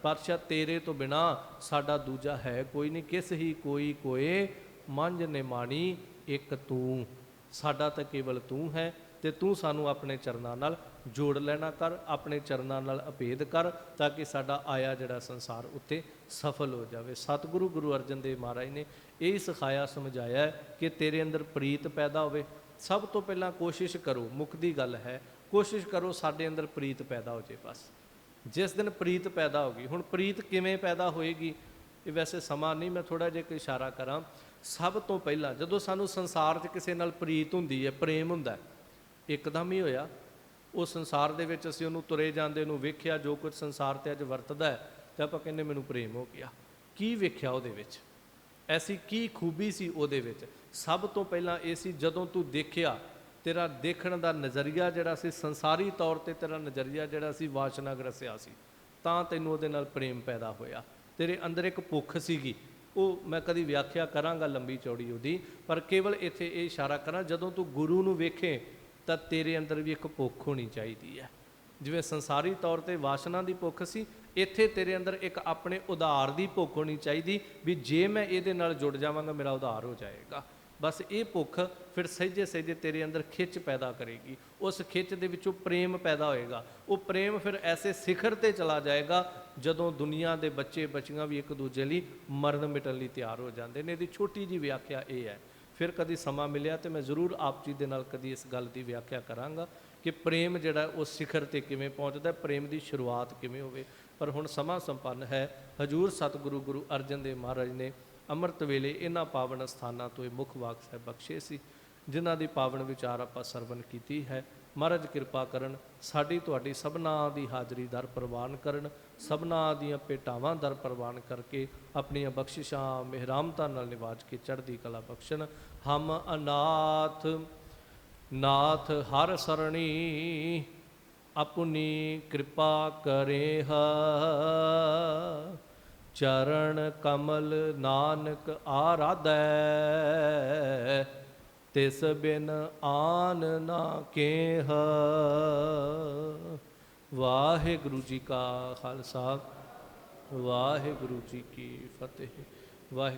ਪਾਤਸ਼ਾਹ ਤੇਰੇ ਤੋਂ ਬਿਨਾ ਸਾਡਾ ਦੂਜਾ ਹੈ ਕੋਈ ਨਹੀਂ। ਕਿਸ ਹੀ ਕੋਈ ਕੋਏ ਮੰਝ ਨਿਮਾਣੀ, ਇੱਕ ਤੂੰ, ਸਾਡਾ ਤਾਂ ਕੇਵਲ ਤੂੰ ਹੈ। ਤੇ ਤੂੰ ਸਾਨੂੰ ਆਪਣੇ ਚਰਨਾਂ ਨਾਲ ਜੋੜ ਲੈਣਾ ਕਰ, ਆਪਣੇ ਚਰਨਾਂ ਨਾਲ ਅਭੇਦ ਕਰ, ਤਾਂ ਕਿ ਸਾਡਾ ਆਇਆ ਜਿਹੜਾ ਸੰਸਾਰ ਉੱਤੇ ਸਫਲ ਹੋ ਜਾਵੇ। ਸਤਿਗੁਰੂ ਗੁਰੂ ਅਰਜਨ ਦੇਵ ਮਹਾਰਾਜ ਨੇ ਇਹ ਸਿਖਾਇਆ ਸਮਝਾਇਆ ਕਿ ਤੇਰੇ ਅੰਦਰ ਪ੍ਰੀਤ ਪੈਦਾ ਹੋਵੇ। ਸਭ ਤੋਂ ਪਹਿਲਾਂ ਕੋਸ਼ਿਸ਼ ਕਰੋ, ਮੁੱਕਦੀ ਗੱਲ ਹੈ, ਕੋਸ਼ਿਸ਼ ਕਰੋ ਸਾਡੇ ਅੰਦਰ ਪ੍ਰੀਤ ਪੈਦਾ ਹੋ ਜਾਏ। ਬਸ ਜਿਸ ਦਿਨ ਪ੍ਰੀਤ ਪੈਦਾ ਹੋ ਗਈ, ਹੁਣ ਪ੍ਰੀਤ ਕਿਵੇਂ ਪੈਦਾ ਹੋਏਗੀ, ਇਹ ਵੈਸੇ ਸਮਾਂ ਨਹੀਂ, ਮੈਂ ਥੋੜਾ ਜਿਹਾ ਇੱਕ ਇਸ਼ਾਰਾ ਕਰਾਂ। ਸਭ ਤੋਂ ਪਹਿਲਾਂ ਜਦੋਂ ਸਾਨੂੰ ਸੰਸਾਰ 'ਚ ਕਿਸੇ ਨਾਲ ਪ੍ਰੀਤ ਹੁੰਦੀ ਹੈ, ਪ੍ਰੇਮ ਹੁੰਦਾ, ਇੱਕਦਮ ਹੀ ਹੋਇਆ। ਉਹ ਸੰਸਾਰ ਦੇ ਵਿੱਚ ਅਸੀਂ ਉਹਨੂੰ ਤੁਰੇ ਜਾਂਦੇ ਨੂੰ ਵੇਖਿਆ, ਜੋ ਕੁਝ ਸੰਸਾਰ 'ਤੇ ਅੱਜ ਵਰਤਦਾ ਹੈ, ਤੇ ਆਪਾਂ ਕਹਿੰਦੇ ਮੈਨੂੰ ਪ੍ਰੇਮ ਹੋ ਗਿਆ। ਕੀ ਵੇਖਿਆ ਉਹਦੇ ਵਿੱਚ? ਐਸੀ ਕੀ ਖੂਬੀ ਸੀ ਉਹਦੇ ਵਿੱਚ? ਸਭ ਤੋਂ ਪਹਿਲਾਂ ਇਹ ਸੀ, ਜਦੋਂ ਤੂੰ ਦੇਖਿਆ, ਤੇਰਾ ਦੇਖਣ ਦਾ ਨਜ਼ਰੀਆ ਜਿਹੜਾ ਸੀ, ਸੰਸਾਰੀ ਤੌਰ 'ਤੇ ਤੇਰਾ ਨਜ਼ਰੀਆ ਜਿਹੜਾ ਸੀ ਵਾਸ਼ਨਾ ਗ੍ਰਸਿਆ ਸੀ, ਤਾਂ ਤੈਨੂੰ ਉਹਦੇ ਨਾਲ ਪ੍ਰੇਮ ਪੈਦਾ ਹੋਇਆ। ਤੇਰੇ ਅੰਦਰ ਇੱਕ ਭੁੱਖ ਸੀਗੀ, ਉਹ ਮੈਂ ਕਦੀ ਵਿਆਖਿਆ ਕਰਾਂਗਾ ਲੰਬੀ ਚੌੜੀ ਉਹਦੀ, ਪਰ ਕੇਵਲ ਇੱਥੇ ਇਹ ਇਸ਼ਾਰਾ ਕਰਾਂ, ਜਦੋਂ ਤੂੰ ਗੁਰੂ ਨੂੰ ਵੇਖੇ ਤਾਂ ਤੇਰੇ ਅੰਦਰ ਵੀ ਇੱਕ ਭੁੱਖ ਹੋਣੀ ਚਾਹੀਦੀ ਹੈ। ਜਿਵੇਂ ਸੰਸਾਰੀ ਤੌਰ 'ਤੇ ਵਾਸ਼ਨਾ ਦੀ ਭੁੱਖ ਸੀ, ਇੱਥੇ ਤੇਰੇ ਅੰਦਰ ਇੱਕ ਆਪਣੇ ਉਧਾਰ ਦੀ ਭੁੱਖ ਹੋਣੀ ਚਾਹੀਦੀ, ਵੀ ਜੇ ਮੈਂ ਇਹਦੇ ਨਾਲ ਜੁੜ ਜਾਵਾਂਗਾ ਮੇਰਾ ਉਧਾਰ ਹੋ ਜਾਏਗਾ। ਬਸ ਇਹ ਭੁੱਖ ਫਿਰ ਸਹਿਜੇ ਸਹਿਜੇ ਤੇਰੇ ਅੰਦਰ ਖਿੱਚ ਪੈਦਾ ਕਰੇਗੀ। ਉਸ ਖਿੱਚ ਦੇ ਵਿੱਚੋਂ ਪ੍ਰੇਮ ਪੈਦਾ ਹੋਏਗਾ। ਉਹ ਪ੍ਰੇਮ ਫਿਰ ਐਸੇ ਸਿਖਰ ਤੇ ਚਲਾ ਜਾਏਗਾ ਜਦੋਂ ਦੁਨੀਆ ਦੇ ਬੱਚੇ ਬੱਚੀਆਂ ਵੀ ਇੱਕ ਦੂਜੇ ਲਈ ਮਰਨ ਮਿਟਣ ਲਈ ਤਿਆਰ ਹੋ ਜਾਂਦੇ ਨੇ। ਇਹਦੀ ਛੋਟੀ ਜਿਹੀ ਵਿਆਖਿਆ ਇਹ ਹੈ। ਫਿਰ ਕਦੀ ਸਮਾਂ ਮਿਲਿਆ ਤੇ ਮੈਂ ਜ਼ਰੂਰ ਆਪ ਜੀ ਦੇ ਨਾਲ ਕਦੀ ਇਸ ਗੱਲ ਦੀ ਵਿਆਖਿਆ ਕਰਾਂਗਾ ਕਿ ਪ੍ਰੇਮ ਜਿਹੜਾ ਉਹ ਸਿਖਰ ਤੇ ਕਿਵੇਂ ਪਹੁੰਚਦਾ, ਪ੍ਰੇਮ ਦੀ ਸ਼ੁਰੂਆਤ ਕਿਵੇਂ ਹੋਵੇ। ਪਰ ਹੁਣ ਸਮਾਂ ਸੰਪੰਨ ਹੈ। ਹਜੂਰ ਸਤਿਗੁਰੂ ਗੁਰੂ ਅਰਜਨ ਦੇਵ ਮਹਾਰਾਜ ਨੇ ਅੰਮ੍ਰਿਤ ਵੇਲੇ ਇਹਨਾਂ ਪਾਵਨ ਸਥਾਨਾਂ ਤੋਂ ਇਹ ਮੁੱਖ ਵਾਕ ਸਾਹਿਬ ਬਖਸ਼ੇ ਸੀ, ਜਿਨ੍ਹਾਂ ਦੀ ਪਾਵਨ ਵਿਚਾਰ ਆਪਾਂ ਸਰਵਨ ਕੀਤੀ ਹੈ। ਮਹਾਰਾਜ ਕਿਰਪਾ ਕਰਨ, ਸਾਡੀ ਤੁਹਾਡੀ ਸਭਨਾਂ ਦੀ ਹਾਜ਼ਰੀ ਦਰ ਪ੍ਰਵਾਨ ਕਰਨ, ਸਭਨਾਂ ਦੀਆਂ ਭੇਟਾਵਾਂ ਦਰ ਪ੍ਰਵਾਨ ਕਰਕੇ ਆਪਣੀਆਂ ਬਖਸ਼ਿਸ਼ਾਂ ਮਿਹਰਾਮਤਾਂ ਨਾਲ ਨਿਵਾਜ ਕੇ ਚੜ੍ਹਦੀ ਕਲਾ ਬਖਸ਼ਣ। ਹਮ ਅਨਾਥ ਨਾਥ ਹਰ ਸਰਣੀ, ਆਪਣੀ ਕਿਰਪਾ ਕਰੇ ਹਾ। ਚਰਨ ਕਮਲ ਨਾਨਕ ਆਰਾਧੈ, ਤਿਸ ਬਿਨ ਆਨ ਨਾ ਕੇਹ। ਵਾਹਿਗੁਰੂ ਜੀ ਕਾ ਖਾਲਸਾ, ਵਾਹਿਗੁਰੂ ਜੀ ਕੀ ਫਤਿਹ। ਵਾਹਿਗੁਰੂ।